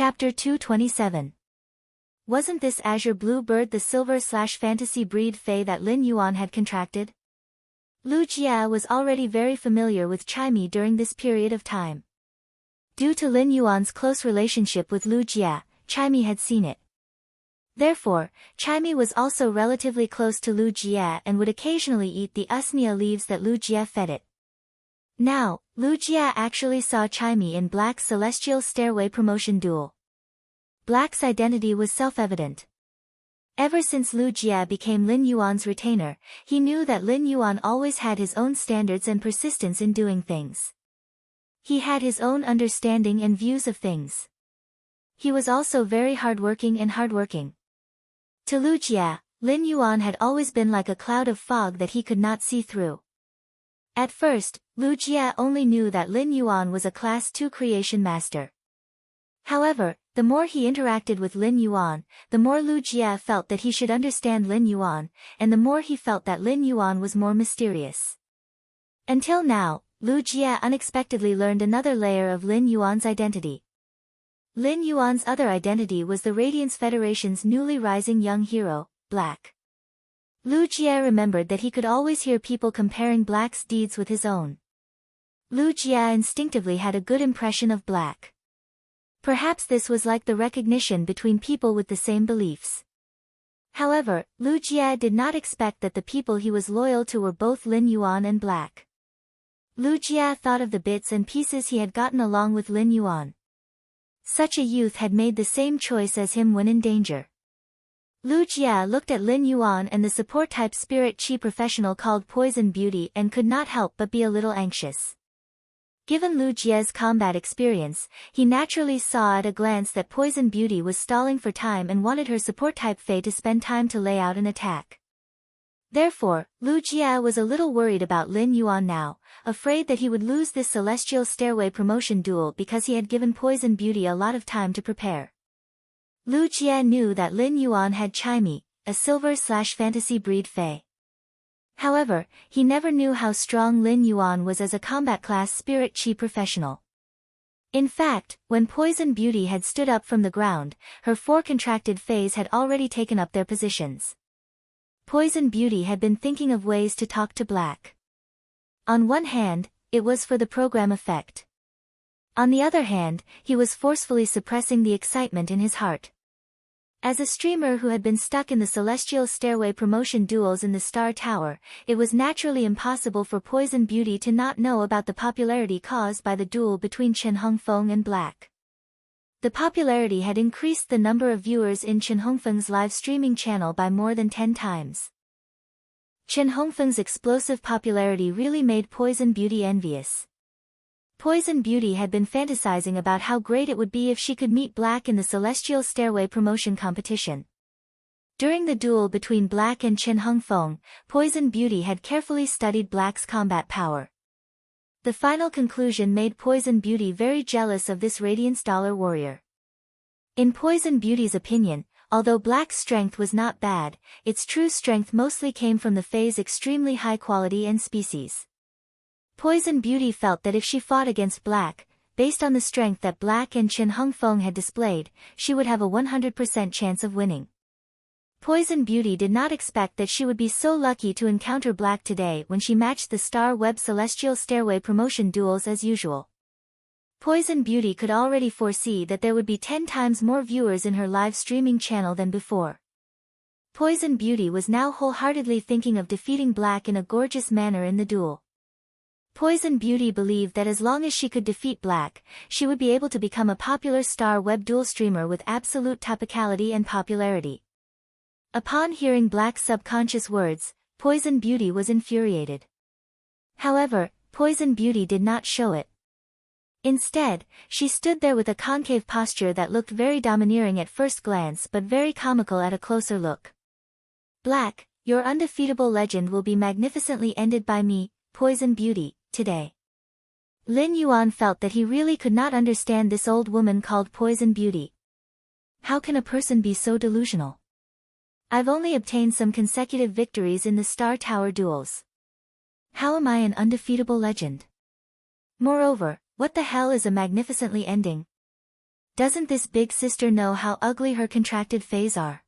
Chapter 227. Wasn't this azure blue bird the silver/fantasy breed fae that Lin Yuan had contracted? Lu Jia was already very familiar with Chimey during this period of time. Due to Lin Yuan's close relationship with Lu Jia, Chimey had seen it. Therefore, Chimey was also relatively close to Lu Jia and would occasionally eat the usnea leaves that Lu Jia fed it. Now, Lu Jia actually saw Chimey in Black's celestial stairway promotion duel. Black's identity was self-evident. Ever since Lu Jia became Lin Yuan's retainer, he knew that Lin Yuan always had his own standards and persistence in doing things. He had his own understanding and views of things. He was also very hardworking. To Lu Jia, Lin Yuan had always been like a cloud of fog that he could not see through. At first, Lu Jia only knew that Lin Yuan was a Class 2 creation master. However, the more he interacted with Lin Yuan, the more Lu Jia felt that he should understand Lin Yuan, and the more he felt that Lin Yuan was more mysterious. Until now, Lu Jia unexpectedly learned another layer of Lin Yuan's identity. Lin Yuan's other identity was the Radiance Federation's newly rising young hero, Black. Lu Jia remembered that he could always hear people comparing Black's deeds with his own. Lu Jia instinctively had a good impression of Black. Perhaps this was like the recognition between people with the same beliefs. However, Lu Jia did not expect that the people he was loyal to were both Lin Yuan and Black. Lu Jia thought of the bits and pieces he had gotten along with Lin Yuan. Such a youth had made the same choice as him when in danger. Lu Jia looked at Lin Yuan and the support-type spirit chi professional called Poison Beauty and could not help but be a little anxious. Given Lu Jia's combat experience, he naturally saw at a glance that Poison Beauty was stalling for time and wanted her support-type fae to spend time to lay out an attack. Therefore, Lu Jia was a little worried about Lin Yuan now, afraid that he would lose this celestial stairway promotion duel because he had given Poison Beauty a lot of time to prepare. Lu Jia knew that Lin Yuan had Chimey, a silver/fantasy breed fae. However, he never knew how strong Lin Yuan was as a combat class spirit chi professional. In fact, when Poison Beauty had stood up from the ground, her 4 contracted faes had already taken up their positions. Poison Beauty had been thinking of ways to talk to Black. On one hand, it was for the program effect. On the other hand, he was forcefully suppressing the excitement in his heart. As a streamer who had been stuck in the Celestial Stairway promotion duels in the Star Tower, it was naturally impossible for Poison Beauty to not know about the popularity caused by the duel between Chen Hongfeng and Black. The popularity had increased the number of viewers in Chen Hongfeng's live streaming channel by more than 10 times. Chen Hongfeng's explosive popularity really made Poison Beauty envious. Poison Beauty had been fantasizing about how great it would be if she could meet Black in the Celestial Stairway promotion competition. During the duel between Black and Chen Hongfeng, Poison Beauty had carefully studied Black's combat power. The final conclusion made Poison Beauty very jealous of this Radiance Dollar warrior. In Poison Beauty's opinion, although Black's strength was not bad, its true strength mostly came from the fae's extremely high quality and species. Poison Beauty felt that if she fought against Black, based on the strength that Black and Chen Hongfeng had displayed, she would have a 100% chance of winning. Poison Beauty did not expect that she would be so lucky to encounter Black today when she matched the Star Web Celestial Stairway promotion duels as usual. Poison Beauty could already foresee that there would be 10 times more viewers in her live streaming channel than before. Poison Beauty was now wholeheartedly thinking of defeating Black in a gorgeous manner in the duel. Poison Beauty believed that as long as she could defeat Black, she would be able to become a popular Star Web duel streamer with absolute topicality and popularity. Upon hearing Black's subconscious words, Poison Beauty was infuriated. However, Poison Beauty did not show it. Instead, she stood there with a concave posture that looked very domineering at first glance but very comical at a closer look. Black, your undefeatable legend will be magnificently ended by me, Poison Beauty, today. Lin Yuan felt that he really could not understand this old woman called Poison Beauty. How can a person be so delusional? I've only obtained some consecutive victories in the Star Tower duels. How am I an undefeatable legend? Moreover, what the hell is a magnificently ending? doesn't this big sister know how ugly her contracted fays are?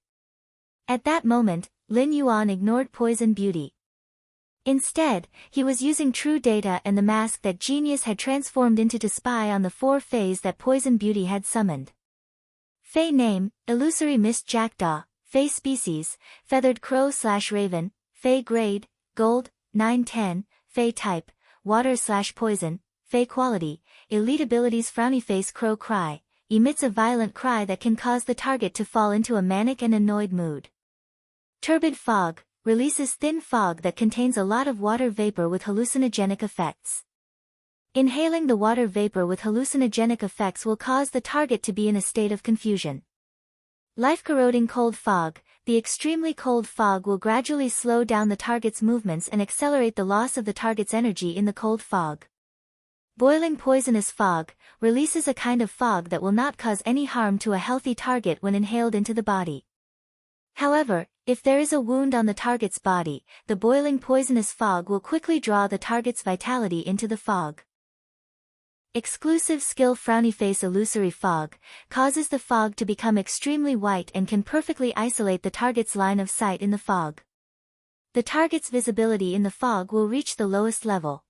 At that moment, Lin Yuan ignored Poison Beauty. Instead, he was using true data and the mask that Genius had transformed into to spy on the 4 fays that Poison Beauty had summoned. Fey name, Illusory Mist Jackdaw, Fey species, Feathered Crow/Raven, Fey grade, Gold, 910, Fey type, Water/Poison, Fey quality, elite abilities Frowny Face Crow Cry, emits a violent cry that can cause the target to fall into a manic and annoyed mood. Turbid Fog, releases thin fog that contains a lot of water vapor with hallucinogenic effects. Inhaling the water vapor with hallucinogenic effects will cause the target to be in a state of confusion. Life-corroding Cold Fog, the extremely cold fog will gradually slow down the target's movements and accelerate the loss of the target's energy in the cold fog. Boiling Poisonous Fog, releases a kind of fog that will not cause any harm to a healthy target when inhaled into the body. However, if there is a wound on the target's body, the boiling poisonous fog will quickly draw the target's vitality into the fog. Exclusive skill Frowny Face Illusory Fog, causes the fog to become extremely white and can perfectly isolate the target's line of sight in the fog. The target's visibility in the fog will reach the lowest level.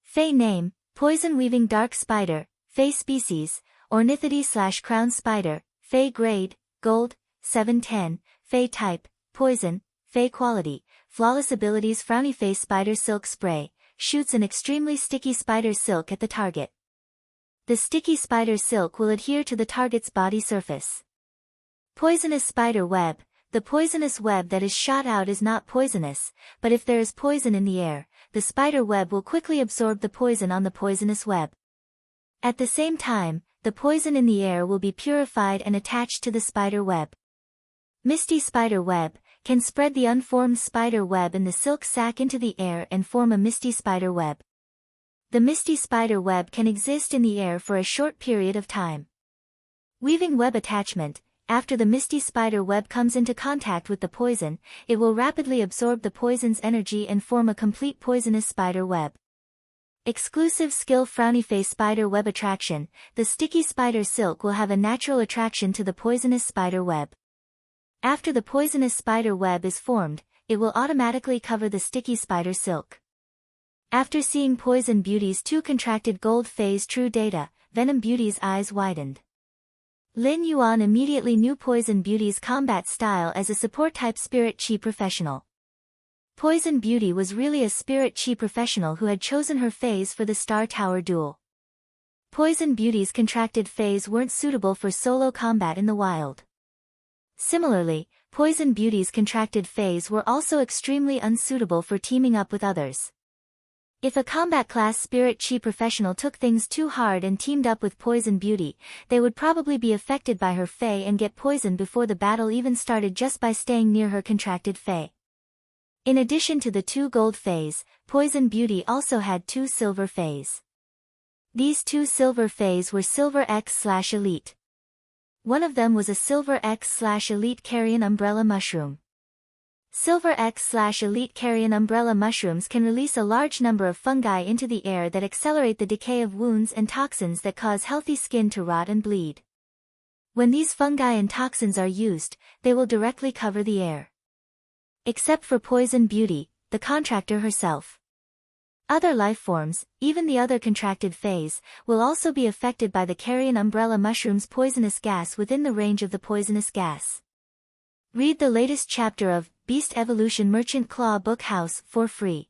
Fey name, Poison Weaving Dark Spider, Fey species, Ornithide/Crown Spider, Fey grade, Gold, 710, Fey type, Poison, Fey quality, flawless abilities Frowny Face Spider Silk Spray, shoots an extremely sticky spider silk at the target. The sticky spider silk will adhere to the target's body surface. Poisonous Spider Web, the poisonous web that is shot out is not poisonous, but if there is poison in the air, the spider web will quickly absorb the poison on the poisonous web. At the same time, the poison in the air will be purified and attached to the spider web. Misty Spider Web, can spread the unformed spider web in the silk sac into the air and form a misty spider web. The misty spider web can exist in the air for a short period of time. Weaving Web Attachment, after the misty spider web comes into contact with the poison, it will rapidly absorb the poison's energy and form a complete poisonous spider web. Exclusive skill Frowny Face Spider Web Attraction, the sticky spider silk will have a natural attraction to the poisonous spider web. After the poisonous spider web is formed, it will automatically cover the sticky spider silk. After seeing Poison Beauty's 2 contracted gold phase true data, Venom Beauty's eyes widened. Lin Yuan immediately knew Poison Beauty's combat style as a support-type Spirit Chi professional. Poison Beauty was really a Spirit Chi professional who had chosen her phase for the Star Tower duel. Poison Beauty's contracted phase weren't suitable for solo combat in the wild. Similarly, Poison Beauty's contracted phase were also extremely unsuitable for teaming up with others. If a combat class Spirit Chi professional took things too hard and teamed up with Poison Beauty, they would probably be affected by her Fey and get poisoned before the battle even started just by staying near her contracted Fey. In addition to the 2 gold Feys, Poison Beauty also had 2 silver Feys. These 2 silver Feys were Silver X/Elite. One of them was a Silver X/Elite Carrion Umbrella Mushroom. Silver X/Elite Carrion Umbrella Mushrooms can release a large number of fungi into the air that accelerate the decay of wounds and toxins that cause healthy skin to rot and bleed. When these fungi and toxins are used, they will directly cover the air. Except for Poison Beauty, the contractor herself. Other lifeforms, even the other contracted Feys, will also be affected by the Carrion Umbrella Mushroom's poisonous gas within the range of the poisonous gas. Read the latest chapter of Beast Evolution Merchant Claw Book House for free.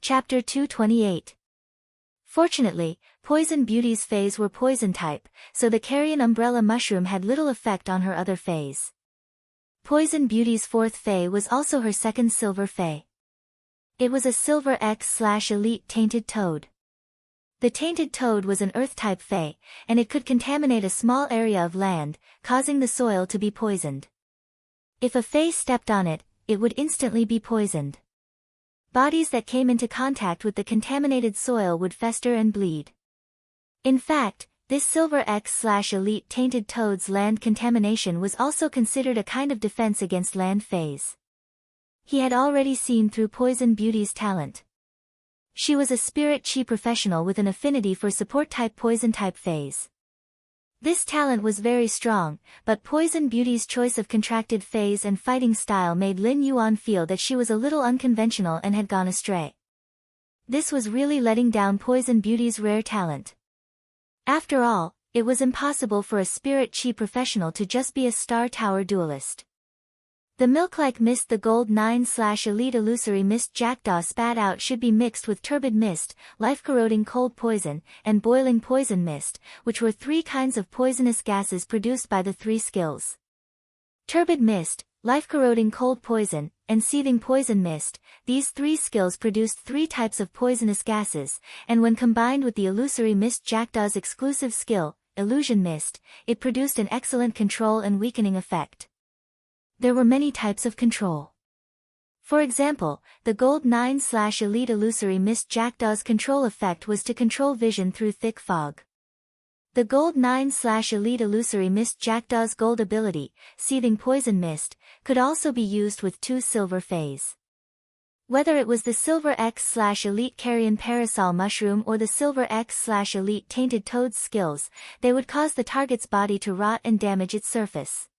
Chapter 228. Fortunately, Poison Beauty's Feys were poison type, so the Carrion Umbrella Mushroom had little effect on her other Feys. Poison Beauty's 4th Fey was also her 2nd silver Fey. It was a Silver X/Elite Tainted Toad. The Tainted Toad was an Earth-type Fey, and it could contaminate a small area of land, causing the soil to be poisoned. If a Fey stepped on it, it would instantly be poisoned. Bodies that came into contact with the contaminated soil would fester and bleed. In fact, this Silver X/Elite Tainted Toad's land contamination was also considered a kind of defense against land Feys. He had already seen through Poison Beauty's talent. She was a spirit chi professional with an affinity for support-type poison-type phase. This talent was very strong, but Poison Beauty's choice of contracted phase and fighting style made Lin Yuan feel that she was a little unconventional and had gone astray. This was really letting down Poison Beauty's rare talent. After all, it was impossible for a spirit chi professional to just be a star tower duelist. The milk-like mist the Gold 9/Elite Illusory Mist Jackdaw spat out should be mixed with turbid mist, life-corroding cold poison, and boiling poison mist, which were three kinds of poisonous gases produced by the three skills. Turbid mist, life-corroding cold poison, and seething poison mist, these three skills produced three types of poisonous gases, and when combined with the Illusory Mist Jackdaw's exclusive skill, Illusion Mist, it produced an excellent control and weakening effect. There were many types of control. For example, the Gold 9/Elite Illusory Mist Jackdaw's control effect was to control vision through thick fog. The Gold 9/Elite Illusory Mist Jackdaw's gold ability, Seething Poison Mist, could also be used with two silver phase. Whether it was the Silver X/Elite Carrion Parasol Mushroom or the Silver X/Elite Tainted Toad's skills, they would cause the target's body to rot and damage its surface.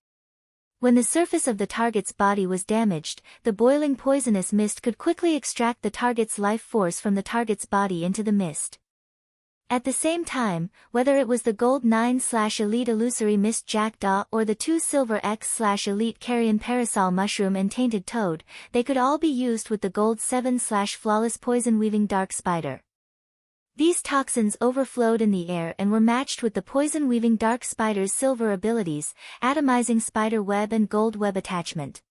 When the surface of the target's body was damaged, the boiling poisonous mist could quickly extract the target's life force from the target's body into the mist. At the same time, whether it was the Gold 9/Elite Illusory Mist Jackdaw or the two Silver X/Elite Carrion Parasol Mushroom and Tainted Toad, they could all be used with the Gold 7/Flawless Poison Weaving Dark Spider. These toxins overflowed in the air and were matched with the poison-weaving dark spider's silver abilities, atomizing spider web and gold web attachment.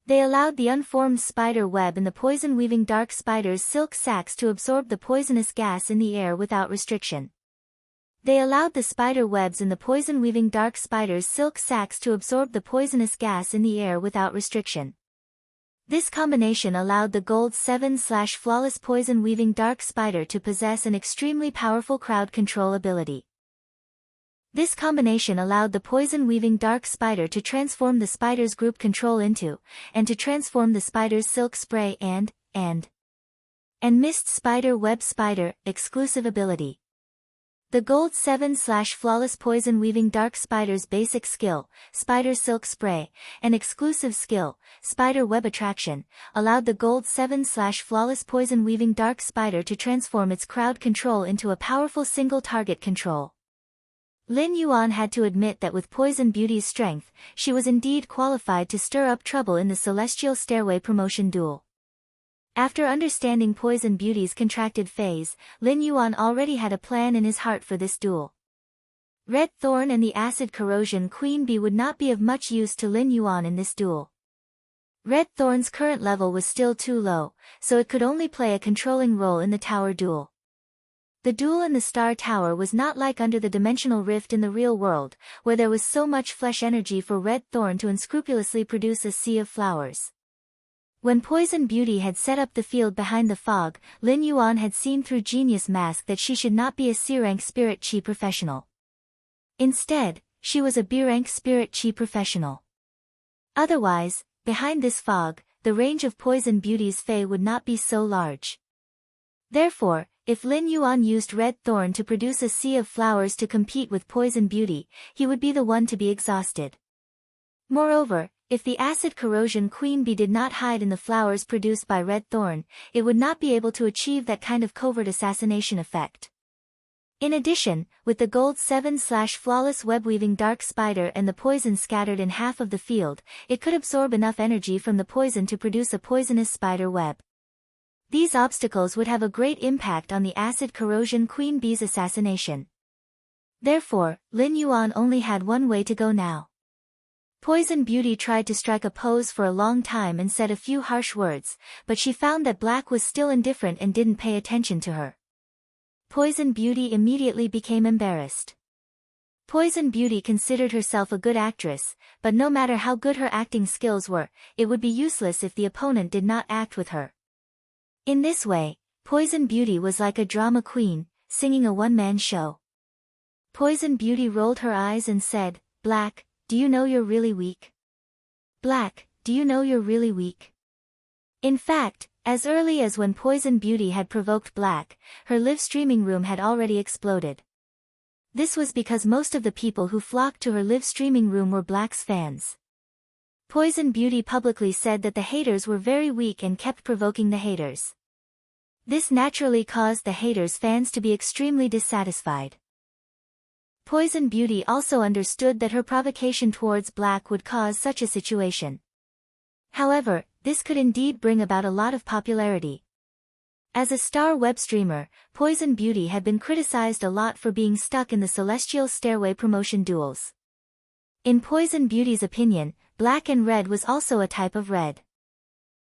They allowed the unformed spider web in the poison-weaving dark spider's silk sacs to absorb the poisonous gas in the air without restriction. They allowed the spider webs in the poison-weaving dark spider's silk sacs to absorb the poisonous gas in the air without restriction. This combination allowed the Gold 7/Flawless Poison Weaving Dark Spider to possess an extremely powerful crowd control ability. This combination allowed the Poison Weaving Dark Spider to transform the spider's group control into, and to transform the spider's Silk Spray and Mist Spider Web Spider, exclusive ability. The Gold 7/Flawless Poison Weaving Dark Spider's basic skill, Spider Silk Spray, and exclusive skill, Spider Web Attraction, allowed the Gold 7/Flawless Poison Weaving Dark Spider to transform its crowd control into a powerful single target control. Lin Yuan had to admit that with Poison Beauty's strength, she was indeed qualified to stir up trouble in the Celestial Stairway promotion duel. After understanding Poison Beauty's contracted phase, Lin Yuan already had a plan in his heart for this duel. Red Thorn and the Acid Corrosion Queen Bee would not be of much use to Lin Yuan in this duel. Red Thorn's current level was still too low, so it could only play a controlling role in the tower duel. The duel in the Star Tower was not like under the dimensional rift in the real world, where there was so much flesh energy for Red Thorn to unscrupulously produce a sea of flowers. When Poison Beauty had set up the field behind the fog, Lin Yuan had seen through Genius Mask that she should not be a C-rank Spirit Chi professional. Instead, she was a B-rank Spirit Chi professional. Otherwise, behind this fog, the range of Poison Beauty's Fey would not be so large. Therefore, if Lin Yuan used Red Thorn to produce a sea of flowers to compete with Poison Beauty, he would be the one to be exhausted. Moreover, if the Acid Corrosion Queen Bee did not hide in the flowers produced by Red Thorn, it would not be able to achieve that kind of covert assassination effect. In addition, with the Gold 7/Flawless Webweaving Dark Spider and the poison scattered in half of the field, it could absorb enough energy from the poison to produce a poisonous spider web. These obstacles would have a great impact on the Acid Corrosion Queen Bee's assassination. Therefore, Lin Yuan only had one way to go now. Poison Beauty tried to strike a pose for a long time and said a few harsh words, but she found that Black was still indifferent and didn't pay attention to her. Poison Beauty immediately became embarrassed. Poison Beauty considered herself a good actress, but no matter how good her acting skills were, it would be useless if the opponent did not act with her. In this way, Poison Beauty was like a drama queen, singing a one-man show. Poison Beauty rolled her eyes and said, "Black, do you know you're really weak? Black, do you know you're really weak?" In fact, As early as when Poison Beauty had provoked Black, her live streaming room had already exploded. This was because most of the people who flocked to her live streaming room were Black's fans. Poison Beauty publicly said that the haters were very weak and kept provoking the haters. This naturally caused the haters' fans to be extremely dissatisfied. Poison Beauty also understood that her provocation towards Black would cause such a situation. However, this could indeed bring about a lot of popularity. As a star web streamer, Poison Beauty had been criticized a lot for being stuck in the Celestial Stairway promotion duels. In Poison Beauty's opinion, Black and Red was also a type of red.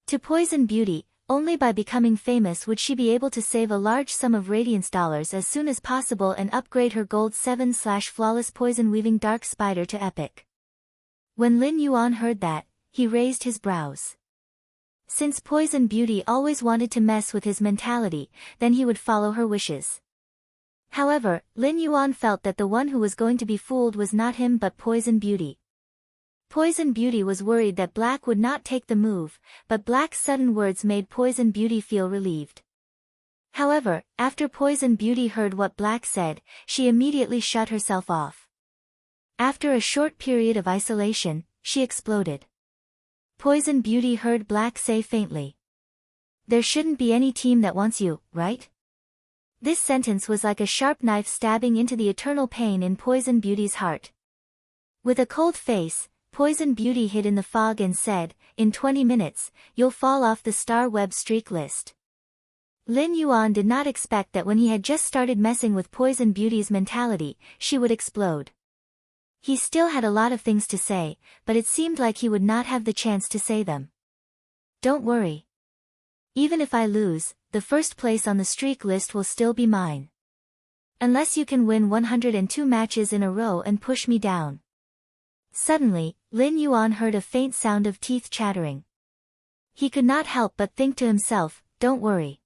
To Poison Beauty, only by becoming famous would she be able to save a large sum of Radiance dollars as soon as possible and upgrade her Gold 7/Flawless Poison Weaving Dark Spider to Epic. When Lin Yuan heard that, he raised his brows. Since Poison Beauty always wanted to mess with his mentality, then he would follow her wishes. However, Lin Yuan felt that the one who was going to be fooled was not him but Poison Beauty. Poison Beauty was worried that Black would not take the move, but Black's sudden words made Poison Beauty feel relieved. However, after Poison Beauty heard what Black said, she immediately shut herself off. After a short period of isolation, she exploded. Poison Beauty heard Black say faintly, "There shouldn't be any team that wants you, right?" This sentence was like a sharp knife stabbing into the eternal pain in Poison Beauty's heart. With a cold face, Poison Beauty hid in the fog and said, "In 20 minutes, you'll fall off the star web streak list." Lin Yuan did not expect that when he had just started messing with Poison Beauty's mentality, she would explode. He still had a lot of things to say, but it seemed like he would not have the chance to say them. "Don't worry. Even if I lose, the first place on the streak list will still be mine. Unless you can win 102 matches in a row and push me down." Suddenly, Lin Yuan heard a faint sound of teeth chattering. He could not help but think to himself, "Don't worry.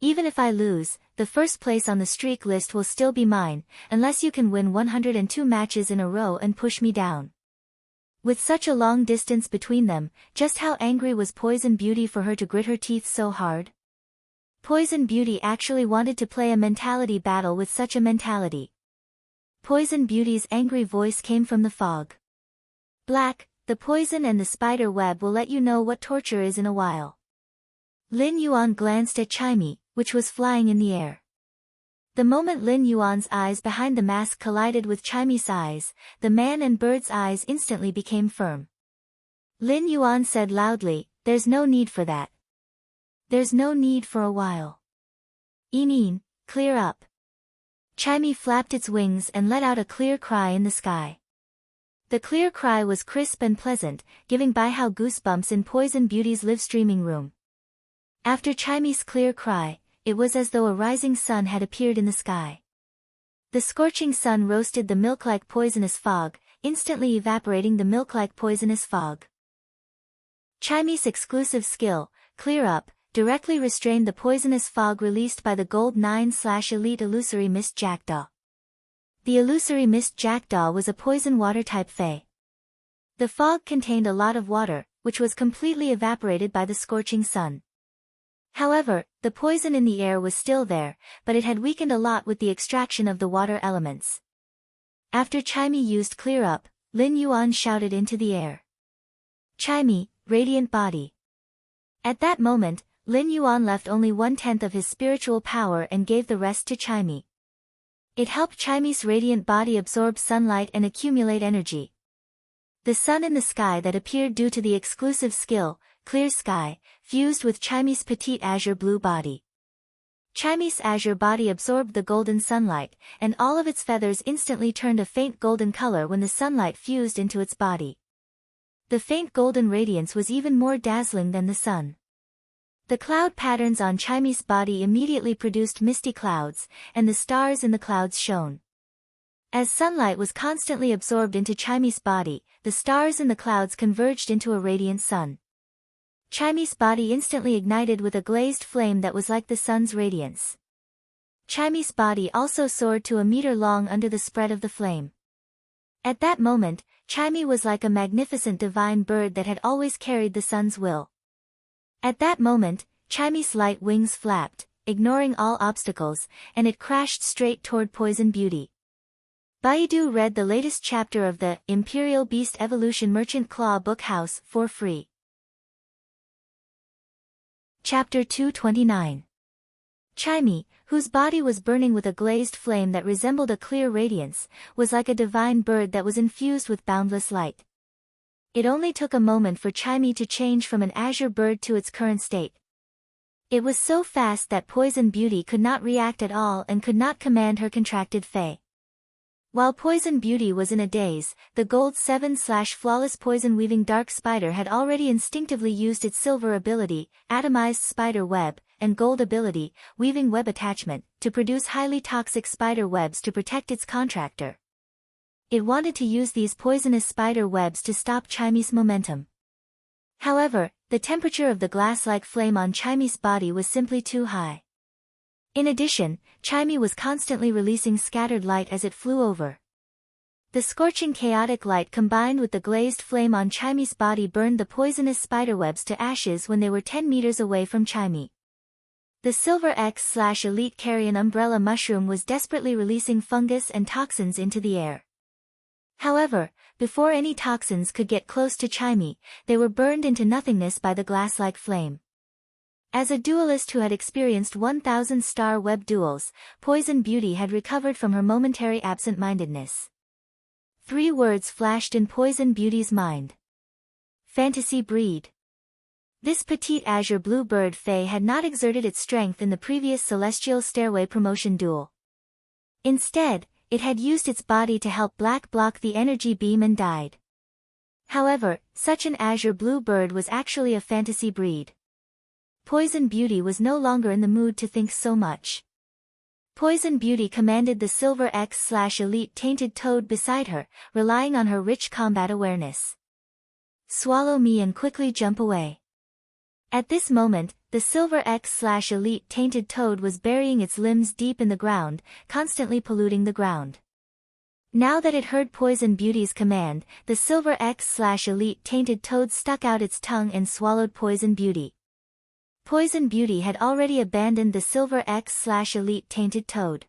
Even if I lose, the first place on the streak list will still be mine, unless you can win 102 matches in a row and push me down." With such a long distance between them, just how angry was Poison Beauty for her to grit her teeth so hard? Poison Beauty actually wanted to play a mentality battle with such a mentality. Poison Beauty's angry voice came from the fog. "Black, the poison and the spider web will let you know what torture is in a while." Lin Yuan glanced at Chimey, which was flying in the air. The moment Lin Yuan's eyes behind the mask collided with Chimey's eyes, the man and bird's eyes instantly became firm. Lin Yuan said loudly, "There's no need for that. There's no need for a while. Enin, clear up." Chimey flapped its wings and let out a clear cry in the sky. The clear cry was crisp and pleasant, giving Baihao goosebumps in Poison Beauty's live streaming room. After Chimey's clear cry, it was as though a rising sun had appeared in the sky. The scorching sun roasted the milk-like poisonous fog, instantly evaporating the milk-like poisonous fog. Chimey's exclusive skill, Clear Up, directly restrained the poisonous fog released by the Gold 9/Elite Illusory Mist Jackdaw. The Illusory Mist Jackdaw was a poison water-type fae. The fog contained a lot of water, which was completely evaporated by the scorching sun. However, the poison in the air was still there, but it had weakened a lot with the extraction of the water elements. After Chimey used Clear Up, Lin Yuan shouted into the air, "Chimey, Radiant Body." At that moment, Lin Yuan left only 1/10 of his spiritual power and gave the rest to Chimey. It helped Chimey's radiant body absorb sunlight and accumulate energy. The sun in the sky that appeared due to the exclusive skill, Clear Sky, fused with Chimey's petite azure blue body. Chimey's azure body absorbed the golden sunlight, and all of its feathers instantly turned a faint golden color when the sunlight fused into its body. The faint golden radiance was even more dazzling than the sun. The cloud patterns on Chimey's body immediately produced misty clouds, and the stars in the clouds shone. As sunlight was constantly absorbed into Chimey's body, the stars in the clouds converged into a radiant sun. Chimey's body instantly ignited with a glazed flame that was like the sun's radiance. Chimey's body also soared to a meter long under the spread of the flame. At that moment, Chimey was like a magnificent divine bird that had always carried the sun's will. At that moment, Chimy's light wings flapped, ignoring all obstacles, and it crashed straight toward Poison Beauty. Baidu read the latest chapter of the Imperial Beast Evolution Merchant Claw Book House for free. Chapter 229. Chimy, whose body was burning with a glazed flame that resembled a clear radiance, was like a divine bird that was infused with boundless light. It only took a moment for Chimy to change from an azure bird to its current state. It was so fast that Poison Beauty could not react at all and could not command her contracted fae. While Poison Beauty was in a daze, the Gold 7/Flawless Poison Weaving Dark Spider had already instinctively used its Silver ability, Atomized Spider Web, and Gold ability, Weaving Web Attachment, to produce highly toxic spider webs to protect its contractor. It wanted to use these poisonous spider webs to stop Chimy's momentum. However, the temperature of the glass-like flame on Chimy's body was simply too high. In addition, Chimy was constantly releasing scattered light as it flew over. The scorching chaotic light combined with the glazed flame on Chimy's body burned the poisonous spiderwebs to ashes when they were 10 meters away from Chimy. The Silver X/Elite Carrion Umbrella Mushroom was desperately releasing fungus and toxins into the air. However, before any toxins could get close to Chimy, they were burned into nothingness by the glass-like flame. As a duelist who had experienced 1,000 star web duels, Poison Beauty had recovered from her momentary absent-mindedness. 3 words flashed in Poison Beauty's mind. Fantasy breed. This petite azure blue bird fae had not exerted its strength in the previous Celestial Stairway promotion duel. Instead, it had used its body to help Black block the energy beam and died. However, such an azure blue bird was actually a fantasy breed. Poison Beauty was no longer in the mood to think so much. Poison Beauty commanded the Silver X/Elite Tainted Toad beside her, relying on her rich combat awareness. Swallow me and quickly jump away. At this moment, the Silver X/Elite Tainted Toad was burying its limbs deep in the ground, constantly polluting the ground. Now that it heard Poison Beauty's command, the Silver X/Elite Tainted Toad stuck out its tongue and swallowed Poison Beauty. Poison Beauty had already abandoned the Silver X/Elite Tainted Toad.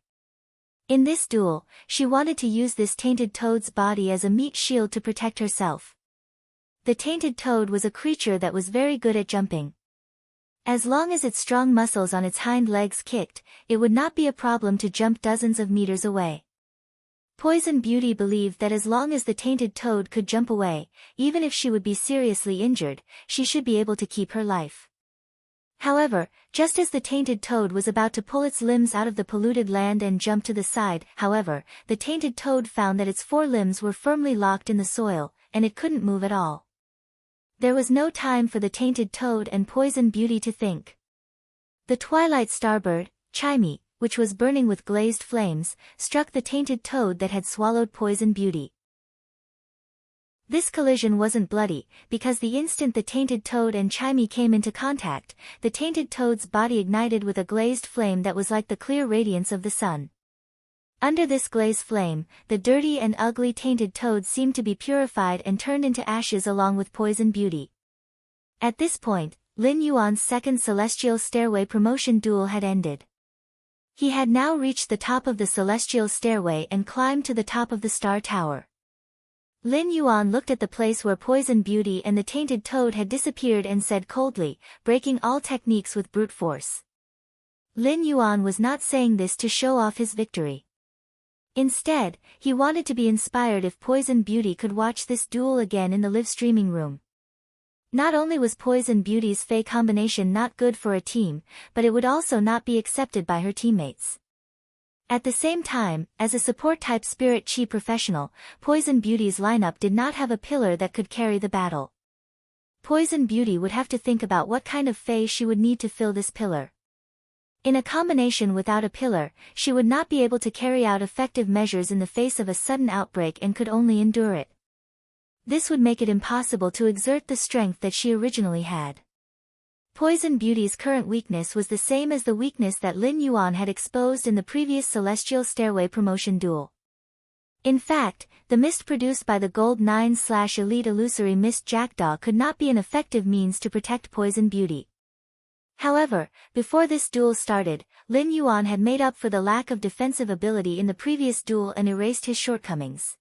In this duel, she wanted to use this Tainted Toad's body as a meat shield to protect herself. The Tainted Toad was a creature that was very good at jumping. As long as its strong muscles on its hind legs kicked, it would not be a problem to jump dozens of meters away. Poison Beauty believed that as long as the Tainted Toad could jump away, even if she would be seriously injured, she should be able to keep her life. However, just as the Tainted Toad was about to pull its limbs out of the polluted land and jump to the side, however, the Tainted Toad found that its 4 limbs were firmly locked in the soil, and it couldn't move at all. There was no time for the Tainted Toad and Poison Beauty to think. The Twilight Starbird, Chimy, which was burning with glazed flames, struck the Tainted Toad that had swallowed Poison Beauty. This collision wasn't bloody, because the instant the Tainted Toad and Chimy came into contact, the Tainted Toad's body ignited with a glazed flame that was like the clear radiance of the sun. Under this glazed flame, the dirty and ugly Tainted Toad seemed to be purified and turned into ashes along with Poison Beauty. At this point, Lin Yuan's second Celestial Stairway promotion duel had ended. He had now reached the top of the Celestial Stairway and climbed to the top of the Star Tower. Lin Yuan looked at the place where Poison Beauty and the Tainted Toad had disappeared and said coldly, breaking all techniques with brute force. Lin Yuan was not saying this to show off his victory. Instead, he wanted to be inspired if Poison Beauty could watch this duel again in the live streaming room. Not only was Poison Beauty's Fae combination not good for a team, but it would also not be accepted by her teammates. At the same time, as a support-type Spirit Chi professional, Poison Beauty's lineup did not have a pillar that could carry the battle. Poison Beauty would have to think about what kind of Fae she would need to fill this pillar. In a combination without a pillar, she would not be able to carry out effective measures in the face of a sudden outbreak and could only endure it. This would make it impossible to exert the strength that she originally had. Poison Beauty's current weakness was the same as the weakness that Lin Yuan had exposed in the previous Celestial Stairway promotion duel. In fact, the mist produced by the Gold 9/Elite Illusory Mist Jackdaw could not be an effective means to protect Poison Beauty. However, before this duel started, Lin Yuan had made up for the lack of defensive ability in the previous duel and erased his shortcomings.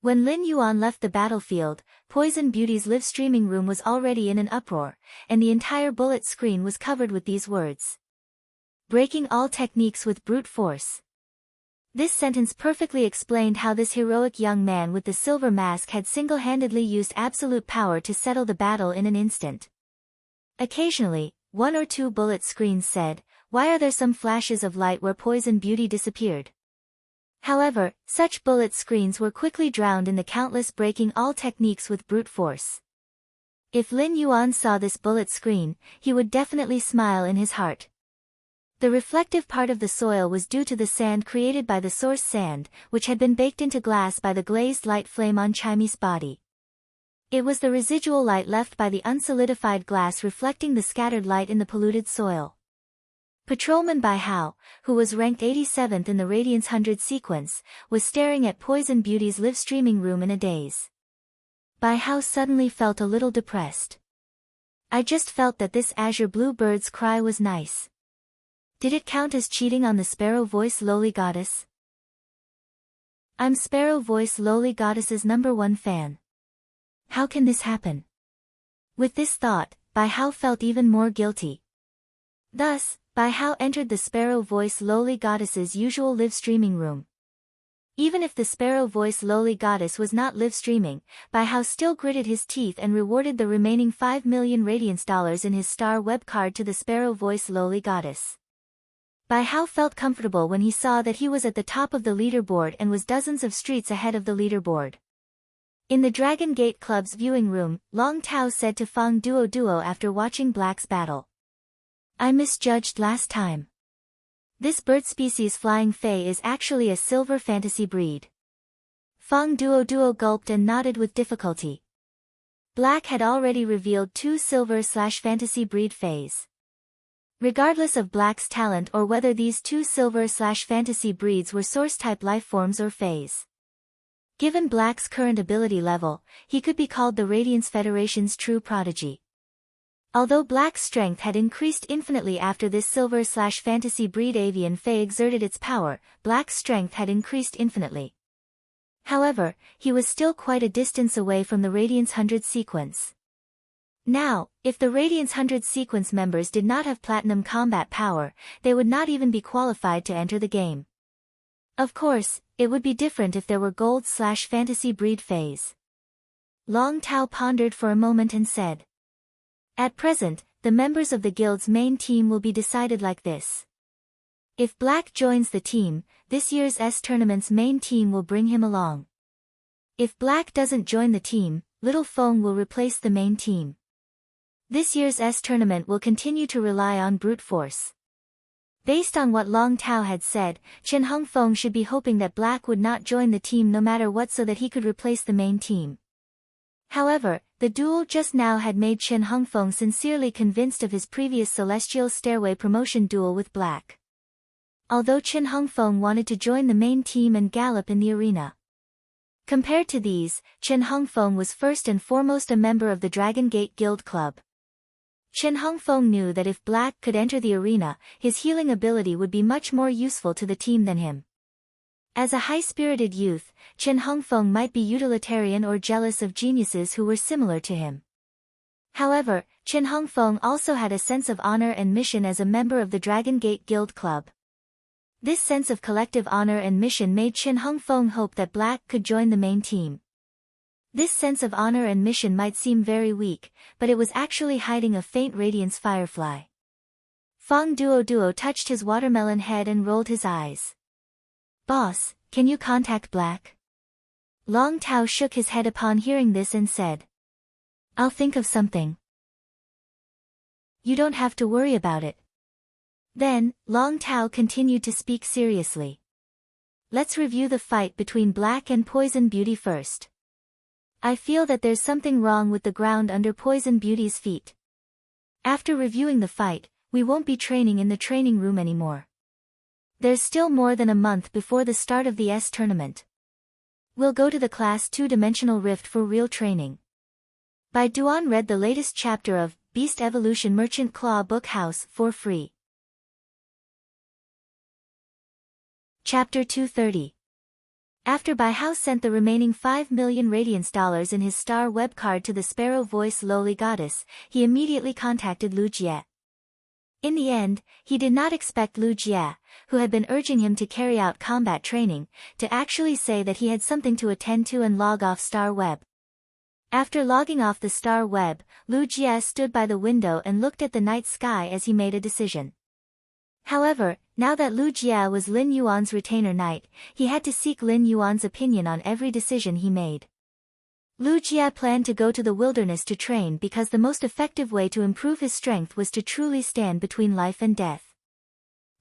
When Lin Yuan left the battlefield, Poison Beauty's live streaming room was already in an uproar, and the entire bullet screen was covered with these words. Breaking all techniques with brute force. This sentence perfectly explained how this heroic young man with the silver mask had single-handedly used absolute power to settle the battle in an instant. Occasionally, one or two bullet screens said, "Why are there some flashes of light where Poison Beauty disappeared?" However, such bullet screens were quickly drowned in the countless breaking all techniques with brute force. If Lin Yuan saw this bullet screen, he would definitely smile in his heart. The reflective part of the soil was due to the sand created by the source sand, which had been baked into glass by the glazed light flame on Chimy's body. It was the residual light left by the unsolidified glass reflecting the scattered light in the polluted soil. Patrolman Bai Hao, who was ranked 87th in the Radiance 100 sequence, was staring at Poison Beauty's live streaming room in a daze. Bai Hao suddenly felt a little depressed. "I just felt that this azure blue bird's cry was nice. Did it count as cheating on the Sparrow Voice Lowly Goddess? I'm Sparrow Voice Lowly Goddess's #1 fan. How can this happen?" With this thought, Bai Hao felt even more guilty. Thus, Bai Hao entered the Sparrow Voice Lowly Goddess's usual live streaming room. Even if the Sparrow Voice Lowly Goddess was not live streaming, Bai Hao still gritted his teeth and rewarded the remaining 5 million Radiance dollars in his star web card to the Sparrow Voice Lowly Goddess. Bai Hao felt comfortable when he saw that he was at the top of the leaderboard and was dozens of streets ahead of the leaderboard. In the Dragon Gate Club's viewing room, Long Tao said to Fang Duo after watching Black's battle. "I misjudged last time. This bird species Flying Fae is actually a silver fantasy breed." Fang Duo gulped and nodded with difficulty. Black had already revealed 2 silver/fantasy breed fays. Regardless of Black's talent or whether these 2 silver/fantasy breeds were source-type lifeforms or fays. Given Black's current ability level, he could be called the Radiance Federation's true prodigy. Although Black's strength had increased infinitely after this silver/fantasy breed avian fae exerted its power, Black's strength had increased infinitely. However, he was still quite a distance away from the Radiance 100 sequence. Now, if the Radiance 100 sequence members did not have platinum combat power, they would not even be qualified to enter the game. Of course, it would be different if there were gold/fantasy breed fays. Long Tao pondered for a moment and said, "At present, the members of the guild's main team will be decided like this. If Black joins the team, this year's tournament's main team will bring him along. If Black doesn't join the team, Little Feng will replace the main team. This year's tournament will continue to rely on brute force." Based on what Long Tao had said, Chen Hongfeng should be hoping that Black would not join the team no matter what so that he could replace the main team. However, the duel just now had made Chen Hongfeng sincerely convinced of his previous Celestial Stairway promotion duel with Black. Although Chen Hongfeng wanted to join the main team and gallop in the arena. Compared to these, Chen Hongfeng was first and foremost a member of the Dragon Gate Guild Club. Chen Hongfeng knew that if Black could enter the arena, his healing ability would be much more useful to the team than him. As a high-spirited youth, Chen Hongfeng might be utilitarian or jealous of geniuses who were similar to him. However, Chen Hongfeng also had a sense of honor and mission as a member of the Dragon Gate Guild Club. This sense of collective honor and mission made Chen Hongfeng hope that Black could join the main team. This sense of honor and mission might seem very weak, but it was actually hiding a faint radiance firefly. Fang Duo touched his watermelon head and rolled his eyes. "Boss, can you contact Black?" Long Tao shook his head upon hearing this and said, "I'll think of something. You don't have to worry about it." Then, Long Tao continued to speak seriously. "Let's review the fight between Black and Poison Beauty first. I feel that there's something wrong with the ground under Poison Beauty's feet. After reviewing the fight, we won't be training in the training room anymore. There's still more than a month before the start of the tournament. We'll go to the Class 2 Dimensional Rift for real training." Bai Duan read the latest chapter of Beast Evolution Merchant Claw Book House for free. Chapter 230. After Bai Hao sent the remaining 5 million radiance dollars in his star web card to the sparrow voice lowly goddess, he immediately contacted Lu Jie. In the end, he did not expect Lu Jie, who had been urging him to carry out combat training, to actually say that he had something to attend to and log off star web. After logging off the star web, Lu Jie stood by the window and looked at the night sky as he made a decision. However, now that Lu Jie was Lin Yuan's retainer knight, he had to seek Lin Yuan's opinion on every decision he made. Lu Jie planned to go to the wilderness to train because the most effective way to improve his strength was to truly stand between life and death.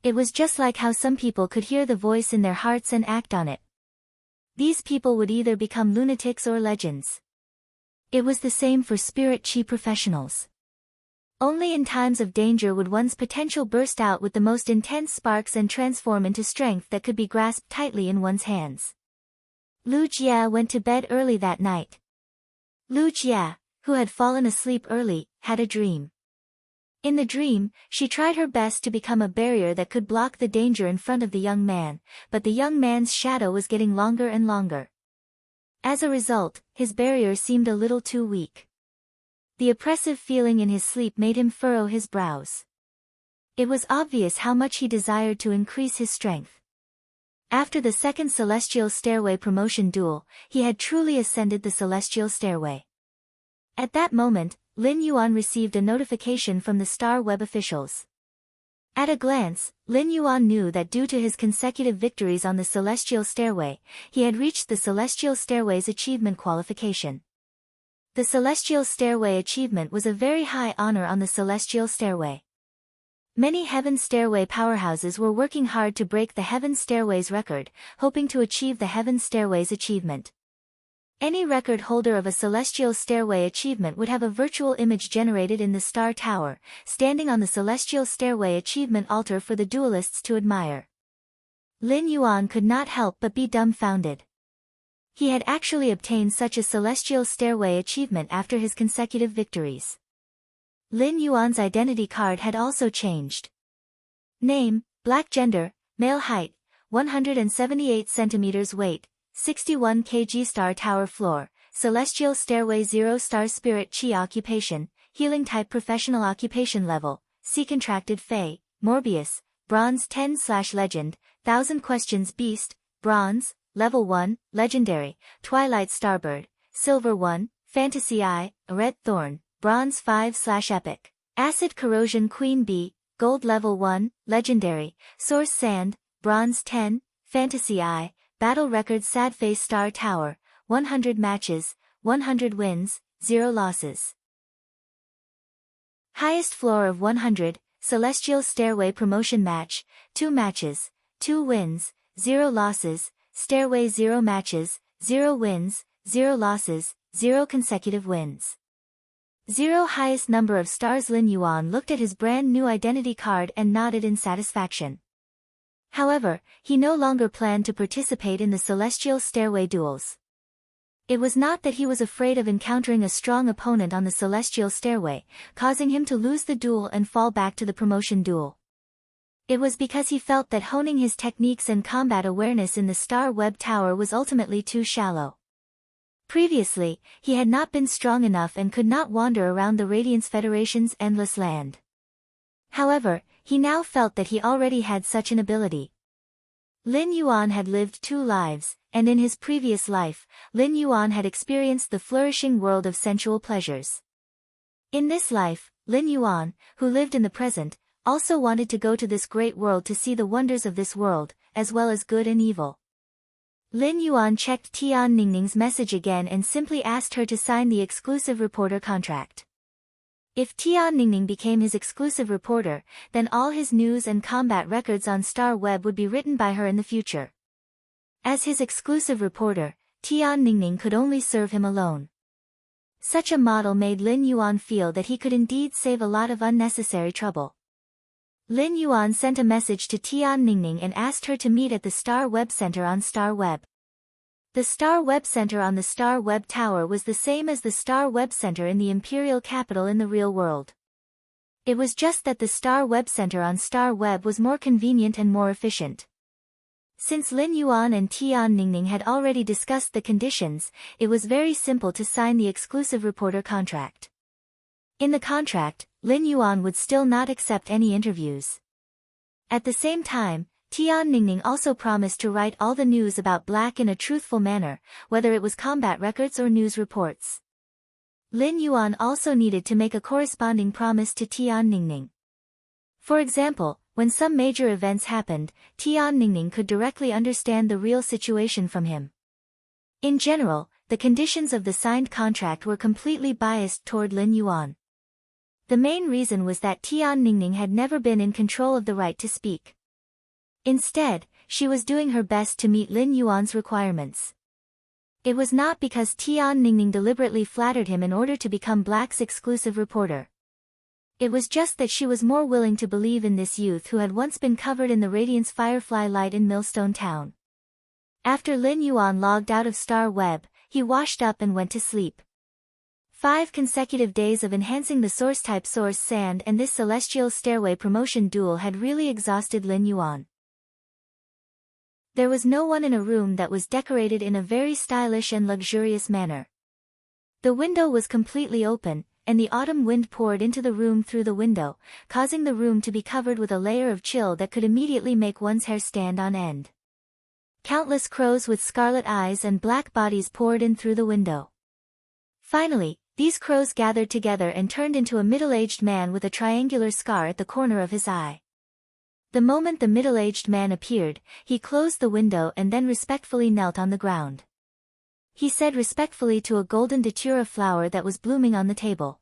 It was just like how some people could hear the voice in their hearts and act on it. These people would either become lunatics or legends. It was the same for spirit chi professionals. Only in times of danger would one's potential burst out with the most intense sparks and transform into strength that could be grasped tightly in one's hands. Lu Jie went to bed early that night. Lu Jie, who had fallen asleep early, had a dream. In the dream, she tried her best to become a barrier that could block the danger in front of the young man, but the young man's shadow was getting longer and longer. As a result, his barrier seemed a little too weak. The oppressive feeling in his sleep made him furrow his brows. It was obvious how much he desired to increase his strength. After the second Celestial Stairway promotion duel, he had truly ascended the Celestial Stairway. At that moment, Lin Yuan received a notification from the Star Web officials. At a glance, Lin Yuan knew that due to his consecutive victories on the Celestial Stairway, he had reached the Celestial Stairway's achievement qualification. The Celestial Stairway achievement was a very high honor on the Celestial Stairway. Many Heaven Stairway powerhouses were working hard to break the Heaven Stairway's record, hoping to achieve the Heaven Stairway's achievement. Any record holder of a Celestial Stairway achievement would have a virtual image generated in the Star Tower, standing on the Celestial Stairway achievement altar for the duelists to admire. Lin Yuan could not help but be dumbfounded. He had actually obtained such a Celestial Stairway achievement after his consecutive victories. Lin Yuan's identity card had also changed. Name, black gender, male height, 178 centimeters weight, 61 kg Star Tower floor, Celestial Stairway 0 star spirit chi occupation, healing type professional occupation level, C contracted Fey, Morbius, bronze 10/legend, 1000 questions beast, bronze, level 1, legendary, Twilight Starbird, silver 1, fantasy eye, a red thorn, bronze 5/epic, acid corrosion queen bee, gold level 1, legendary, source sand, bronze 10, fantasy eye, battle record sad face Star Tower, 100 matches, 100 wins, 0 losses. Highest floor of 100, Celestial Stairway promotion match, 2 matches, 2 wins, 0 losses, Stairway 0 matches, 0 wins, 0 losses, 0 consecutive wins. 0 highest number of stars. Lin Yuan looked at his brand new identity card and nodded in satisfaction. However, he no longer planned to participate in the Celestial Stairway duels. It was not that he was afraid of encountering a strong opponent on the Celestial Stairway, causing him to lose the duel and fall back to the promotion duel. It was because he felt that honing his techniques and combat awareness in the Star Web Tower was ultimately too shallow. Previously, he had not been strong enough and could not wander around the Radiance Federation's endless land. However, he now felt that he already had such an ability. Lin Yuan had lived 2 lives, and in his previous life, Lin Yuan had experienced the flourishing world of sensual pleasures. In this life, Lin Yuan, who lived in the present, also wanted to go to this great world to see the wonders of this world, as well as good and evil. Lin Yuan checked Tian Ningning's message again and simply asked her to sign the exclusive reporter contract. If Tian Ningning became his exclusive reporter, then all his news and combat records on Star Web would be written by her in the future. As his exclusive reporter, Tian Ningning could only serve him alone. Such a model made Lin Yuan feel that he could indeed save a lot of unnecessary trouble. Lin Yuan sent a message to Tian Ningning and asked her to meet at the Star Web Center on Star Web. The Star Web Center on the Star Web Tower was the same as the Star Web Center in the Imperial capital in the real world. It was just that the Star Web Center on Star Web was more convenient and more efficient. Since Lin Yuan and Tian Ningning had already discussed the conditions, it was very simple to sign the exclusive reporter contract. In the contract, Lin Yuan would still not accept any interviews. At the same time, Tian Ningning also promised to write all the news about Black in a truthful manner, whether it was combat records or news reports. Lin Yuan also needed to make a corresponding promise to Tian Ningning. For example, when some major events happened, Tian Ningning could directly understand the real situation from him. In general, the conditions of the signed contract were completely biased toward Lin Yuan. The main reason was that Tian Ningning had never been in control of the right to speak. Instead, she was doing her best to meet Lin Yuan's requirements. It was not because Tian Ningning deliberately flattered him in order to become Black's exclusive reporter. It was just that she was more willing to believe in this youth who had once been covered in the Radiance Firefly light in Millstone Town. After Lin Yuan logged out of Star Web, he washed up and went to sleep. 5 consecutive days of enhancing the Source-type Source Sand and this Celestial Stairway promotion duel had really exhausted Lin Yuan. There was no one in a room that was decorated in a very stylish and luxurious manner. The window was completely open, and the autumn wind poured into the room through the window, causing the room to be covered with a layer of chill that could immediately make one's hair stand on end. Countless crows with scarlet eyes and black bodies poured in through the window. Finally, these crows gathered together and turned into a middle-aged man with a triangular scar at the corner of his eye. The moment the middle-aged man appeared, he closed the window and then respectfully knelt on the ground. He said respectfully to a golden datura flower that was blooming on the table.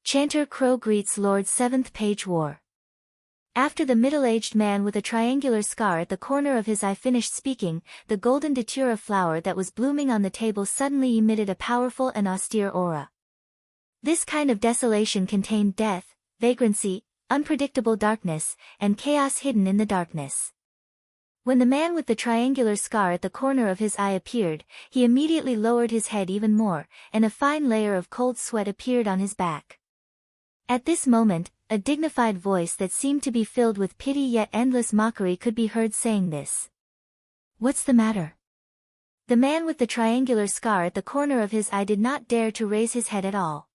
Chanter Crow greets Lord 7th Page War. After the middle-aged man with a triangular scar at the corner of his eye finished speaking, the golden datura flower that was blooming on the table suddenly emitted a powerful and austere aura. This kind of desolation contained death, vagrancy, unpredictable darkness, and chaos hidden in the darkness. When the man with the triangular scar at the corner of his eye appeared, he immediately lowered his head even more, and a fine layer of cold sweat appeared on his back. At this moment, a dignified voice that seemed to be filled with pity yet endless mockery could be heard saying this. "What's the matter?" The man with the triangular scar at the corner of his eye did not dare to raise his head at all.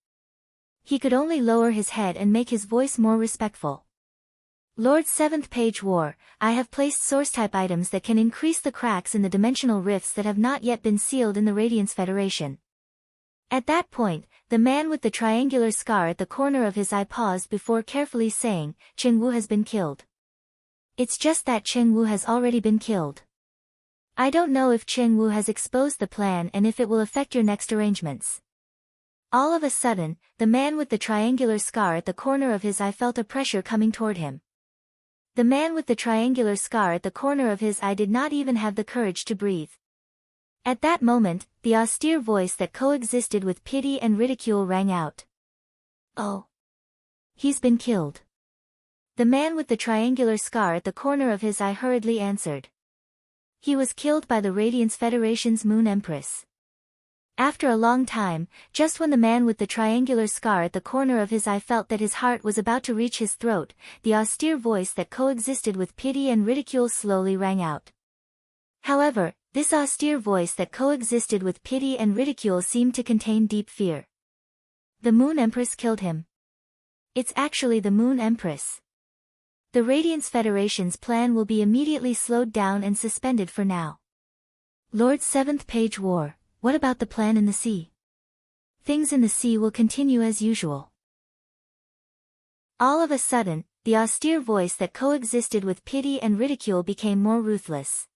He could only lower his head and make his voice more respectful. "Lord 7th Page War, I have placed source-type items that can increase the cracks in the dimensional rifts that have not yet been sealed in the Radiance Federation." At that point, the man with the triangular scar at the corner of his eye paused before carefully saying, "Cheng Wu has been killed." "It's just that Cheng Wu has already been killed. I don't know if Cheng Wu has exposed the plan and if it will affect your next arrangements." All of a sudden, the man with the triangular scar at the corner of his eye felt a pressure coming toward him. The man with the triangular scar at the corner of his eye did not even have the courage to breathe. At that moment, the austere voice that coexisted with pity and ridicule rang out. "Oh. He's been killed." The man with the triangular scar at the corner of his eye hurriedly answered. "He was killed by the Radiance Federation's Moon Empress." After a long time, just when the man with the triangular scar at the corner of his eye felt that his heart was about to reach his throat, the austere voice that coexisted with pity and ridicule slowly rang out. However, this austere voice that coexisted with pity and ridicule seemed to contain deep fear. "The Moon Empress killed him. It's actually the Moon Empress. The Radiance Federation's plan will be immediately slowed down and suspended for now. Lord 7th Page War. What about the plan in the sea? Things in the sea will continue as usual." All of a sudden, the austere voice that coexisted with pity and ridicule became more ruthless.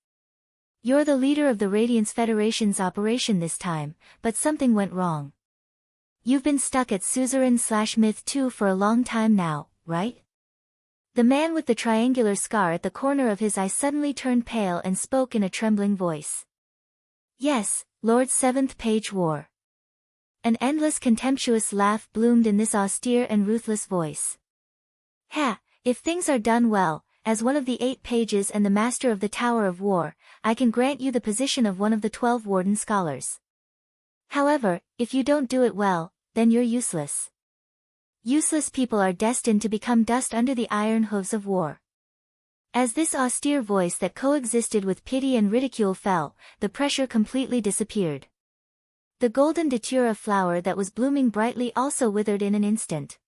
"You're the leader of the Radiance Federation's operation this time, but something went wrong. You've been stuck at Suzerain/Myth 2 for a long time now, right?" The man with the triangular scar at the corner of his eye suddenly turned pale and spoke in a trembling voice. "Yes, Lord 7th Page War." An endless contemptuous laugh bloomed in this austere and ruthless voice. "Ha, if things are done well, as one of the 8 pages and the master of the Tower of War, I can grant you the position of one of the 12 Warden Scholars. However, if you don't do it well, then you're useless." Useless people are destined to become dust under the iron hooves of war. As this austere voice that coexisted with pity and ridicule fell, the pressure completely disappeared. The golden datura flower that was blooming brightly also withered in an instant.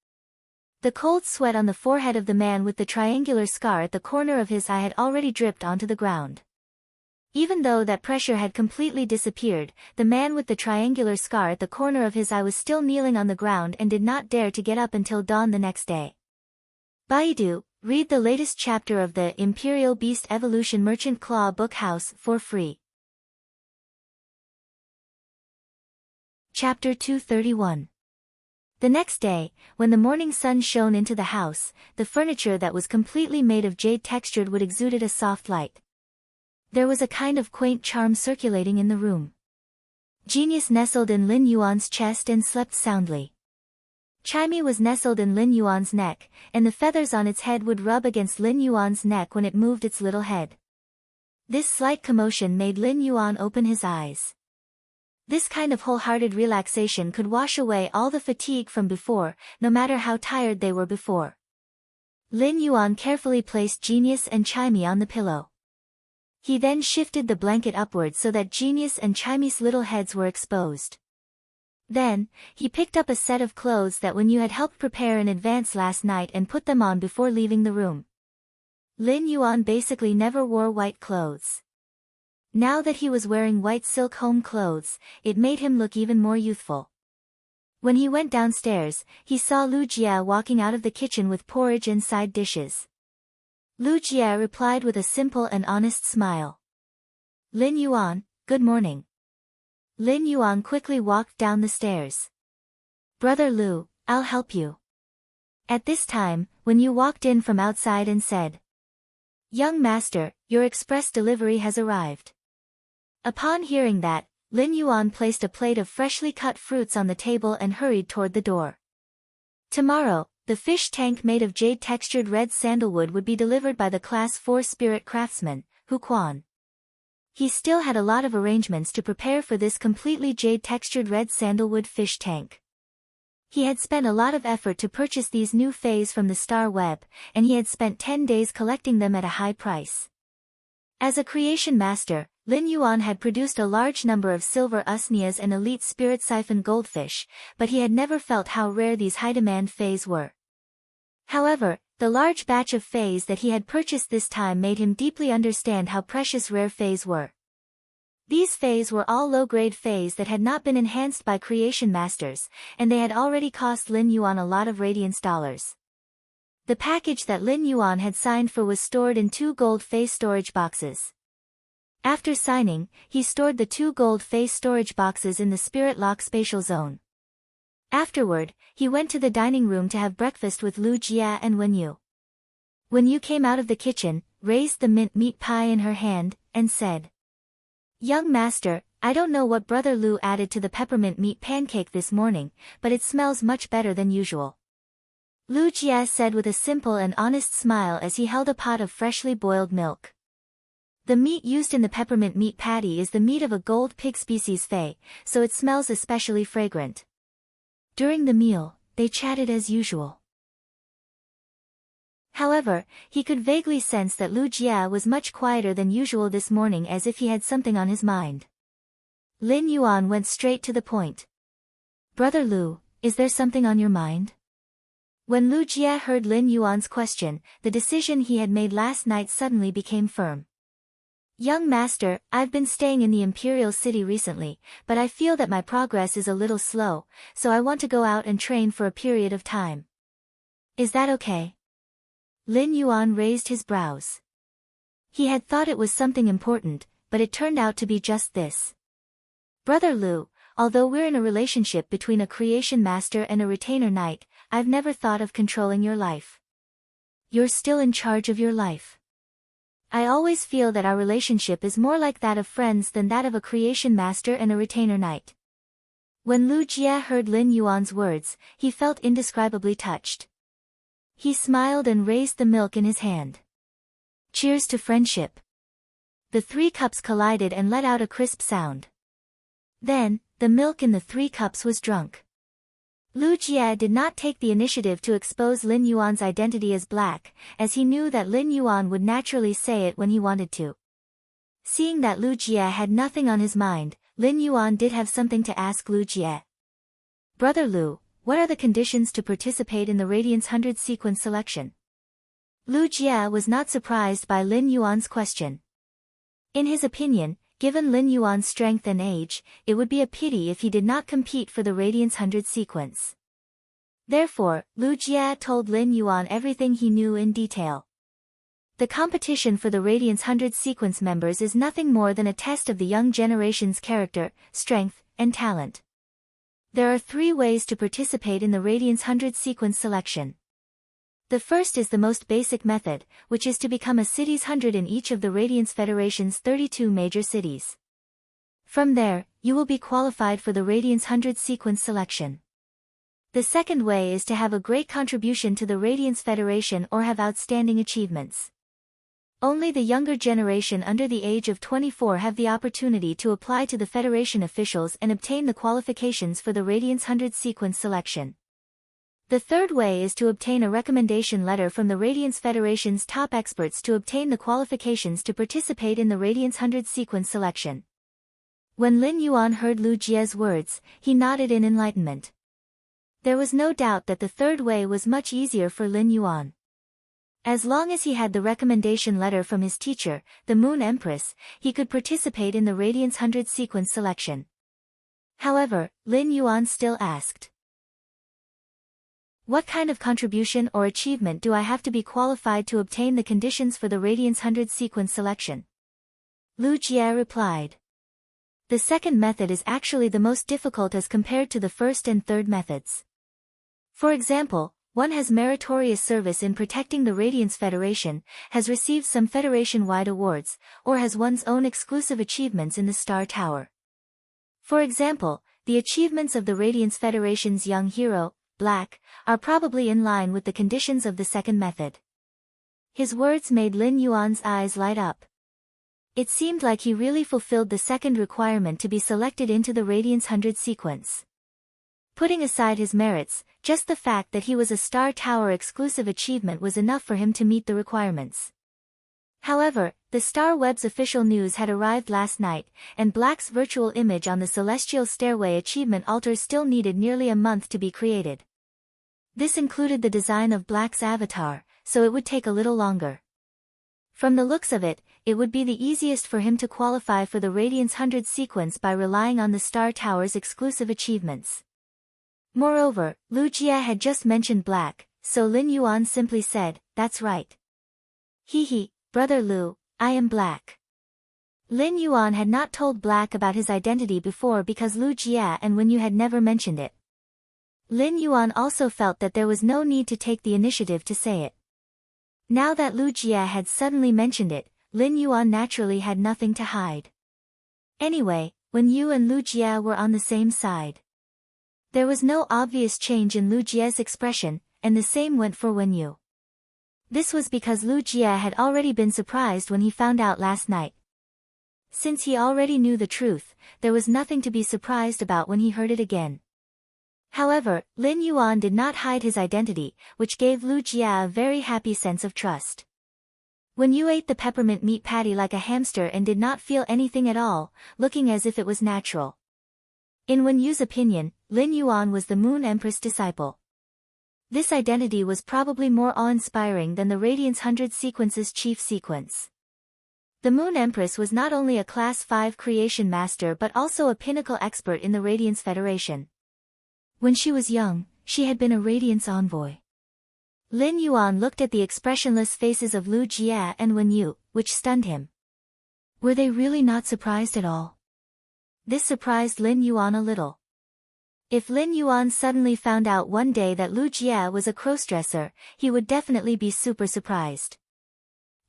The cold sweat on the forehead of the man with the triangular scar at the corner of his eye had already dripped onto the ground. Even though that pressure had completely disappeared, the man with the triangular scar at the corner of his eye was still kneeling on the ground and did not dare to get up until dawn the next day. Baidu, read the latest chapter of the Imperial Beast Evolution Merchant Claw Book House for free. Chapter 231. The next day, when the morning sun shone into the house, the furniture that was completely made of jade textured wood exuded a soft light. There was a kind of quaint charm circulating in the room. Genius nestled in Lin Yuan's chest and slept soundly. Chimey was nestled in Lin Yuan's neck, and the feathers on its head would rub against Lin Yuan's neck when it moved its little head. This slight commotion made Lin Yuan open his eyes. This kind of wholehearted relaxation could wash away all the fatigue from before, no matter how tired they were before. Lin Yuan carefully placed Genius and Chimey on the pillow. He then shifted the blanket upward so that Genius and Chimey's little heads were exposed. Then, he picked up a set of clothes that Wen Yu had helped prepare in advance last night and put them on before leaving the room. Lin Yuan basically never wore white clothes. Now that he was wearing white silk home clothes, it made him look even more youthful. When he went downstairs, he saw Lu Jia walking out of the kitchen with porridge and side dishes. Lu Jia replied with a simple and honest smile. Lin Yuan, good morning. Lin Yuan quickly walked down the stairs. Brother Lu, I'll help you. At this time, Wen Yu walked in from outside and said, Young master, your express delivery has arrived. Upon hearing that, Lin Yuan placed a plate of freshly cut fruits on the table and hurried toward the door. Tomorrow, the fish tank made of jade-textured red sandalwood would be delivered by the Class 4 spirit craftsman, Hu Quan. He still had a lot of arrangements to prepare for this completely jade-textured red sandalwood fish tank. He had spent a lot of effort to purchase these new fays from the Star Web, and he had spent 10 days collecting them at a high price. As a creation master, Lin Yuan had produced a large number of silver usnias and elite spirit siphon goldfish, but he had never felt how rare these high-demand fays were. However, the large batch of fays that he had purchased this time made him deeply understand how precious rare fays were. These fays were all low-grade fays that had not been enhanced by creation masters, and they had already cost Lin Yuan a lot of radiance dollars. The package that Lin Yuan had signed for was stored in 2 gold fay storage boxes. After signing, he stored the 2 gold fay storage boxes in the Spirit Lock spatial zone. Afterward, he went to the dining room to have breakfast with Lu Jia and Wen Yu. Wen Yu came out of the kitchen, raised the mint meat pie in her hand, and said, Young master, I don't know what Brother Lu added to the peppermint meat pancake this morning, but it smells much better than usual. Lu Jia said with a simple and honest smile as he held a pot of freshly boiled milk. The meat used in the peppermint meat patty is the meat of a gold pig species fay, so it smells especially fragrant. During the meal, they chatted as usual. However, he could vaguely sense that Lu Jia was much quieter than usual this morning, as if he had something on his mind. Lin Yuan went straight to the point. Brother Lu, is there something on your mind? When Lu Jia heard Lin Yuan's question, the decision he had made last night suddenly became firm. Young master, I've been staying in the Imperial City recently, but I feel that my progress is a little slow, so I want to go out and train for a period of time. Is that okay? Lin Yuan raised his brows. He had thought it was something important, but it turned out to be just this. Brother Lu, although we're in a relationship between a creation master and a retainer knight, I've never thought of controlling your life. You're still in charge of your life. I always feel that our relationship is more like that of friends than that of a creation master and a retainer knight. When Lu Jia heard Lin Yuan's words, he felt indescribably touched. He smiled and raised the milk in his hand. Cheers to friendship. The 3 cups collided and let out a crisp sound. Then, the milk in the 3 cups was drunk. Lu Jie did not take the initiative to expose Lin Yuan's identity as black, as he knew that Lin Yuan would naturally say it when he wanted to. Seeing that Lu Jie had nothing on his mind, Lin Yuan did have something to ask Lu Jie. Brother Lu, what are the conditions to participate in the Radiance 100 sequence selection? Lu Jie was not surprised by Lin Yuan's question. In his opinion, given Lin Yuan's strength and age, it would be a pity if he did not compete for the Radiance 100 sequence. Therefore, Lu Jie told Lin Yuan everything he knew in detail. The competition for the Radiance 100 sequence members is nothing more than a test of the young generation's character, strength, and talent. There are 3 ways to participate in the Radiance 100 sequence selection. The first is the most basic method, which is to become a city's 100 in each of the Radiance Federation's 32 major cities. From there, you will be qualified for the Radiance 100 sequence selection. The second way is to have a great contribution to the Radiance Federation or have outstanding achievements. Only the younger generation under the age of 24 have the opportunity to apply to the Federation officials and obtain the qualifications for the Radiance 100 sequence selection. The third way is to obtain a recommendation letter from the Radiance Federation's top experts to obtain the qualifications to participate in the Radiance 100 sequence selection. When Lin Yuan heard Lu Jie's words, he nodded in enlightenment. There was no doubt that the third way was much easier for Lin Yuan. As long as he had the recommendation letter from his teacher, the Moon Empress, he could participate in the Radiance 100 sequence selection. However, Lin Yuan still asked, "What kind of contribution or achievement do I have to be qualified to obtain the conditions for the Radiance 100 sequence selection?" Lu Jie replied, "The second method is actually the most difficult as compared to the first and third methods. For example, one has meritorious service in protecting the Radiance Federation, has received some Federation-wide awards, or has one's own exclusive achievements in the Star Tower. For example, the achievements of the Radiance Federation's young hero, Black, are probably in line with the conditions of the second method." His words made Lin Yuan's eyes light up. It seemed like he really fulfilled the second requirement to be selected into the Radiance 100 sequence. Putting aside his merits, just the fact that he was a Star Tower exclusive achievement was enough for him to meet the requirements. However, the Star Web's official news had arrived last night, and Black's virtual image on the Celestial Stairway achievement altar still needed nearly a month to be created. This included the design of Black's avatar, so it would take a little longer. From the looks of it, it would be the easiest for him to qualify for the Radiance 100 sequence by relying on the Star Tower's exclusive achievements. Moreover, Lu Jie had just mentioned Black, so Lin Yuan simply said, "That's right. He, Brother Lu, I am Black." Lin Yuan had not told Black about his identity before because Lu Jie and Wenyu had never mentioned it. Lin Yuan also felt that there was no need to take the initiative to say it. Now that Lu Jie had suddenly mentioned it, Lin Yuan naturally had nothing to hide. Anyway, Wenyu and Lu Jie were on the same side. There was no obvious change in Lu Jie's expression, and the same went for Wenyu. This was because Lu Jie had already been surprised when he found out last night. Since he already knew the truth, there was nothing to be surprised about when he heard it again. However, Lin Yuan did not hide his identity, which gave Lu Jie a very happy sense of trust. Wenyu ate the peppermint meat patty like a hamster and did not feel anything at all, looking as if it was natural. In Wenyu's opinion, Lin Yuan was the Moon Empress disciple. This identity was probably more awe-inspiring than the Radiance 100 sequence's chief sequence. The Moon Empress was not only a Class 5 creation master but also a pinnacle expert in the Radiance Federation. When she was young, she had been a Radiance envoy. Lin Yuan looked at the expressionless faces of Lu Jie and Wenyu, which stunned him. Were they really not surprised at all? This surprised Lin Yuan a little. If Lin Yuan suddenly found out one day that Lu Jie was a crossdresser, he would definitely be super surprised.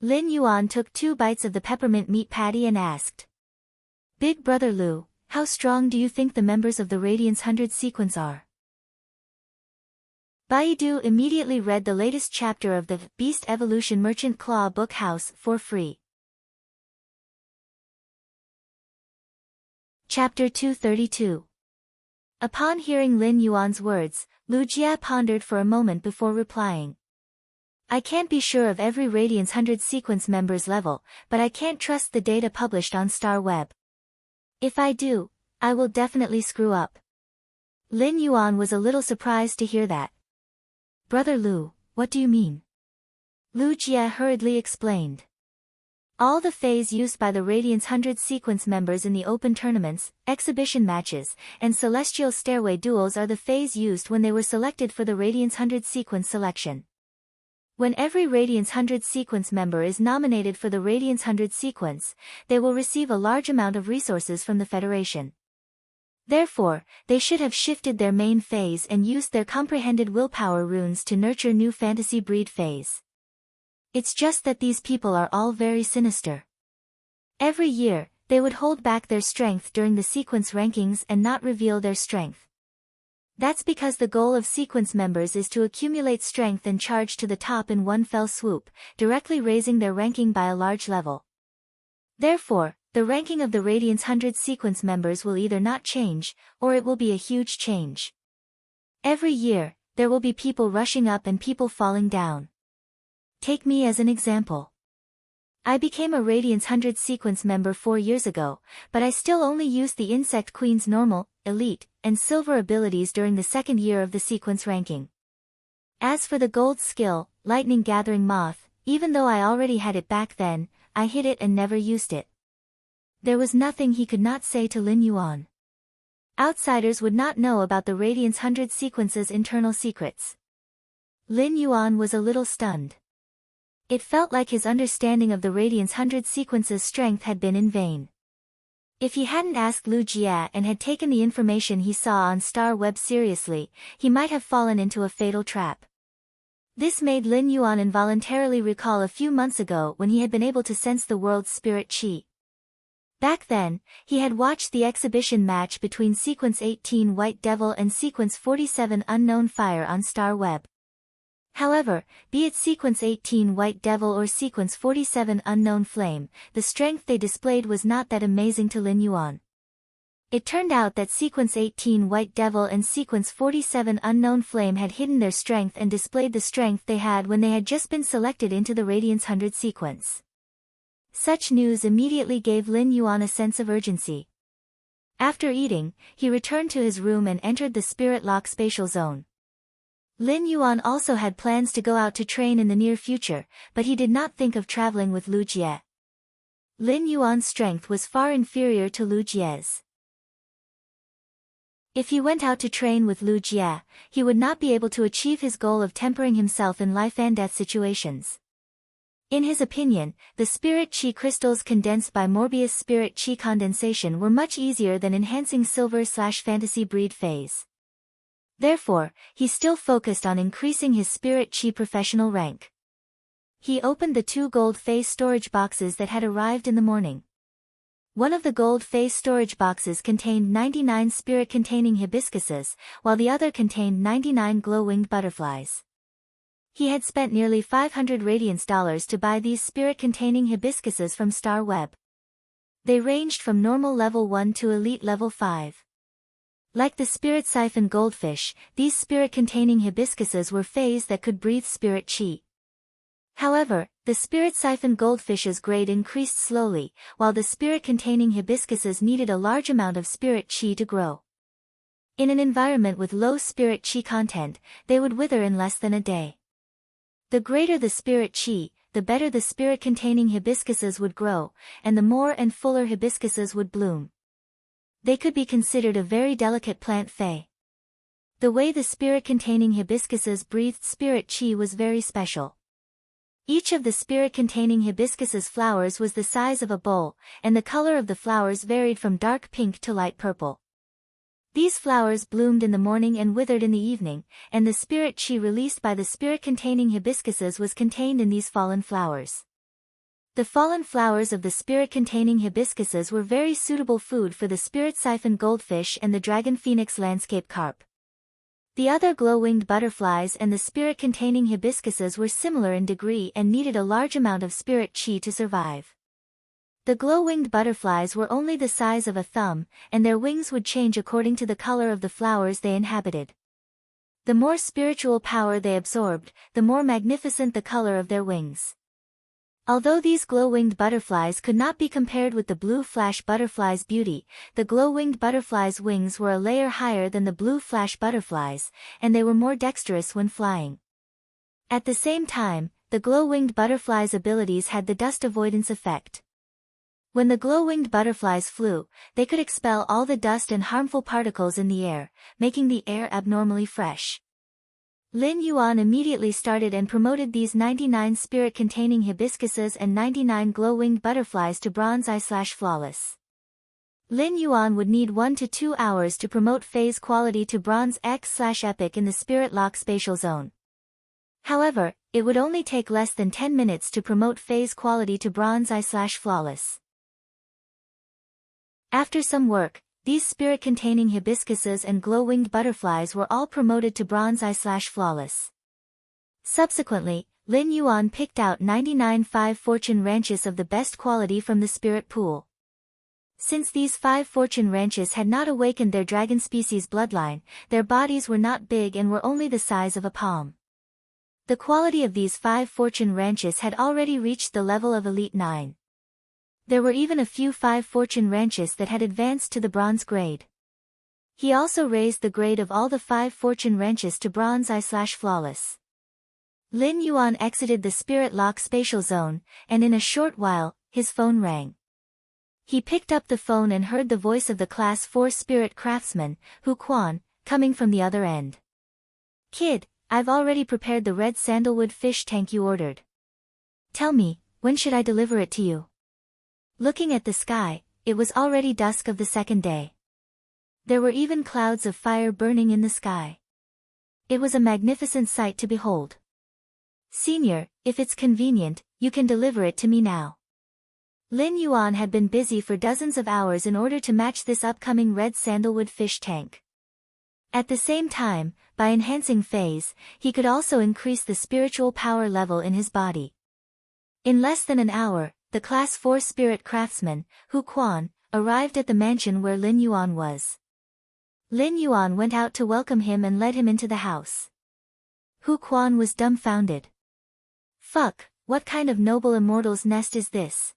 Lin Yuan took 2 bites of the peppermint meat patty and asked, "Big Brother Lu, how strong do you think the members of the Radiance 100 sequence are?" Baidu immediately read the latest chapter of the Beast Evolution Merchant Claw book house for free. Chapter 232. Upon hearing Lin Yuan's words, Lu Jia pondered for a moment before replying. I can't be sure of every Radiance 100 sequence member's level, but I can't trust the data published on Star Web. If I do, I will definitely screw up. Lin Yuan was a little surprised to hear that. Brother Lu, what do you mean? Lu Jia hurriedly explained. All the phase used by the Radiance 100 sequence members in the open tournaments, exhibition matches, and Celestial Stairway duels are the phase used when they were selected for the Radiance 100 sequence selection. When every Radiance 100 sequence member is nominated for the Radiance 100 sequence, they will receive a large amount of resources from the Federation. Therefore, they should have shifted their main phase and used their comprehended willpower runes to nurture new fantasy breed phase. It's just that these people are all very sinister. Every year, they would hold back their strength during the sequence rankings and not reveal their strength. That's because the goal of sequence members is to accumulate strength and charge to the top in one fell swoop, directly raising their ranking by a large level. Therefore, the ranking of the Radiance 100 sequence members will either not change, or it will be a huge change. Every year, there will be people rushing up and people falling down. Take me as an example. I became a Radiance 100 sequence member 4 years ago, but I still only used the Insect Queen's normal, elite, and silver abilities during the second year of the sequence ranking. As for the gold skill, Lightning Gathering Moth, even though I already had it back then, I hid it and never used it. There was nothing he could not say to Lin Yuan. Outsiders would not know about the Radiance 100 sequence's internal secrets. Lin Yuan was a little stunned. It felt like his understanding of the Radiance 100 sequence's strength had been in vain. If he hadn't asked Lu Jia and had taken the information he saw on Star Web seriously, he might have fallen into a fatal trap. This made Lin Yuan involuntarily recall a few months ago when he had been able to sense the world's spirit chi. Back then, he had watched the exhibition match between Sequence 18 White Devil and Sequence 47 Unknown Fire on Star Web. However, be it Sequence 18 White Devil or Sequence 47 Unknown Flame, the strength they displayed was not that amazing to Lin Yuan. It turned out that Sequence 18 White Devil and Sequence 47 Unknown Flame had hidden their strength and displayed the strength they had when they had just been selected into the Radiance 100 sequence. Such news immediately gave Lin Yuan a sense of urgency. After eating, he returned to his room and entered the Spirit Lock spatial zone. Lin Yuan also had plans to go out to train in the near future, but he did not think of traveling with Lu Jie. Lin Yuan's strength was far inferior to Lu Jie's. If he went out to train with Lu Jie, he would not be able to achieve his goal of tempering himself in life and death situations. In his opinion, the spirit chi crystals condensed by Morbius spirit chi condensation were much easier than enhancing silver/fantasy breed phase. Therefore, he still focused on increasing his spirit chi professional rank. He opened the 2 gold phase storage boxes that had arrived in the morning. One of the gold phase storage boxes contained 99 spirit-containing hibiscuses, while the other contained 99 glow-winged butterflies. He had spent nearly $500 Radiance to buy these spirit-containing hibiscuses from Star Web. They ranged from normal level 1 to elite level 5. Like the spirit siphon goldfish, these spirit-containing hibiscuses were phase that could breathe spirit chi. However, the spirit siphon goldfish's grade increased slowly, while the spirit-containing hibiscuses needed a large amount of spirit chi to grow. In an environment with low spirit chi content, they would wither in less than a day. The greater the spirit chi, the better the spirit-containing hibiscuses would grow, and the more and fuller hibiscuses would bloom. They could be considered a very delicate plant fae. The way the spirit-containing hibiscuses breathed spirit chi was very special. Each of the spirit-containing hibiscuses flowers was the size of a bowl, and the color of the flowers varied from dark pink to light purple. These flowers bloomed in the morning and withered in the evening, and the spirit chi released by the spirit-containing hibiscuses was contained in these fallen flowers. The fallen flowers of the spirit-containing hibiscuses were very suitable food for the spirit siphon goldfish and the dragon phoenix landscape carp. The other glow-winged butterflies and the spirit-containing hibiscuses were similar in degree and needed a large amount of spirit chi to survive. The glow-winged butterflies were only the size of a thumb, and their wings would change according to the color of the flowers they inhabited. The more spiritual power they absorbed, the more magnificent the color of their wings. Although these glow-winged butterflies could not be compared with the blue flash butterfly's beauty, the glow-winged butterfly's wings were a layer higher than the blue flash butterflies, and they were more dexterous when flying. At the same time, the glow-winged butterfly's abilities had the dust avoidance effect. When the glow-winged butterflies flew, they could expel all the dust and harmful particles in the air, making the air abnormally fresh. Lin Yuan immediately started and promoted these 99 spirit-containing hibiscuses and 99 glow-winged butterflies to bronze eye/flawless. Lin Yuan would need 1 to 2 hours to promote phase quality to bronze X/epic in the spirit lock spatial zone. However, it would only take less than 10 minutes to promote phase quality to bronze eye/flawless. After some work, these spirit-containing hibiscuses and glow-winged butterflies were all promoted to bronze eye/flawless. Subsequently, Lin Yuan picked out 99 5-fortune ranches of the best quality from the spirit pool. Since these 5 fortune ranches had not awakened their dragon species bloodline, their bodies were not big and were only the size of a palm. The quality of these 5 fortune ranches had already reached the level of Elite 9. There were even a few 5 fortune ranches that had advanced to the bronze grade. He also raised the grade of all the 5 fortune ranches to bronze eye/flawless. Lin Yuan exited the spirit lock spatial zone, and in a short while, his phone rang. He picked up the phone and heard the voice of the Class 4 spirit craftsman, Hu Quan, coming from the other end. "Kid, I've already prepared the red sandalwood fish tank you ordered. Tell me, when should I deliver it to you?" Looking at the sky, it was already dusk of the second day. There were even clouds of fire burning in the sky. It was a magnificent sight to behold. "Senior, if it's convenient, you can deliver it to me now." Lin Yuan had been busy for dozens of hours in order to match this upcoming red sandalwood fish tank. At the same time, by enhancing phase, he could also increase the spiritual power level in his body. In less than an hour, the Class 4 spirit craftsman, Hu Quan, arrived at the mansion where Lin Yuan was. Lin Yuan went out to welcome him and led him into the house. Hu Quan was dumbfounded. "Fuck, what kind of noble immortal's nest is this?"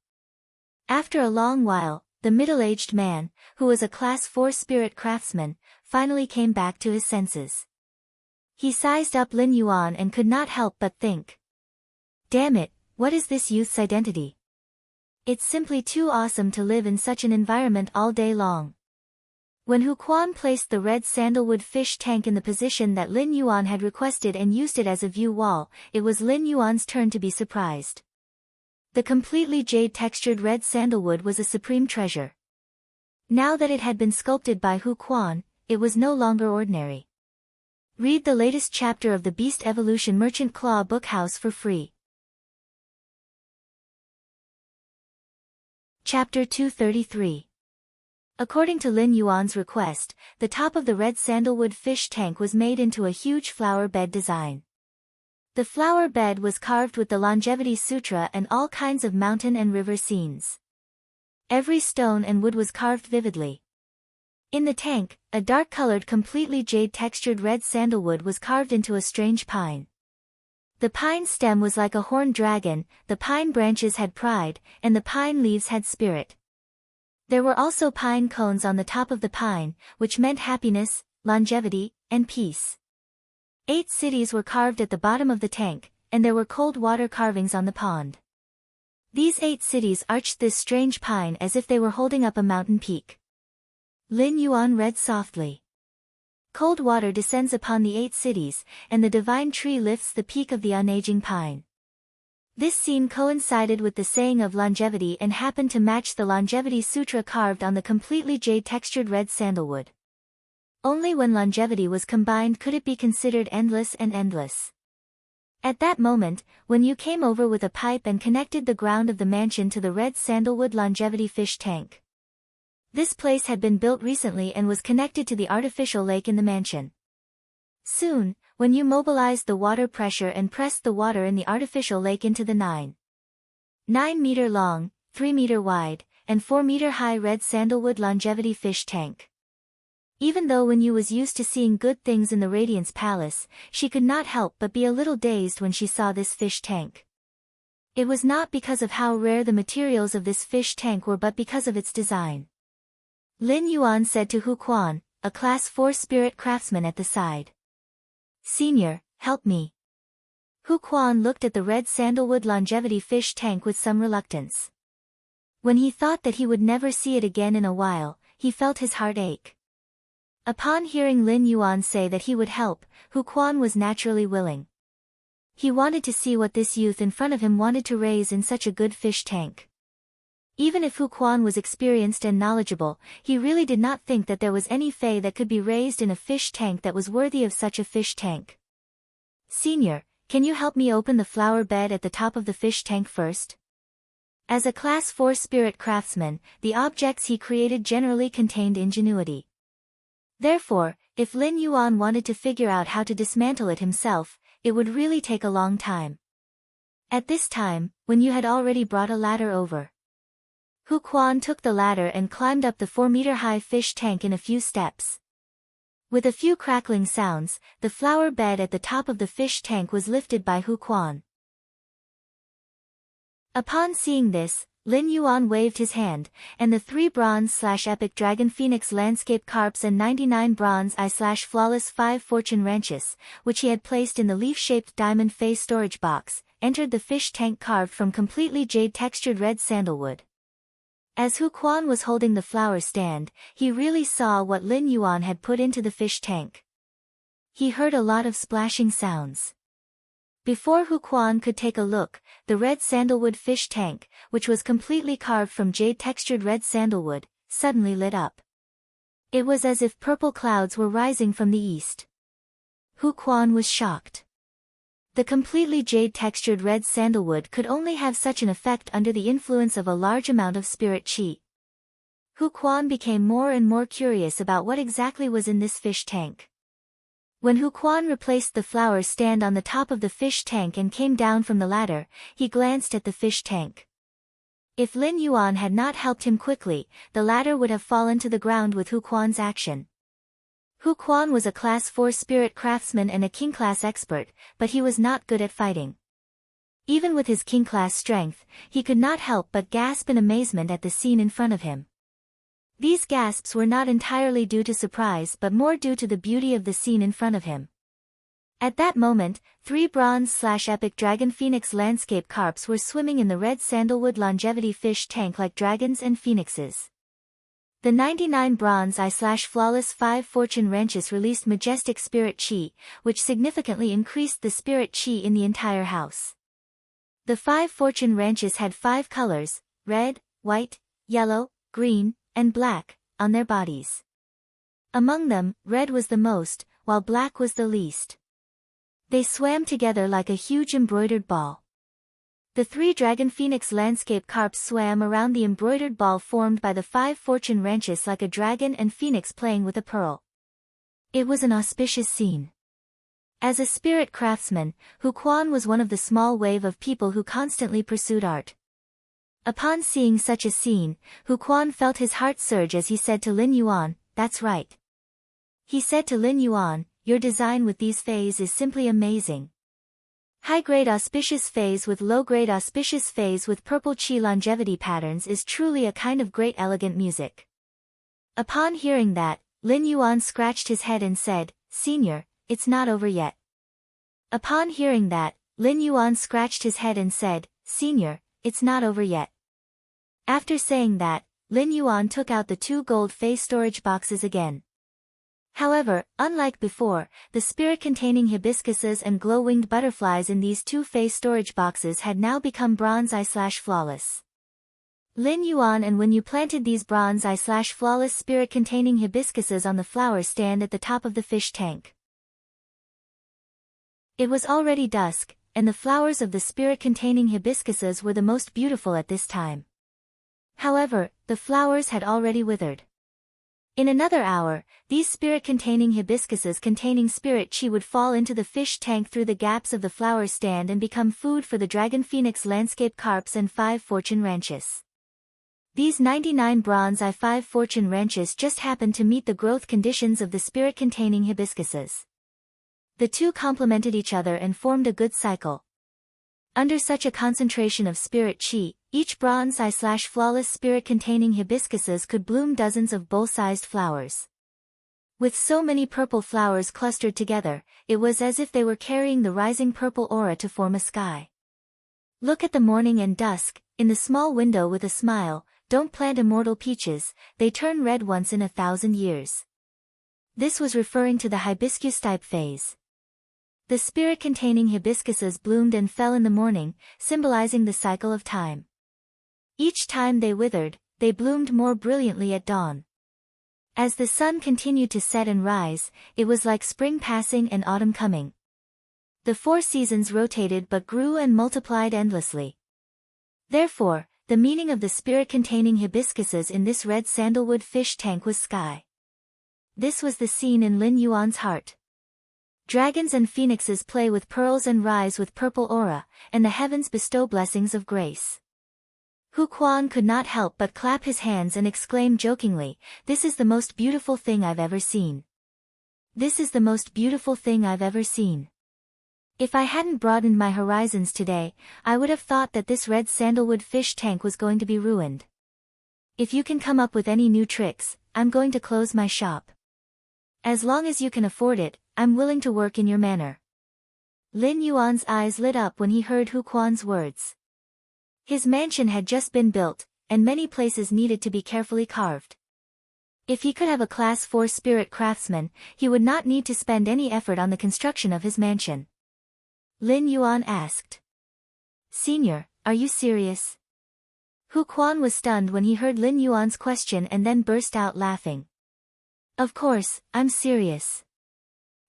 After a long while, the middle-aged man, who was a Class 4 spirit craftsman, finally came back to his senses. He sized up Lin Yuan and could not help but think. "Damn it, what is this youth's identity? It's simply too awesome to live in such an environment all day long." When Hu Quan placed the red sandalwood fish tank in the position that Lin Yuan had requested and used it as a view wall, it was Lin Yuan's turn to be surprised. The completely jade-textured red sandalwood was a supreme treasure. Now that it had been sculpted by Hu Quan, it was no longer ordinary. Read the latest chapter of the Beast Evolution Merchant Claw Bookhouse for free. Chapter 233. According to Lin Yuan's request, the top of the red sandalwood fish tank was made into a huge flower bed design. The flower bed was carved with the Longevity Sutra and all kinds of mountain and river scenes. Every stone and wood was carved vividly. In the tank, a dark-colored completely jade-textured red sandalwood was carved into a strange pine. The pine stem was like a horned dragon, the pine branches had pride, and the pine leaves had spirit. There were also pine cones on the top of the pine, which meant happiness, longevity, and peace. 8 cities were carved at the bottom of the tank, and there were cold water carvings on the pond. These 8 cities arched this strange pine as if they were holding up a mountain peak. Lin Yuan read softly. Cold water descends upon the 8 cities, and the divine tree lifts the peak of the unaging pine. This scene coincided with the saying of longevity and happened to match the Longevity Sutra carved on the completely jade-textured red sandalwood. Only when longevity was combined could it be considered endless and endless. At that moment, when you came over with a pipe and connected the ground of the mansion to the red sandalwood longevity fish tank. This place had been built recently and was connected to the artificial lake in the mansion. Soon, when you mobilized the water pressure and pressed the water in the artificial lake into the 9.9-meter long, 3-meter wide, and 4-meter high red sandalwood longevity fish tank. Even though Lin Yu was used to seeing good things in the Radiance Palace, she could not help but be a little dazed when she saw this fish tank. It was not because of how rare the materials of this fish tank were but because of its design. Lin Yuan said to Hu Quan, a Class 4 spirit craftsman at the side. "Senior, help me." Hu Quan looked at the red sandalwood longevity fish tank with some reluctance. When he thought that he would never see it again in a while, he felt his heart ache. Upon hearing Lin Yuan say that he would help, Hu Quan was naturally willing. He wanted to see what this youth in front of him wanted to raise in such a good fish tank. Even if Hu Quan was experienced and knowledgeable, he really did not think that there was any fei that could be raised in a fish tank that was worthy of such a fish tank. "Senior, can you help me open the flower bed at the top of the fish tank first?" As a Class 4 spirit craftsman, the objects he created generally contained ingenuity. Therefore, if Lin Yuan wanted to figure out how to dismantle it himself, it would really take a long time. At this time, Lin Yu had already brought a ladder over. Hu Quan took the ladder and climbed up the 4-meter high fish tank in a few steps. With a few crackling sounds, the flower bed at the top of the fish tank was lifted by Hu Quan. Upon seeing this, Lin Yuan waved his hand, and the 3 bronze/epic dragon phoenix landscape carps and 99 bronze eye/flawless 5 fortune ranches, which he had placed in the leaf-shaped diamond fei storage box, entered the fish tank carved from completely jade-textured red sandalwood. As Hu Quan was holding the flower stand, he really saw what Lin Yuan had put into the fish tank. He heard a lot of splashing sounds. Before Hu Quan could take a look, the red sandalwood fish tank, which was completely carved from jade-textured red sandalwood, suddenly lit up. It was as if purple clouds were rising from the east. Hu Quan was shocked. The completely jade-textured red sandalwood could only have such an effect under the influence of a large amount of spirit qi. Hu Quan became more and more curious about what exactly was in this fish tank. When Hu Quan replaced the flower stand on the top of the fish tank and came down from the ladder, he glanced at the fish tank. If Lin Yuan had not helped him quickly, the ladder would have fallen to the ground with Hu Quan's action. Hu Quan was a Class 4 spirit craftsman and a King Class expert, but he was not good at fighting. Even with his King Class strength, he could not help but gasp in amazement at the scene in front of him. These gasps were not entirely due to surprise but more due to the beauty of the scene in front of him. At that moment, 3 bronze/epic dragon phoenix landscape carps were swimming in the red sandalwood longevity fish tank like dragons and phoenixes. The 99 bronze eye/flawless 5 fortune ranches released majestic spirit qi, which significantly increased the spirit qi in the entire house. The 5 fortune ranches had 5 colors, red, white, yellow, green, and black, on their bodies. Among them, red was the most, while black was the least. They swam together like a huge embroidered ball. The 3 dragon phoenix landscape carps swam around the embroidered ball formed by the 5 fortune ranches like a dragon and phoenix playing with a pearl. It was an auspicious scene. As a spirit craftsman, Hu Quan was one of the small wave of people who constantly pursued art. Upon seeing such a scene, Hu Quan felt his heart surge as he said to Lin Yuan, "That's right." He said to Lin Yuan, "Your design with these feis is simply amazing. High-grade auspicious feis with low-grade auspicious feis with purple qi longevity patterns is truly a kind of great elegant music." Upon hearing that, Lin Yuan scratched his head and said, "Senior, it's not over yet." Upon hearing that, Lin Yuan scratched his head and said, "Senior, it's not over yet." After saying that, Lin Yuan took out the 2 gold fei storage boxes again. However, unlike before, the spirit-containing hibiscuses and glow-winged butterflies in these 2 fei storage boxes had now become bronze eye/flawless. Lin Yuan and Wen Yu planted these bronze eye/flawless spirit-containing hibiscuses on the flower stand at the top of the fish tank. It was already dusk, and the flowers of the spirit-containing hibiscuses were the most beautiful at this time. However, the flowers had already withered. In another hour, these spirit-containing hibiscuses containing spirit qi would fall into the fish tank through the gaps of the flower stand and become food for the dragon phoenix landscape carps and 5 fortune ranches. These 99 bronze I-5 fortune wrenches just happened to meet the growth conditions of the spirit-containing hibiscuses. The two complemented each other and formed a good cycle. Under such a concentration of spirit chi, each bronze I/flawless spirit-containing hibiscuses could bloom dozens of bowl-sized flowers. With so many purple flowers clustered together, it was as if they were carrying the rising purple aura to form a sky. Look at the morning and dusk, in the small window with a smile, don't plant immortal peaches, they turn red once in 1,000 years. This was referring to the hibiscus-type phase. The spirit-containing hibiscuses bloomed and fell in the morning, symbolizing the cycle of time. Each time they withered, they bloomed more brilliantly at dawn. As the sun continued to set and rise, it was like spring passing and autumn coming. The 4 seasons rotated but grew and multiplied endlessly. Therefore, the meaning of the spirit-containing hibiscuses in this red sandalwood fish tank was sky. This was the scene in Lin Yuan's heart. Dragons and phoenixes play with pearls and rise with purple aura, and the heavens bestow blessings of grace. Hu Quan could not help but clap his hands and exclaim jokingly, "This is the most beautiful thing I've ever seen. This is the most beautiful thing I've ever seen." If I hadn't broadened my horizons today, I would have thought that this red sandalwood fish tank was going to be ruined. If you can come up with any new tricks, I'm going to close my shop. As long as you can afford it, I'm willing to work in your manner. Lin Yuan's eyes lit up when he heard Hu Quan's words. His mansion had just been built, and many places needed to be carefully carved. If he could have a Class 4 spirit craftsman, he would not need to spend any effort on the construction of his mansion. Lin Yuan asked. "Senior, are you serious?" Hu Quan was stunned when he heard Lin Yuan's question and then burst out laughing. "Of course, I'm serious.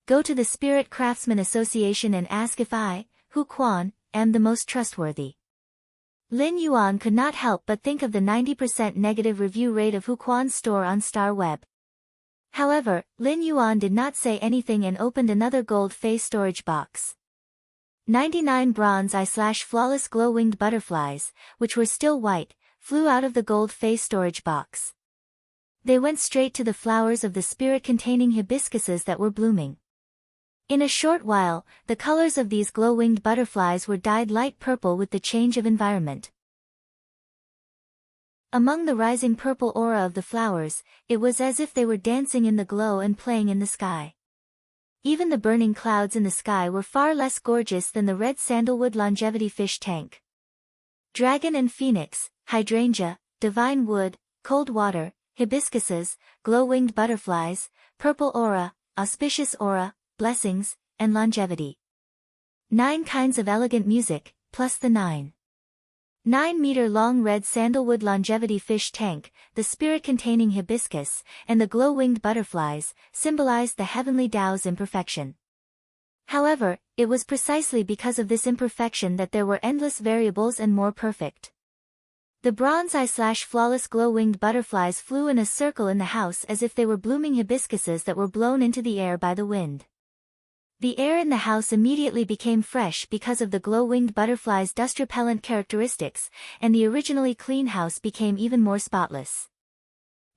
Go to the Spirit Craftsman Association and ask if I, Hu Quan, am the most trustworthy." Lin Yuan could not help but think of the 90% negative review rate of Hu Quan's store on Star Web. However, Lin Yuan did not say anything and opened another gold phase storage box. 99 bronze I/flawless glow-winged butterflies, which were still white, flew out of the gold phase storage box. They went straight to the flowers of the spirit-containing hibiscuses that were blooming. In a short while, the colors of these glow-winged butterflies were dyed light purple with the change of environment. Among the rising purple aura of the flowers, it was as if they were dancing in the glow and playing in the sky. Even the burning clouds in the sky were far less gorgeous than the red sandalwood longevity fish tank. Dragon and phoenix, hydrangea, divine wood, cold water, hibiscuses, glow-winged butterflies, purple aura, auspicious aura, blessings, and longevity. 9 kinds of elegant music, plus the 9-meter-long red sandalwood longevity fish tank, the spirit-containing hibiscus, and the glow-winged butterflies, symbolized the heavenly Tao's imperfection. However, it was precisely because of this imperfection that there were endless variables and more perfect. The bronze I/flawless glow-winged butterflies flew in a circle in the house as if they were blooming hibiscuses that were blown into the air by the wind. The air in the house immediately became fresh because of the glow-winged butterflies' dust-repellent characteristics, and the originally clean house became even more spotless.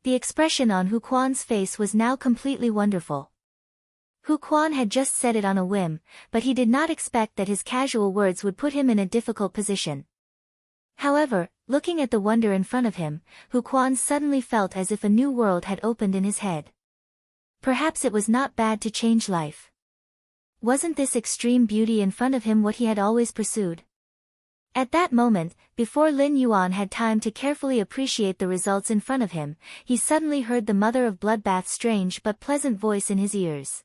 The expression on Hu Quan's face was now completely wonderful. Hu Quan had just said it on a whim, but he did not expect that his casual words would put him in a difficult position. However, looking at the wonder in front of him, Hu Quan suddenly felt as if a new world had opened in his head. Perhaps it was not bad to change life. Wasn't this extreme beauty in front of him what he had always pursued? At that moment, before Lin Yuan had time to carefully appreciate the results in front of him, he suddenly heard the mother of Bloodbath's strange but pleasant voice in his ears.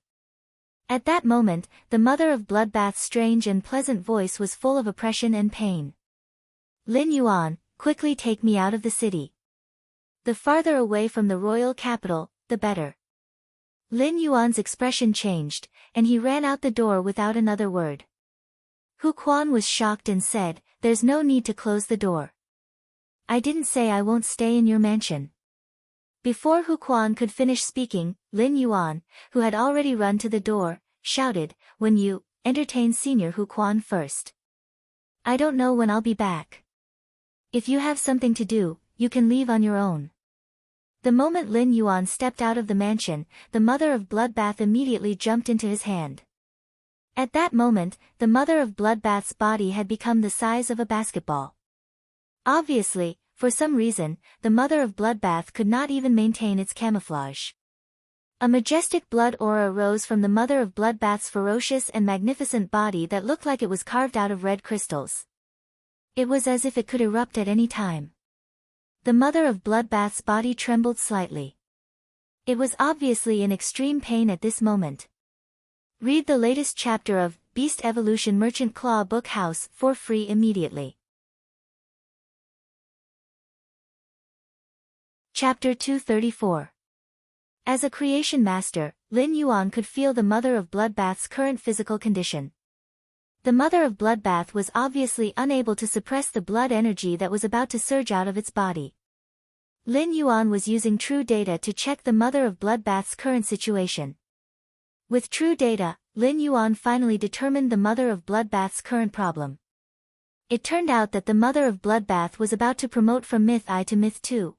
At that moment, the mother of Bloodbath's strange and pleasant voice was full of oppression and pain. "Lin Yuan, quickly take me out of the city. The farther away from the royal capital, the better." Lin Yuan's expression changed, and he ran out the door without another word. Hu Quan was shocked and said, "There's no need to close the door. I didn't say I won't stay in your mansion." Before Hu Quan could finish speaking, Lin Yuan, who had already run to the door, shouted, "When you entertain Senior Hu Quan first. I don't know when I'll be back. If you have something to do, you can leave on your own. The moment Lin Yuan stepped out of the mansion, the mother of Bloodbath immediately jumped into his hand. At that moment, the mother of Bloodbath's body had become the size of a basketball. Obviously, for some reason, the mother of Bloodbath could not even maintain its camouflage. A majestic blood aura rose from the mother of Bloodbath's ferocious and magnificent body that looked like it was carved out of red crystals. It was as if it could erupt at any time. The mother of Bloodbath's body trembled slightly. It was obviously in extreme pain at this moment. Read the latest chapter of Beast Evolution Merchant Claw Book House for free immediately. Chapter 234. As a creation master, Lin Yuan could feel the mother of Bloodbath's current physical condition. The mother of Bloodbath was obviously unable to suppress the blood energy that was about to surge out of its body. Lin Yuan was using true data to check the mother of Bloodbath's current situation. With true data, Lin Yuan finally determined the mother of Bloodbath's current problem. It turned out that the mother of Bloodbath was about to promote from Myth I to Myth II.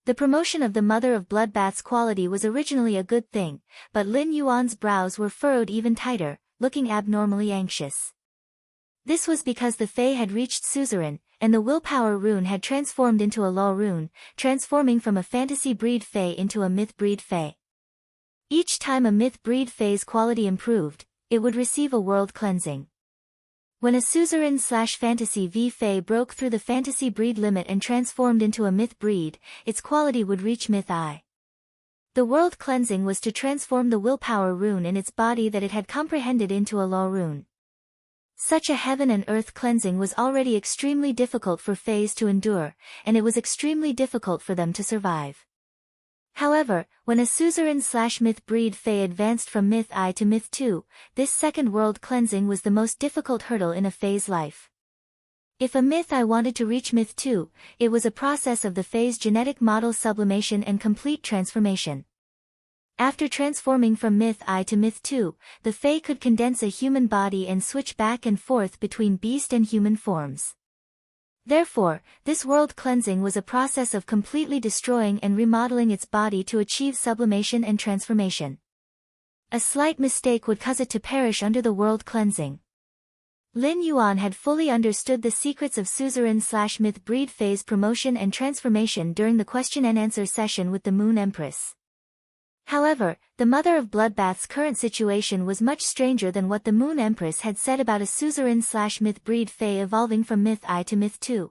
The promotion of the mother of Bloodbath's quality was originally a good thing, but Lin Yuan's brows were furrowed even tighter, looking abnormally anxious. This was because the Fae had reached suzerain, and the willpower rune had transformed into a law rune, transforming from a fantasy breed Fae into a myth breed Fae. Each time a myth breed Fae's quality improved, it would receive a world cleansing. When a suzerain/fantasy V Fae broke through the fantasy breed limit and transformed into a myth breed, its quality would reach Myth I. The world cleansing was to transform the willpower rune in its body that it had comprehended into a law rune. Such a heaven and earth cleansing was already extremely difficult for Faes to endure, and it was extremely difficult for them to survive. However, when a suzerain/myth breed Fae advanced from Myth I to Myth II, this second world cleansing was the most difficult hurdle in a Fae's life. If a Myth I wanted to reach Myth II, it was a process of the Fae's genetic model sublimation and complete transformation. After transforming from Myth I to Myth II, the Fae could condense a human body and switch back and forth between beast and human forms. Therefore, this world cleansing was a process of completely destroying and remodeling its body to achieve sublimation and transformation. A slight mistake would cause it to perish under the world cleansing. Lin Yuan had fully understood the secrets of suzerain/myth breed Fae's promotion and transformation during the question and answer session with the Moon Empress. However, the mother of Bloodbath's current situation was much stranger than what the Moon Empress had said about a suzerain/myth breed Fae evolving from Myth I to Myth II.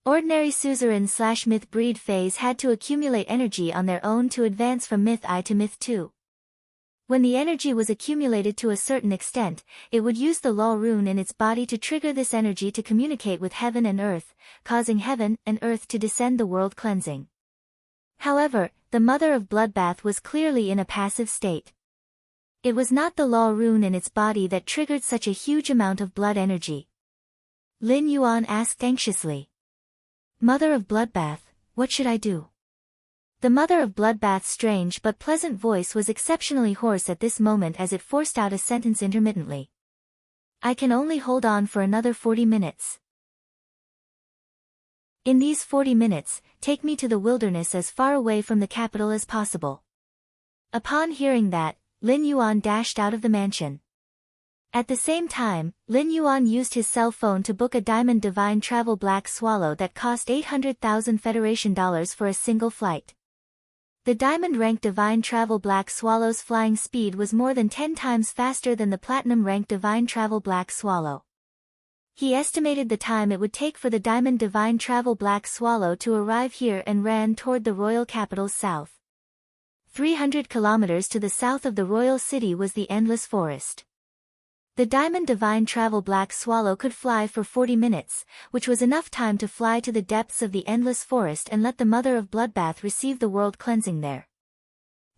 Ordinary suzerain/myth breed Faes had to accumulate energy on their own to advance from Myth I to Myth II. When the energy was accumulated to a certain extent, it would use the law rune in its body to trigger this energy to communicate with heaven and earth, causing heaven and earth to descend the world cleansing. However, the mother of Bloodbath was clearly in a passive state. It was not the law rune in its body that triggered such a huge amount of blood energy. Lin Yuan asked anxiously. Mother of Bloodbath, what should I do? The mother of Bloodbath's strange but pleasant voice was exceptionally hoarse at this moment as it forced out a sentence intermittently. I can only hold on for another 40 minutes. In these 40 minutes, take me to the wilderness as far away from the capital as possible. Upon hearing that, Lin Yuan dashed out of the mansion. At the same time, Lin Yuan used his cell phone to book a Diamond Divine Travel Black Swallow that cost 800,000 Federation dollars for a single flight. The Diamond-ranked Divine Travel Black Swallow's flying speed was more than 10 times faster than the Platinum-ranked Divine Travel Black Swallow. He estimated the time it would take for the Diamond Divine Travel Black Swallow to arrive here and ran toward the royal capital's south. 300 kilometers to the south of the royal city was the Endless Forest. The Diamond Divine Travel Black Swallow could fly for 40 minutes, which was enough time to fly to the depths of the Endless Forest and let the Mother of Bloodbath receive the world cleansing there.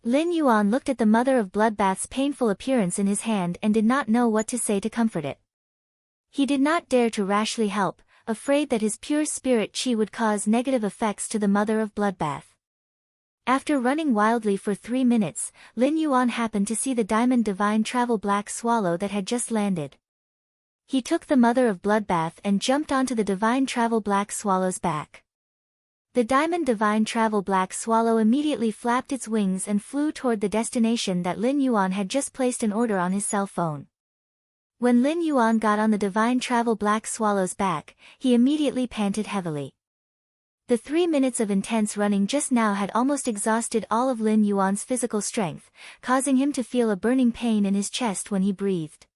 Lin Yuan looked at the Mother of Bloodbath's painful appearance in his hand and did not know what to say to comfort it. He did not dare to rashly help, afraid that his pure spirit chi would cause negative effects to the Mother of Bloodbath. After running wildly for 3 minutes, Lin Yuan happened to see the Diamond Divine Travel Black Swallow that had just landed. He took the Mother of Bloodbath and jumped onto the Divine Travel Black Swallow's back. The Diamond Divine Travel Black Swallow immediately flapped its wings and flew toward the destination that Lin Yuan had just placed an order on his cell phone. When Lin Yuan got on the Divine Travel Black Swallow's back, he immediately panted heavily. The 3 minutes of intense running just now had almost exhausted all of Lin Yuan's physical strength, causing him to feel a burning pain in his chest when he breathed.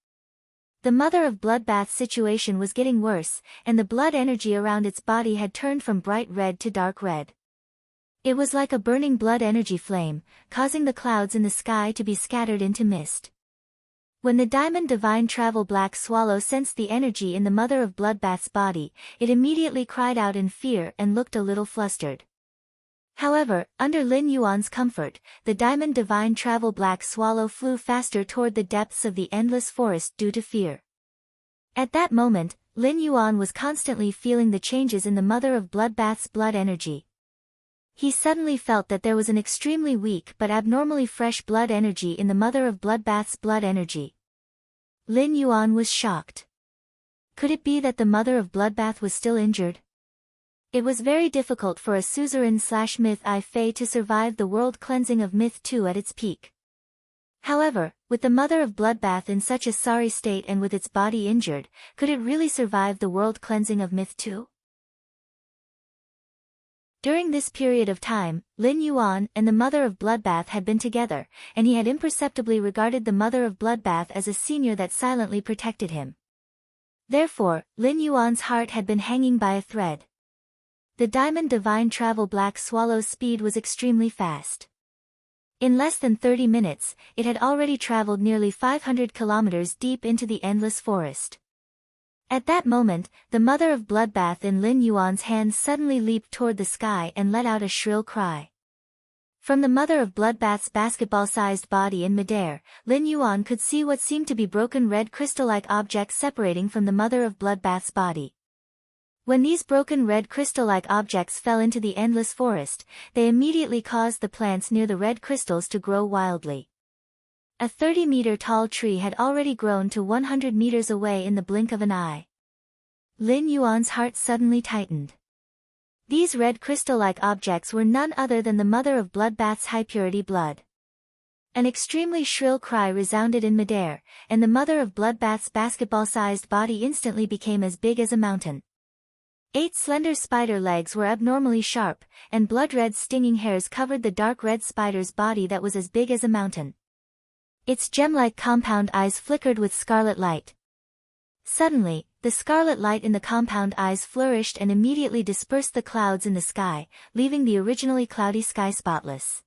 The Mother of Bloodbath's situation was getting worse, and the blood energy around its body had turned from bright red to dark red. It was like a burning blood energy flame, causing the clouds in the sky to be scattered into mist. When the Diamond Divine Travel Black Swallow sensed the energy in the Mother of Bloodbath's body, it immediately cried out in fear and looked a little flustered. However, under Lin Yuan's comfort, the Diamond Divine Travel Black Swallow flew faster toward the depths of the endless forest due to fear. At that moment, Lin Yuan was constantly feeling the changes in the Mother of Bloodbath's blood energy. He suddenly felt that there was an extremely weak but abnormally fresh blood energy in the Mother of Bloodbath's blood energy. Lin Yuan was shocked. Could it be that the Mother of Bloodbath was still injured? It was very difficult for a suzerain/myth I Fey to survive the world cleansing of Myth 2 at its peak. However, with the Mother of Bloodbath in such a sorry state and with its body injured, could it really survive the world cleansing of Myth 2? During this period of time, Lin Yuan and the Mother of Bloodbath had been together, and he had imperceptibly regarded the Mother of Bloodbath as a senior that silently protected him. Therefore, Lin Yuan's heart had been hanging by a thread. The Diamond Divine Travel Black Swallow's speed was extremely fast. In less than 30 minutes, it had already traveled nearly 500 kilometers deep into the endless forest. At that moment, the Mother of Bloodbath in Lin Yuan's hands suddenly leaped toward the sky and let out a shrill cry. From the Mother of Bloodbath's basketball-sized body in midair, Lin Yuan could see what seemed to be broken red crystal-like objects separating from the Mother of Bloodbath's body. When these broken red crystal-like objects fell into the endless forest, they immediately caused the plants near the red crystals to grow wildly. A 30-meter-tall tree had already grown to 100 meters away in the blink of an eye. Lin Yuan's heart suddenly tightened. These red crystal-like objects were none other than the Mother of Bloodbath's high-purity blood. An extremely shrill cry resounded in midair, and the Mother of Bloodbath's basketball-sized body instantly became as big as a mountain. 8 slender spider legs were abnormally sharp, and blood-red stinging hairs covered the dark red spider's body that was as big as a mountain. Its gem-like compound eyes flickered with scarlet light. Suddenly, the scarlet light in the compound eyes flourished and immediately dispersed the clouds in the sky, leaving the originally cloudy sky spotless.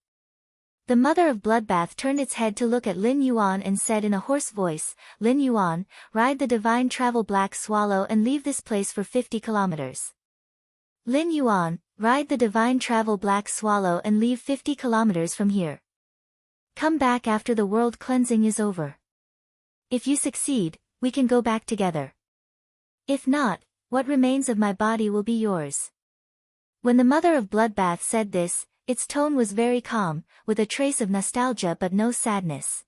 The Mother of Bloodbath turned its head to look at Lin Yuan and said in a hoarse voice, "Lin Yuan, ride the Divine Travel Black Swallow and leave this place for 50 kilometers. Lin Yuan, ride the Divine Travel Black Swallow and leave 50 kilometers from here. Come back after the world cleansing is over. If you succeed, we can go back together. If not, what remains of my body will be yours." When the Mother of Bloodbath said this, its tone was very calm, with a trace of nostalgia but no sadness.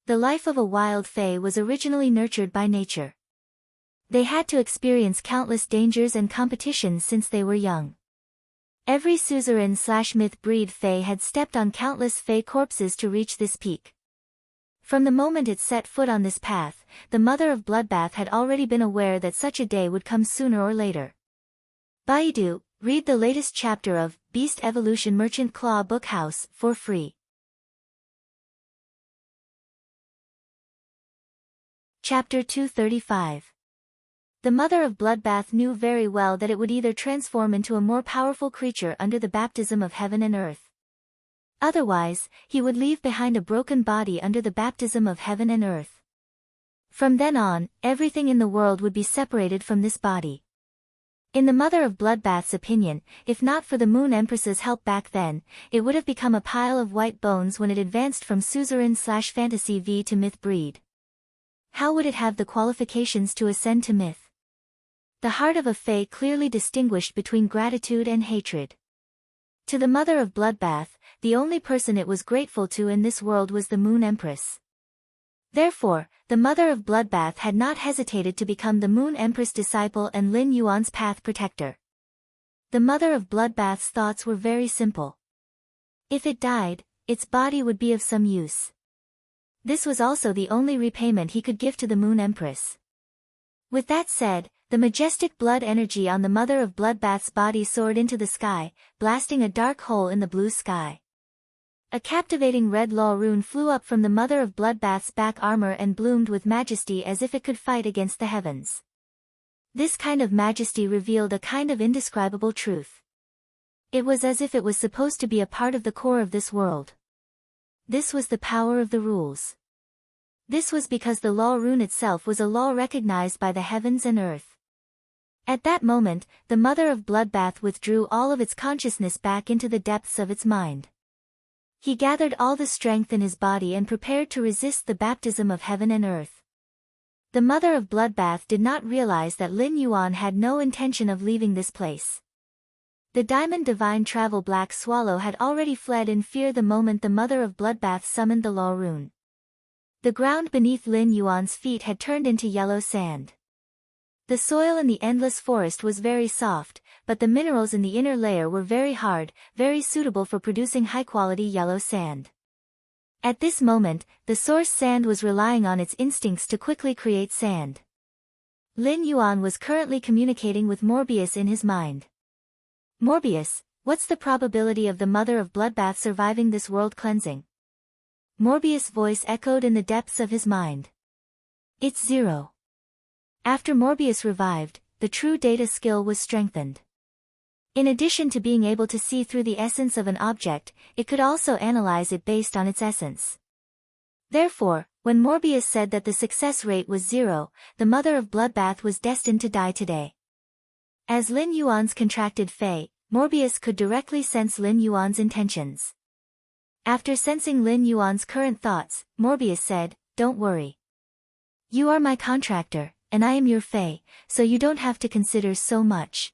The life of a wild fae was originally nurtured by nature. They had to experience countless dangers and competitions since they were young. Every suzerain/myth breed fae had stepped on countless fae corpses to reach this peak. From the moment it set foot on this path, the Mother of Bloodbath had already been aware that such a day would come sooner or later. Baidu, read the latest chapter of Beast Evolution Merchant Claw Bookhouse for free. Chapter 235. The Mother of Bloodbath knew very well that it would either transform into a more powerful creature under the baptism of heaven and earth. Otherwise, he would leave behind a broken body under the baptism of heaven and earth. From then on, everything in the world would be separated from this body. In the Mother of Bloodbath's opinion, if not for the Moon Empress's help back then, it would have become a pile of white bones when it advanced from suzerain/fantasy V to myth breed. How would it have the qualifications to ascend to myth? The heart of a fae clearly distinguished between gratitude and hatred. To the Mother of Bloodbath, the only person it was grateful to in this world was the Moon Empress. Therefore, the Mother of Bloodbath had not hesitated to become the Moon Empress disciple and Lin Yuan's path protector. The mother of Bloodbath's thoughts were very simple. If it died, its body would be of some use. This was also the only repayment he could give to the Moon Empress. With that said, the majestic blood energy on the mother of Bloodbath's body soared into the sky, blasting a dark hole in the blue sky. A captivating red law rune flew up from the mother of Bloodbath's back armor and bloomed with majesty as if it could fight against the heavens. This kind of majesty revealed a kind of indescribable truth. It was as if it was supposed to be a part of the core of this world. This was the power of the rules. This was because the law rune itself was a law recognized by the heavens and earth. At that moment, the mother of Bloodbath withdrew all of its consciousness back into the depths of its mind. He gathered all the strength in his body and prepared to resist the baptism of heaven and earth. The mother of Bloodbath did not realize that Lin Yuan had no intention of leaving this place. The Diamond Divine Travel Black Swallow had already fled in fear the moment the mother of Bloodbath summoned the law rune. The ground beneath Lin Yuan's feet had turned into yellow sand. The soil in the endless forest was very soft, but the minerals in the inner layer were very hard, very suitable for producing high-quality yellow sand. At this moment, the source sand was relying on its instincts to quickly create sand. Lin Yuan was currently communicating with Morbius in his mind. Morbius, what's the probability of the mother of Bloodbath surviving this world cleansing? Morbius' voice echoed in the depths of his mind. It's 0. After Morbius revived, the true data skill was strengthened. In addition to being able to see through the essence of an object, it could also analyze it based on its essence. Therefore, when Morbius said that the success rate was 0, the mother of Bloodbath was destined to die today. As Lin Yuan's contracted Fey, Morbius could directly sense Lin Yuan's intentions. After sensing Lin Yuan's current thoughts, Morbius said, "Don't worry. You are my contractor, and I am your Fey, so you don't have to consider so much.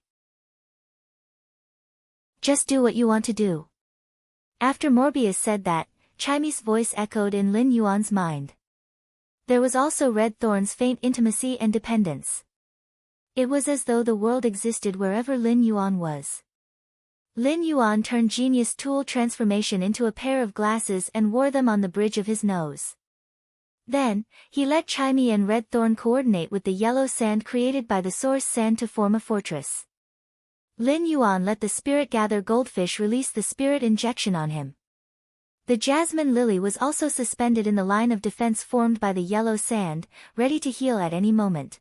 Just do what you want to do." After Morbius said that, Chimy's voice echoed in Lin Yuan's mind. There was also Red Thorn's faint intimacy and dependence. It was as though the world existed wherever Lin Yuan was. Lin Yuan turned Genius Tool Transformation into a pair of glasses and wore them on the bridge of his nose. Then, he let Chimy and Red Thorn coordinate with the yellow sand created by the source sand to form a fortress. Lin Yuan let the spirit gather goldfish release the spirit injection on him. The jasmine lily was also suspended in the line of defense formed by the yellow sand, ready to heal at any moment.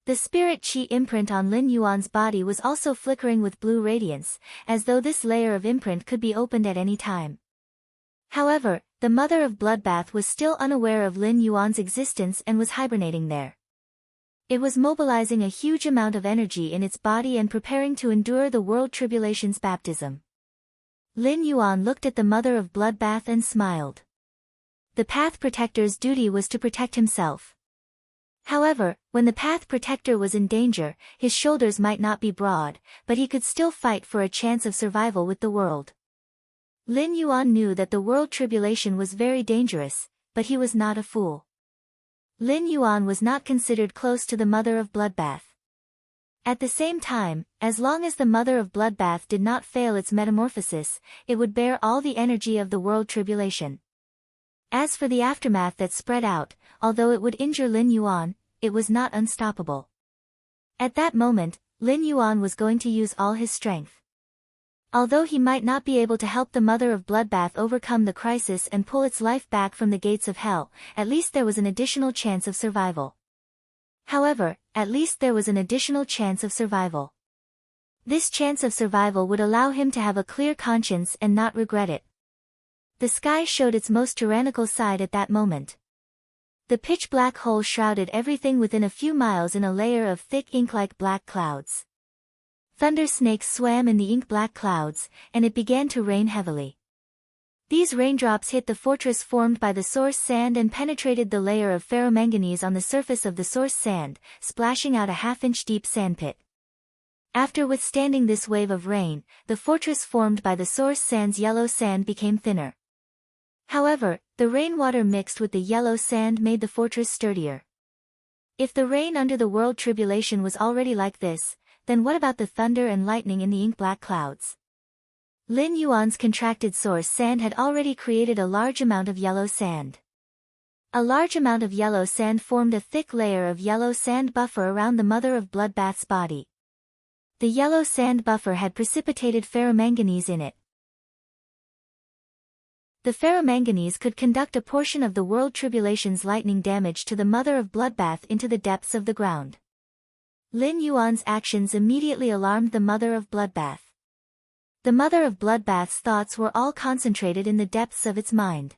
The spirit chi imprint on Lin Yuan's body was also flickering with blue radiance, as though this layer of imprint could be opened at any time. However, the mother of Bloodbath was still unaware of Lin Yuan's existence and was hibernating there. It was mobilizing a huge amount of energy in its body and preparing to endure the world tribulation's baptism. Lin Yuan looked at the mother of Bloodbath and smiled. The Path Protector's duty was to protect himself. However, when the Path Protector was in danger, his shoulders might not be broad, but he could still fight for a chance of survival with the world. Lin Yuan knew that the world tribulation was very dangerous, but he was not a fool. Lin Yuan was not considered close to the mother of Bloodbath. At the same time, as long as the mother of Bloodbath did not fail its metamorphosis, it would bear all the energy of the world tribulation. As for the aftermath that spread out, although it would injure Lin Yuan, it was not unstoppable. At that moment, Lin Yuan was going to use all his strength. Although he might not be able to help the mother of Bloodbath overcome the crisis and pull its life back from the gates of hell, at least there was an additional chance of survival. However, at least there was an additional chance of survival. This chance of survival would allow him to have a clear conscience and not regret it. The sky showed its most tyrannical side at that moment. The pitch-black hole shrouded everything within a few miles in a layer of thick ink-like black clouds. Thunder snakes swam in the ink-black clouds, and it began to rain heavily. These raindrops hit the fortress formed by the source sand and penetrated the layer of ferromanganese on the surface of the source sand, splashing out a half-inch deep sandpit. After withstanding this wave of rain, the fortress formed by the source sand's yellow sand became thinner. However, the rainwater mixed with the yellow sand made the fortress sturdier. If the rain under the world tribulation was already like this, then what about the thunder and lightning in the ink-black clouds? Lin Yuan's contracted source sand had already created a large amount of yellow sand. A large amount of yellow sand formed a thick layer of yellow sand buffer around the mother of bloodbath's body. The yellow sand buffer had precipitated ferromanganese in it. The ferromanganese could conduct a portion of the world tribulation's lightning damage to the mother of bloodbath into the depths of the ground. Lin Yuan's actions immediately alarmed the mother of bloodbath. The mother of bloodbath's thoughts were all concentrated in the depths of its mind.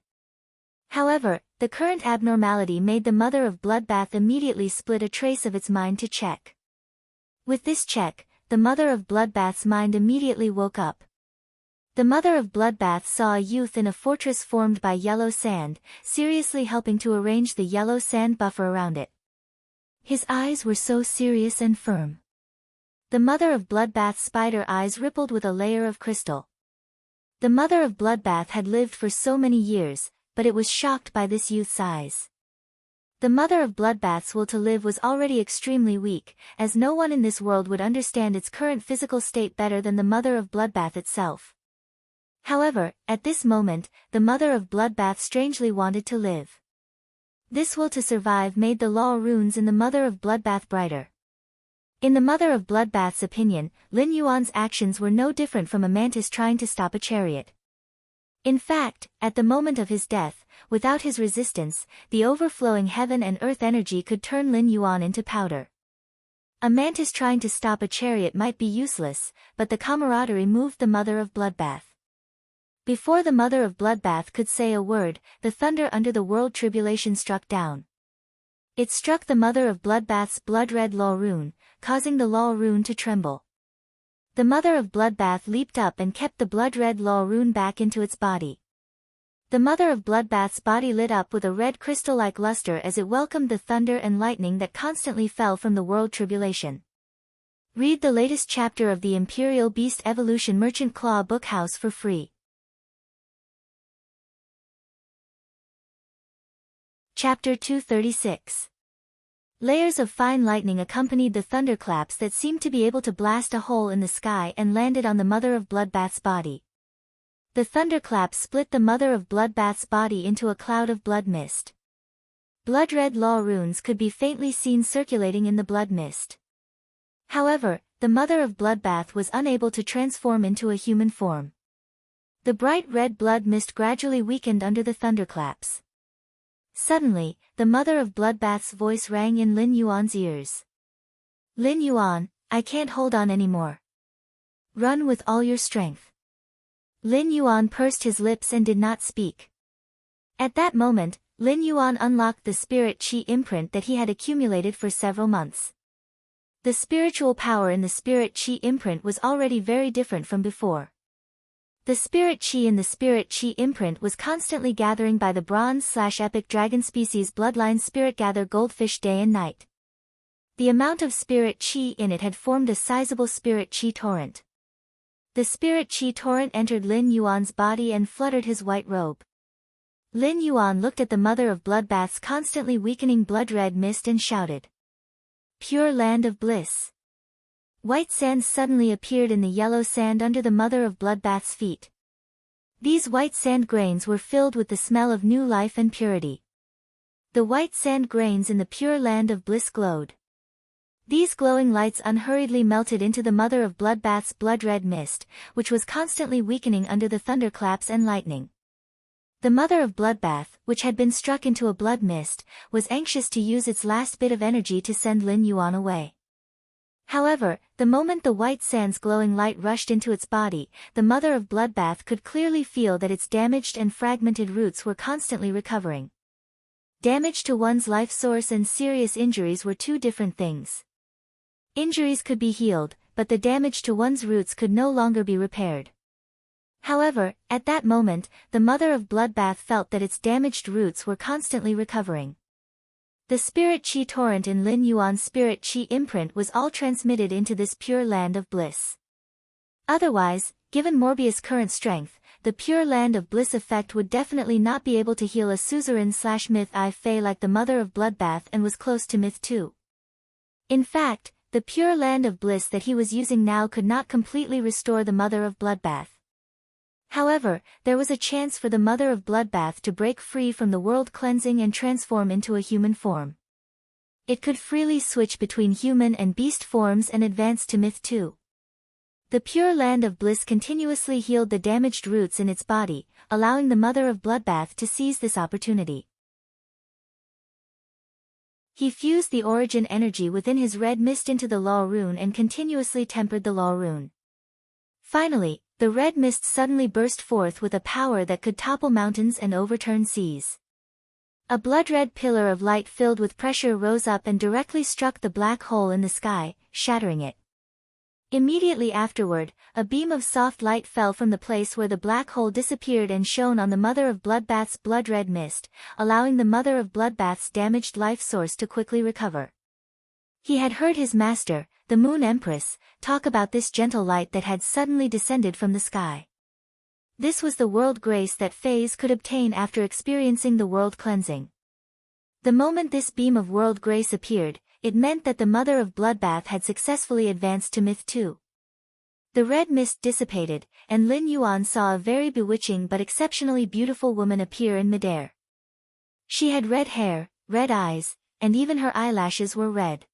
However, the current abnormality made the mother of bloodbath immediately split a trace of its mind to check. With this check, the mother of bloodbath's mind immediately woke up. The mother of bloodbath saw a youth in a fortress formed by yellow sand, seriously helping to arrange the yellow sand buffer around it. His eyes were so serious and firm. The mother of bloodbath's spider eyes rippled with a layer of crystal. The mother of bloodbath had lived for so many years, but it was shocked by this youth's eyes. The mother of bloodbath's will to live was already extremely weak, as no one in this world would understand its current physical state better than the mother of bloodbath itself. However, at this moment, the mother of bloodbath strangely wanted to live. This will to survive made the law runes in the mother of bloodbath brighter. In the mother of bloodbath's opinion, Lin Yuan's actions were no different from a mantis trying to stop a chariot. In fact, at the moment of his death, without his resistance, the overflowing heaven and earth energy could turn Lin Yuan into powder. A mantis trying to stop a chariot might be useless, but the camaraderie moved the mother of bloodbath. Before the mother of bloodbath could say a word, the thunder under the world tribulation struck down. It struck the mother of bloodbath's blood-red law rune, causing the law rune to tremble. The mother of bloodbath leaped up and kept the blood-red law rune back into its body. The mother of bloodbath's body lit up with a red crystal-like luster as it welcomed the thunder and lightning that constantly fell from the world tribulation. Read the latest chapter of the Imperial Beast Evolution Merchant Claw Bookhouse for free. Chapter 236. Layers of fine lightning accompanied the thunderclaps that seemed to be able to blast a hole in the sky and landed on the mother of bloodbath's body. The thunderclaps split the mother of bloodbath's body into a cloud of blood mist. Blood-red law runes could be faintly seen circulating in the blood mist. However, the mother of bloodbath was unable to transform into a human form. The bright red blood mist gradually weakened under the thunderclaps. Suddenly, the mother of bloodbath's voice rang in Lin Yuan's ears. Lin Yuan, I can't hold on anymore. Run with all your strength. Lin Yuan pursed his lips and did not speak. At that moment, Lin Yuan unlocked the spirit qi imprint that he had accumulated for several months. The spiritual power in the spirit qi imprint was already very different from before. The spirit qi in the spirit qi imprint was constantly gathering by the bronze/epic dragon species bloodline spirit gather goldfish day and night. The amount of spirit qi in it had formed a sizable spirit qi torrent. The spirit qi torrent entered Lin Yuan's body and fluttered his white robe. Lin Yuan looked at the mother of bloodbath's constantly weakening blood-red mist and shouted. Pure land of bliss. White sand suddenly appeared in the yellow sand under the mother of bloodbath's feet. These white sand grains were filled with the smell of new life and purity. The white sand grains in the pure land of bliss glowed. These glowing lights unhurriedly melted into the mother of bloodbath's blood-red mist, which was constantly weakening under the thunderclaps and lightning. The mother of bloodbath, which had been struck into a blood mist, was anxious to use its last bit of energy to send Lin Yuan away. However, the moment the white sand's glowing light rushed into its body, the mother of bloodbath could clearly feel that its damaged and fragmented roots were constantly recovering. Damage to one's life source and serious injuries were two different things. Injuries could be healed, but the damage to one's roots could no longer be repaired. However, at that moment, the mother of bloodbath felt that its damaged roots were constantly recovering. The spirit qi torrent in Lin Yuan's spirit qi imprint was all transmitted into this pure land of bliss. Otherwise, given Morbius' current strength, the pure land of bliss effect would definitely not be able to heal a suzerain/myth I Fei like the mother of bloodbath and was close to myth 2. In fact, the pure land of bliss that he was using now could not completely restore the Mother of Bloodbath. However, there was a chance for the Mother of Bloodbath to break free from the world cleansing and transform into a human form. It could freely switch between human and beast forms and advance to Myth 2. The pure land of bliss continuously healed the damaged roots in its body, allowing the Mother of Bloodbath to seize this opportunity. He fused the origin energy within his red mist into the law rune and continuously tempered the law rune. Finally, the red mist suddenly burst forth with a power that could topple mountains and overturn seas. A blood-red pillar of light filled with pressure rose up and directly struck the black hole in the sky, shattering it. Immediately afterward, a beam of soft light fell from the place where the black hole disappeared and shone on the Mother of Bloodbath's blood-red mist, allowing the Mother of Bloodbath's damaged life source to quickly recover. He had heard his master, the Moon Empress, talk about this gentle light that had suddenly descended from the sky. This was the world grace that Fays could obtain after experiencing the world cleansing. The moment this beam of world grace appeared, it meant that the Mother of Bloodbath had successfully advanced to Myth 2. The red mist dissipated, and Lin Yuan saw a very bewitching but exceptionally beautiful woman appear in midair. She had red hair, red eyes, and even her eyelashes were red.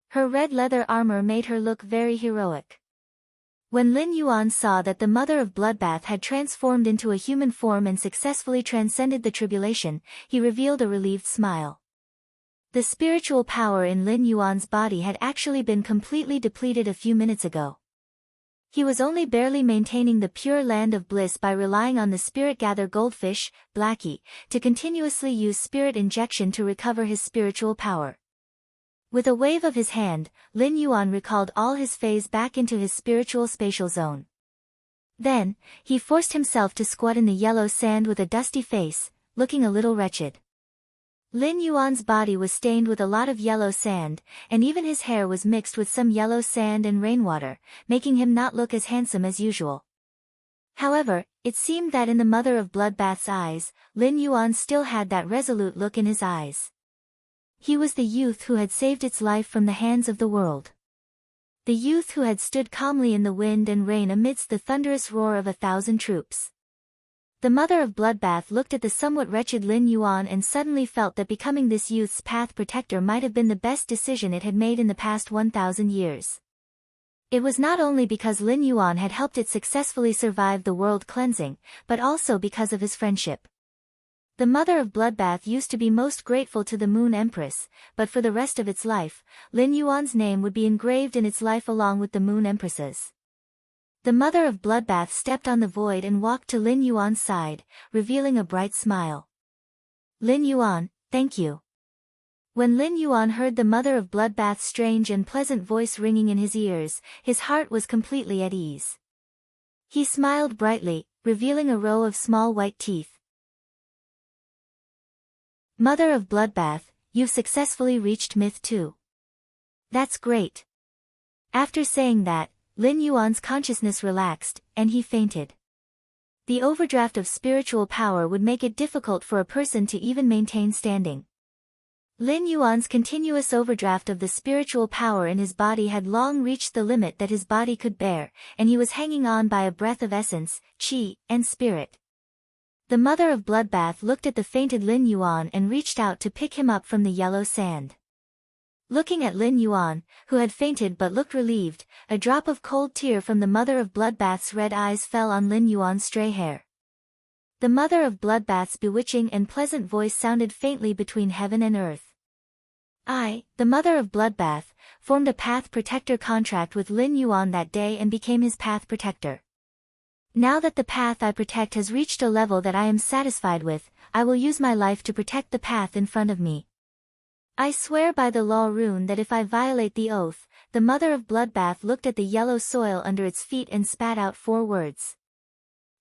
Her red leather armor made her look very heroic. When Lin Yuan saw that the Mother of Bloodbath had transformed into a human form and successfully transcended the tribulation, he revealed a relieved smile. The spiritual power in Lin Yuan's body had actually been completely depleted a few minutes ago. He was only barely maintaining the pure land of bliss by relying on the spirit-gather goldfish, Blackie, to continuously use spirit injection to recover his spiritual power. With a wave of his hand, Lin Yuan recalled all his Fays back into his spiritual spatial zone. Then, he forced himself to squat in the yellow sand with a dusty face, looking a little wretched. Lin Yuan's body was stained with a lot of yellow sand, and even his hair was mixed with some yellow sand and rainwater, making him not look as handsome as usual. However, it seemed that in the Mother of Bloodbath's eyes, Lin Yuan still had that resolute look in his eyes. He was the youth who had saved its life from the hands of the world. The youth who had stood calmly in the wind and rain amidst the thunderous roar of 1,000 troops. The Mother of Bloodbath looked at the somewhat wretched Lin Yuan and suddenly felt that becoming this youth's path protector might have been the best decision it had made in the past 1,000 years. It was not only because Lin Yuan had helped it successfully survive the world cleansing, but also because of his friendship. The Mother of Bloodbath used to be most grateful to the Moon Empress, but for the rest of its life, Lin Yuan's name would be engraved in its life along with the Moon Empress's. The Mother of Bloodbath stepped on the void and walked to Lin Yuan's side, revealing a bright smile. Lin Yuan, thank you. When Lin Yuan heard the Mother of Bloodbath's strange and pleasant voice ringing in his ears, his heart was completely at ease. He smiled brightly, revealing a row of small white teeth. Mother of Bloodbath, you've successfully reached Myth 2. That's great. After saying that, Lin Yuan's consciousness relaxed, and he fainted. The overdraft of spiritual power would make it difficult for a person to even maintain standing. Lin Yuan's continuous overdraft of the spiritual power in his body had long reached the limit that his body could bear, and he was hanging on by a breath of essence, qi, and spirit. The Mother of Bloodbath looked at the fainted Lin Yuan and reached out to pick him up from the yellow sand. Looking at Lin Yuan, who had fainted but looked relieved, a drop of cold tear from the Mother of Bloodbath's red eyes fell on Lin Yuan's stray hair. The Mother of Bloodbath's bewitching and pleasant voice sounded faintly between heaven and earth. I, the Mother of Bloodbath, formed a path protector contract with Lin Yuan that day and became his path protector. Now that the path I protect has reached a level that I am satisfied with, I will use my life to protect the path in front of me. I swear by the law rune that if I violate the oath, the Mother of Bloodbath looked at the yellow soil under its feet and spat out 4 words.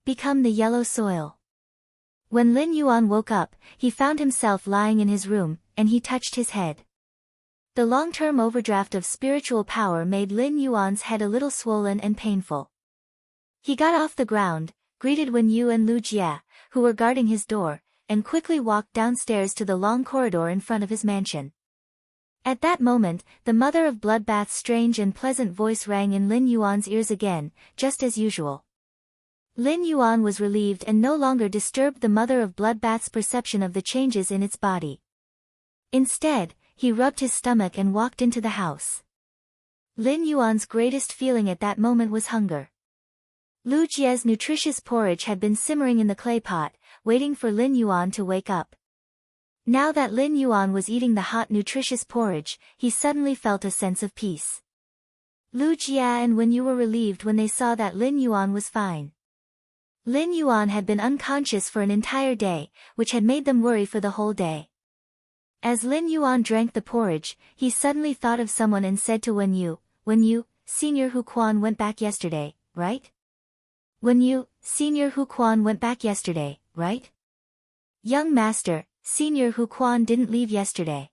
Become the yellow soil. When Lin Yuan woke up, he found himself lying in his room, and he touched his head. The long-term overdraft of spiritual power made Lin Yuan's head a little swollen and painful. He got off the ground, greeted Wen Yu and Lu Jia, who were guarding his door, and quickly walked downstairs to the long corridor in front of his mansion. At that moment, the mother of Bloodbath's strange and pleasant voice rang in Lin Yuan's ears again, just as usual. Lin Yuan was relieved and no longer disturbed the mother of Bloodbath's perception of the changes in its body. Instead, he rubbed his stomach and walked into the house. Lin Yuan's greatest feeling at that moment was hunger. Lu Jie's nutritious porridge had been simmering in the clay pot, waiting for Lin Yuan to wake up. Now that Lin Yuan was eating the hot nutritious porridge, he suddenly felt a sense of peace. Lu Jie and Wen Yu were relieved when they saw that Lin Yuan was fine. Lin Yuan had been unconscious for an entire day, which had made them worry for the whole day. As Lin Yuan drank the porridge, he suddenly thought of someone and said to Wen Yu, Senior Hu Quan went back yesterday, right? Wen Yu, Senior Hu Quan went back yesterday, right? Young Master, Senior Hu Quan didn't leave yesterday.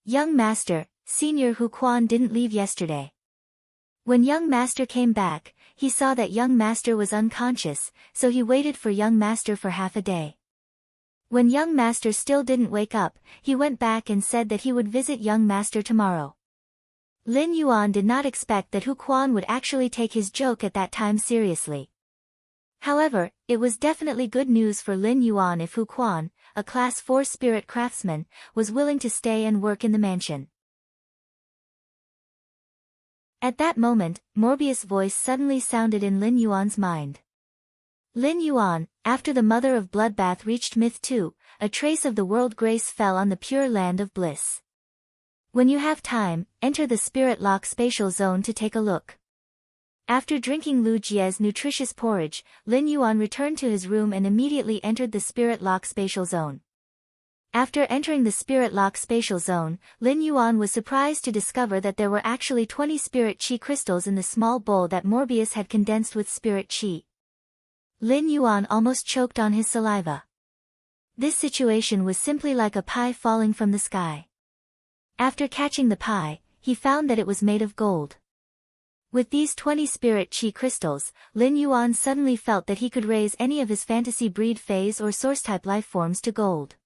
Young Master, Senior Hu Quan didn't leave yesterday. When Young Master came back, he saw that Young Master was unconscious, so he waited for Young Master for half a day. When Young Master still didn't wake up, he went back and said that he would visit Young Master tomorrow. Lin Yuan did not expect that Hu Quan would actually take his joke at that time seriously. However, it was definitely good news for Lin Yuan if Hu Quan, a Class 4 spirit craftsman, was willing to stay and work in the mansion. At that moment, Morbius' voice suddenly sounded in Lin Yuan's mind. Lin Yuan, after the mother of Bloodbath reached Myth 2, a trace of the world grace fell on the pure land of bliss. When you have time, enter the Spirit Lock spatial zone to take a look. After drinking Lu Jie's nutritious porridge, Lin Yuan returned to his room and immediately entered the Spirit Lock spatial zone. After entering the Spirit Lock spatial zone, Lin Yuan was surprised to discover that there were actually 20 Spirit Chi crystals in the small bowl that Morbius had condensed with Spirit Chi. Lin Yuan almost choked on his saliva. This situation was simply like a pie falling from the sky. After catching the pie, he found that it was made of gold. With these 20 Spirit Chi crystals, Lin Yuan suddenly felt that he could raise any of his fantasy breed phase or source-type life forms to gold.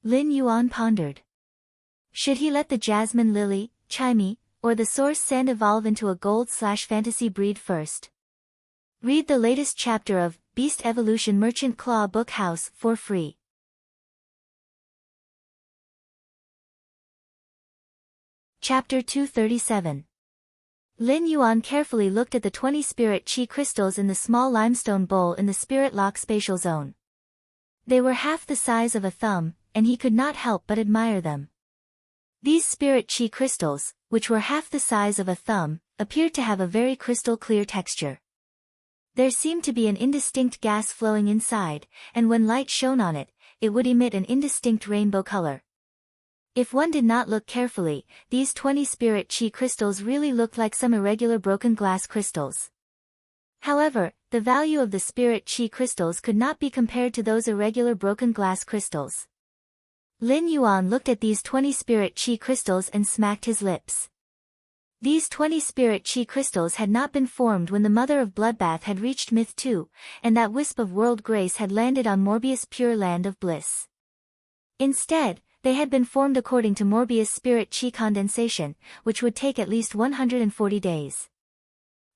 Lin Yuan pondered. Should he let the Jasmine Lily, Chimey, or the Source Sand evolve into a gold/fantasy breed first? Read the latest chapter of Beast Evolution Merchant Claw Book House for free. Chapter 237. Lin Yuan carefully looked at the 20 Spirit Chi crystals in the small limestone bowl in the Spirit Lock spatial zone. They were half the size of a thumb, and he could not help but admire them. These Spirit Chi crystals, which were half the size of a thumb, appeared to have a very crystal clear texture. There seemed to be an indistinct gas flowing inside, and when light shone on it, it would emit an indistinct rainbow color. If one did not look carefully, these 20 Spirit Chi crystals really looked like some irregular broken glass crystals. However, the value of the Spirit Chi crystals could not be compared to those irregular broken glass crystals. Lin Yuan looked at these 20 Spirit Chi crystals and smacked his lips. These 20 Spirit Chi crystals had not been formed when the mother of Bloodbath had reached Myth 2, and that wisp of world grace had landed on Morbius' pure land of bliss. Instead, they had been formed according to Morbius' Spirit Chi condensation, which would take at least 140 days.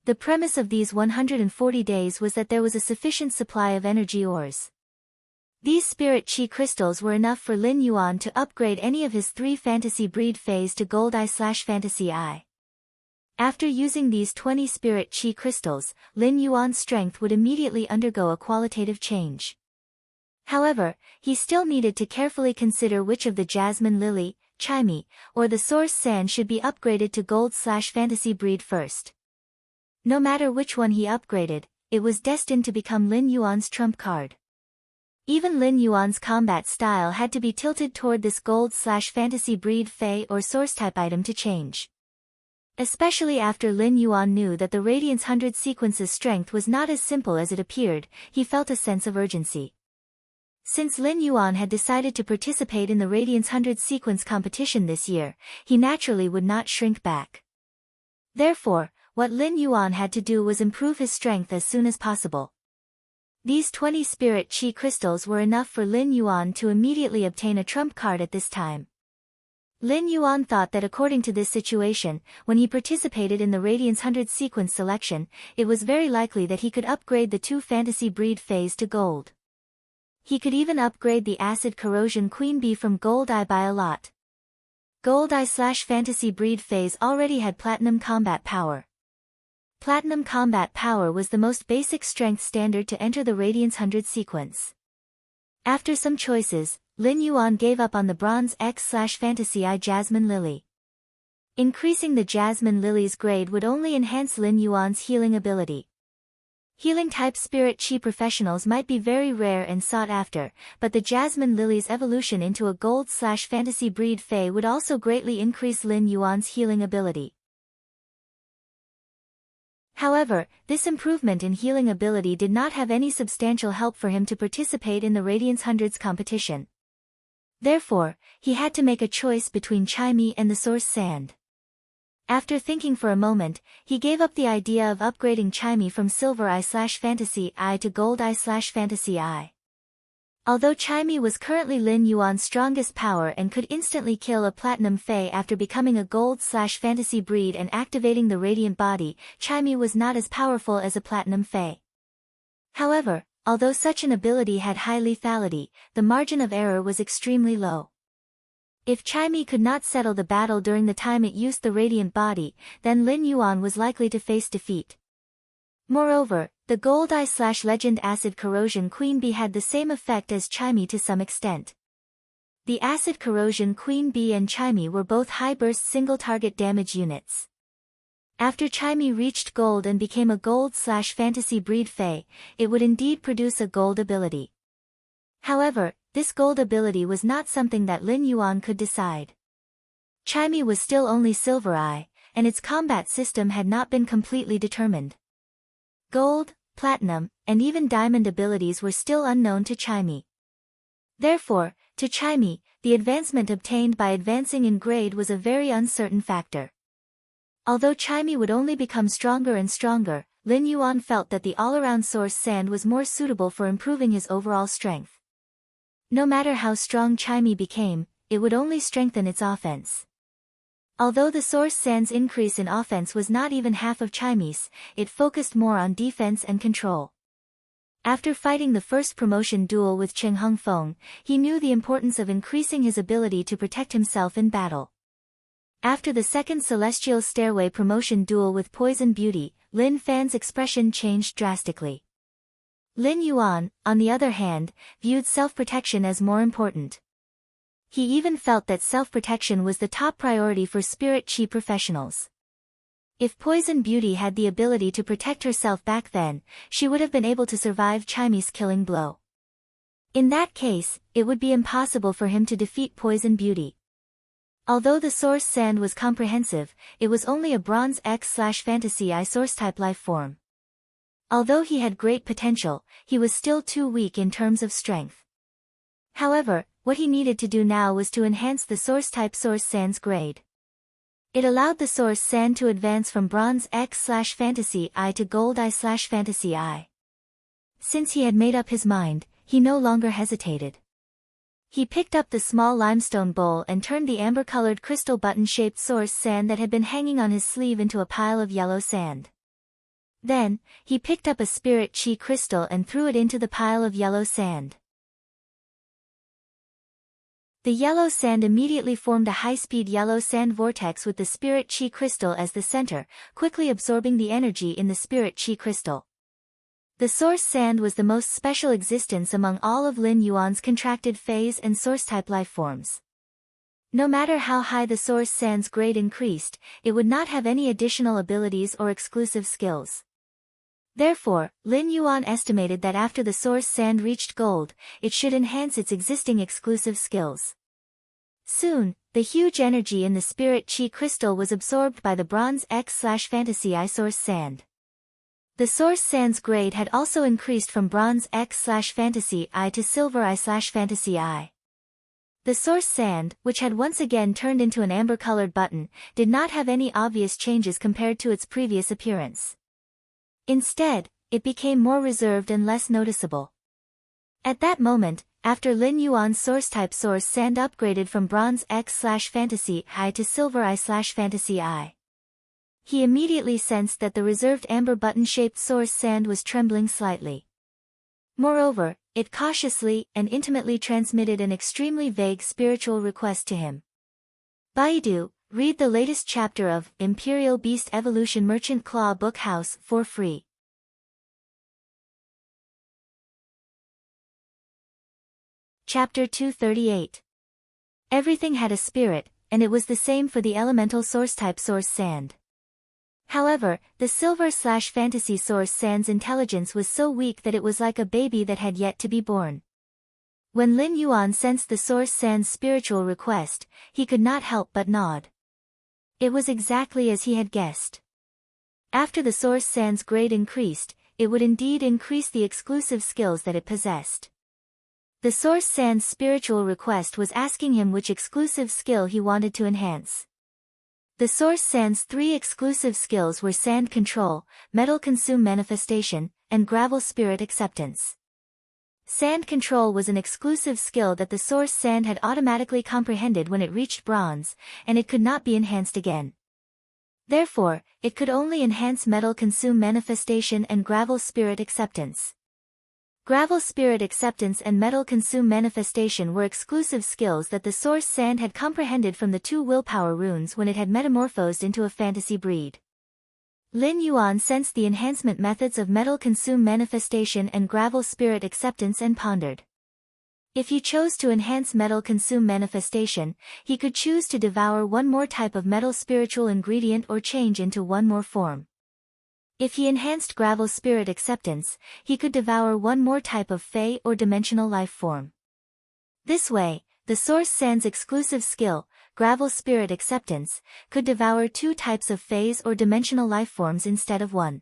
The premise of these 140 days was that there was a sufficient supply of energy ores. These Spirit Chi crystals were enough for Lin Yuan to upgrade any of his 3 fantasy breed phase to Gold Eye/Fantasy Eye. After using these 20 Spirit Chi crystals, Lin Yuan's strength would immediately undergo a qualitative change. However, he still needed to carefully consider which of the Jasmine Lily, Chimey, or the Source Sand should be upgraded to Gold/Fantasy breed first. No matter which one he upgraded, it was destined to become Lin Yuan's trump card. Even Lin Yuan's combat style had to be tilted toward this Gold/Fantasy breed Fey or Source-type item to change. Especially after Lin Yuan knew that the Radiance 100 sequence's strength was not as simple as it appeared, he felt a sense of urgency. Since Lin Yuan had decided to participate in the Radiance 100 sequence competition this year, he naturally would not shrink back. Therefore, what Lin Yuan had to do was improve his strength as soon as possible. These 20 Spirit Chi crystals were enough for Lin Yuan to immediately obtain a trump card at this time. Lin Yuan thought that according to this situation, when he participated in the Radiance 100 sequence selection, it was very likely that he could upgrade the 2 fantasy breed phase to gold. He could even upgrade the acid corrosion queen bee from gold eye by a lot. Gold eye/fantasy breed phase already had platinum combat power. Platinum combat power was the most basic strength standard to enter the Radiance 100 sequence. After some choices, Lin Yuan gave up on the Bronze X/Fantasy Eye Jasmine Lily. Increasing the Jasmine Lily's grade would only enhance Lin Yuan's healing ability. Healing-type spirit chi professionals might be very rare and sought after, but the Jasmine Lily's evolution into a gold/fantasy breed fae would also greatly increase Lin Yuan's healing ability. However, this improvement in healing ability did not have any substantial help for him to participate in the Radiance Hundreds competition. Therefore, he had to make a choice between Chimey and the Source Sand. After thinking for a moment, he gave up the idea of upgrading Chimey from Silver Eye/Fantasy Eye to Gold Eye/Fantasy Eye. Although Chimey was currently Lin Yuan's strongest power and could instantly kill a Platinum Fae after becoming a Gold/Fantasy breed and activating the Radiant Body, Chimey was not as powerful as a Platinum Fae. However, although such an ability had high lethality, the margin of error was extremely low. If Chimey could not settle the battle during the time it used the Radiant Body, then Lin Yuan was likely to face defeat. Moreover, the Gold Eye/Legend Acid Corrosion Queen Bee had the same effect as Chimey to some extent. The Acid Corrosion Queen Bee and Chimey were both high-burst single-target damage units. After Chimey reached Gold and became a Gold/Fantasy breed Fae, it would indeed produce a Gold ability. However, this Gold ability was not something that Lin Yuan could decide. Chimey was still only Silver Eye, and its combat system had not been completely determined. Gold, Platinum, and even Diamond abilities were still unknown to Chimey. Therefore, to Chimey, the advancement obtained by advancing in grade was a very uncertain factor. Although Chimey would only become stronger and stronger, Lin Yuan felt that the all-around Source Sand was more suitable for improving his overall strength. No matter how strong Chimey became, it would only strengthen its offense. Although the Source Sand's increase in offense was not even half of Chimey's, it focused more on defense and control. After fighting the first promotion duel with Cheng Hung Feng, he knew the importance of increasing his ability to protect himself in battle. After the second Celestial Stairway promotion duel with Poison Beauty, Lin Fan's expression changed drastically. Lin Yuan, on the other hand, viewed self-protection as more important. He even felt that self-protection was the top priority for spirit chi professionals. If Poison Beauty had the ability to protect herself back then, she would have been able to survive Chimey's killing blow. In that case, it would be impossible for him to defeat Poison Beauty. Although the Source Sand was comprehensive, it was only a Bronze X/Fantasy Eye Source-type life form. Although he had great potential, he was still too weak in terms of strength. However, what he needed to do now was to enhance the Source-type Source Sand's grade. It allowed the Source Sand to advance from Bronze X/Fantasy Eye to Gold Eye/Fantasy Eye. Since he had made up his mind, he no longer hesitated. He picked up the small limestone bowl and turned the amber-colored crystal button-shaped Source Sand that had been hanging on his sleeve into a pile of yellow sand. Then, he picked up a spirit chi crystal and threw it into the pile of yellow sand. The yellow sand immediately formed a high-speed yellow sand vortex with the spirit chi crystal as the center, quickly absorbing the energy in the spirit chi crystal. The Source Sand was the most special existence among all of Lin Yuan's contracted phase and Source-type life forms. No matter how high the Source Sand's grade increased, it would not have any additional abilities or exclusive skills. Therefore, Lin Yuan estimated that after the Source Sand reached Gold, it should enhance its existing exclusive skills. Soon, the huge energy in the Spirit Chi Crystal was absorbed by the Bronze X/Fantasy Eye Source Sand. The Source Sand's grade had also increased from Bronze X/Fantasy Eye to Silver Eye/Fantasy Eye. The Source Sand, which had once again turned into an amber-colored button, did not have any obvious changes compared to its previous appearance. Instead, it became more reserved and less noticeable. At that moment, After Lin Yuan's source-type source sand upgraded from Bronze X/Fantasy I to Silver I/Fantasy I. He immediately sensed that the reserved amber button-shaped source sand was trembling slightly. Moreover, it cautiously and intimately transmitted an extremely vague spiritual request to him. Baidu, read the latest chapter of Imperial Beast Evolution Merchant Claw Book House for free. Chapter 238. Everything had a spirit, and it was the same for the elemental source-type source sand. However, the Silver/Fantasy source sand's intelligence was so weak that it was like a baby that had yet to be born. When Lin Yuan sensed the source sand's spiritual request, he could not help but nod. It was exactly as he had guessed. After the source sand's grade increased, it would indeed increase the exclusive skills that it possessed. The source sand's spiritual request was asking him which exclusive skill he wanted to enhance. The source sand's 3 exclusive skills were sand control, metal consume manifestation, and gravel spirit acceptance. Sand control was an exclusive skill that the source sand had automatically comprehended when it reached bronze, and it could not be enhanced again. Therefore, it could only enhance metal consume manifestation and gravel spirit acceptance. Gravel spirit acceptance and metal consume manifestation were exclusive skills that the source sand had comprehended from the 2 willpower runes when it had metamorphosed into a fantasy breed. Lin Yuan sensed the enhancement methods of metal consume manifestation and gravel spirit acceptance and pondered. If he chose to enhance metal consume manifestation, he could choose to devour one more type of metal spiritual ingredient or change into one more form. If he enhanced gravel spirit acceptance, he could devour one more type of fey or dimensional life form. This way, the source sand's exclusive skill, gravel spirit acceptance, could devour 2 types of phase or dimensional life forms instead of 1.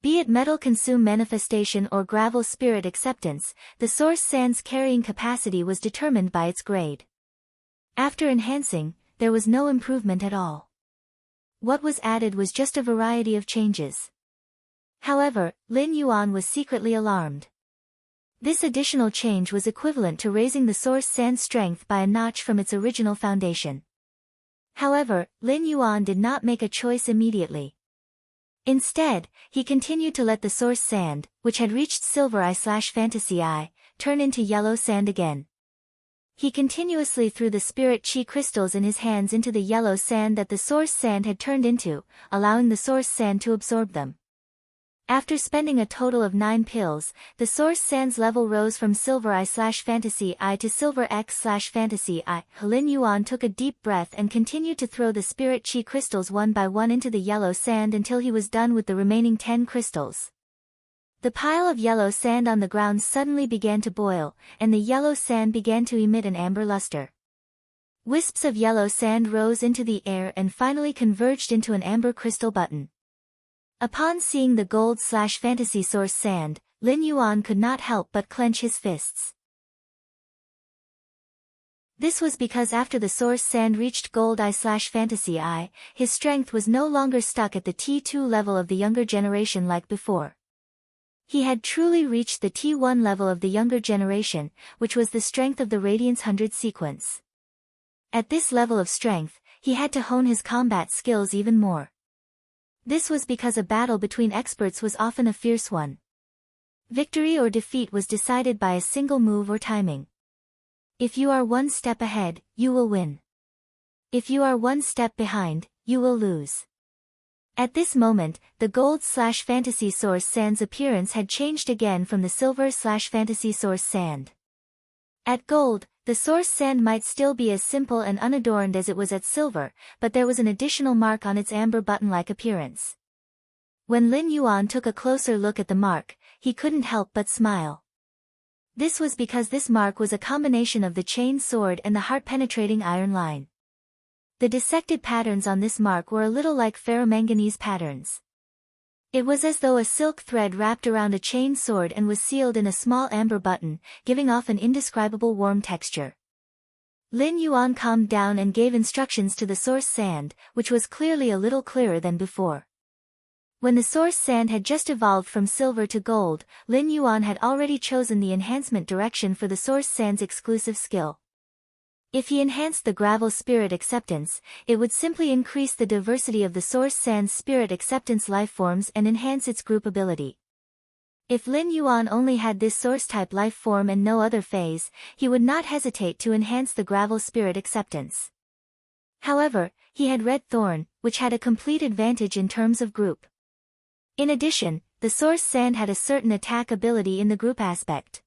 Be it metal consume manifestation or gravel spirit acceptance, the source sand's carrying capacity was determined by its grade. After enhancing, there was no improvement at all. What was added was just a variety of changes. However, Lin Yuan was secretly alarmed. This additional change was equivalent to raising the source sand's strength by a notch from its original foundation. However, Lin Yuan did not make a choice immediately. Instead, he continued to let the source sand, which had reached Silver I/Fantasy I, turn into yellow sand again. He continuously threw the spirit chi crystals in his hands into the yellow sand that the source sand had turned into, allowing the source sand to absorb them. After spending a total of 9 pills, the source sand's level rose from Silver I/Fantasy I to Silver X/Fantasy I. Lin Yuan took a deep breath and continued to throw the spirit chi crystals one by one into the yellow sand until he was done with the remaining 10 crystals. The pile of yellow sand on the ground suddenly began to boil, and the yellow sand began to emit an amber luster. Wisps of yellow sand rose into the air and finally converged into an amber crystal button. Upon seeing the gold/fantasy source sand, Lin Yuan could not help but clench his fists. This was because after the source sand reached gold I/Fantasy I, his strength was no longer stuck at the T2 level of the younger generation like before. He had truly reached the T1 level of the younger generation, which was the strength of the Radiance 100 sequence. At this level of strength, he had to hone his combat skills even more. This was because a battle between experts was often a fierce one. Victory or defeat was decided by a single move or timing. If you are 1 step ahead, you will win. If you are 1 step behind, you will lose. At this moment, the gold/fantasy source sand's appearance had changed again from the silver/fantasy source sand. At gold, the source sand might still be as simple and unadorned as it was at silver, but there was an additional mark on its amber button-like appearance. When Lin Yuan took a closer look at the mark, he couldn't help but smile. This was because this mark was a combination of the chain sword and the heart-penetrating iron line. The dissected patterns on this mark were a little like ferromanganese patterns. It was as though a silk thread wrapped around a chain sword and was sealed in a small amber button, giving off an indescribable warm texture. Lin Yuan calmed down and gave instructions to the source sand, which was clearly a little clearer than before. When the source sand had just evolved from silver to gold, Lin Yuan had already chosen the enhancement direction for the source sand's exclusive skill. If he enhanced the gravel spirit acceptance, it would simply increase the diversity of the source sand's spirit acceptance lifeforms and enhance its group ability. If Lin Yuan only had this source-type lifeform and no other phase, he would not hesitate to enhance the gravel spirit acceptance. However, he had Red Thorn, which had a complete advantage in terms of group. In addition, the source sand had a certain attack ability in the group aspect.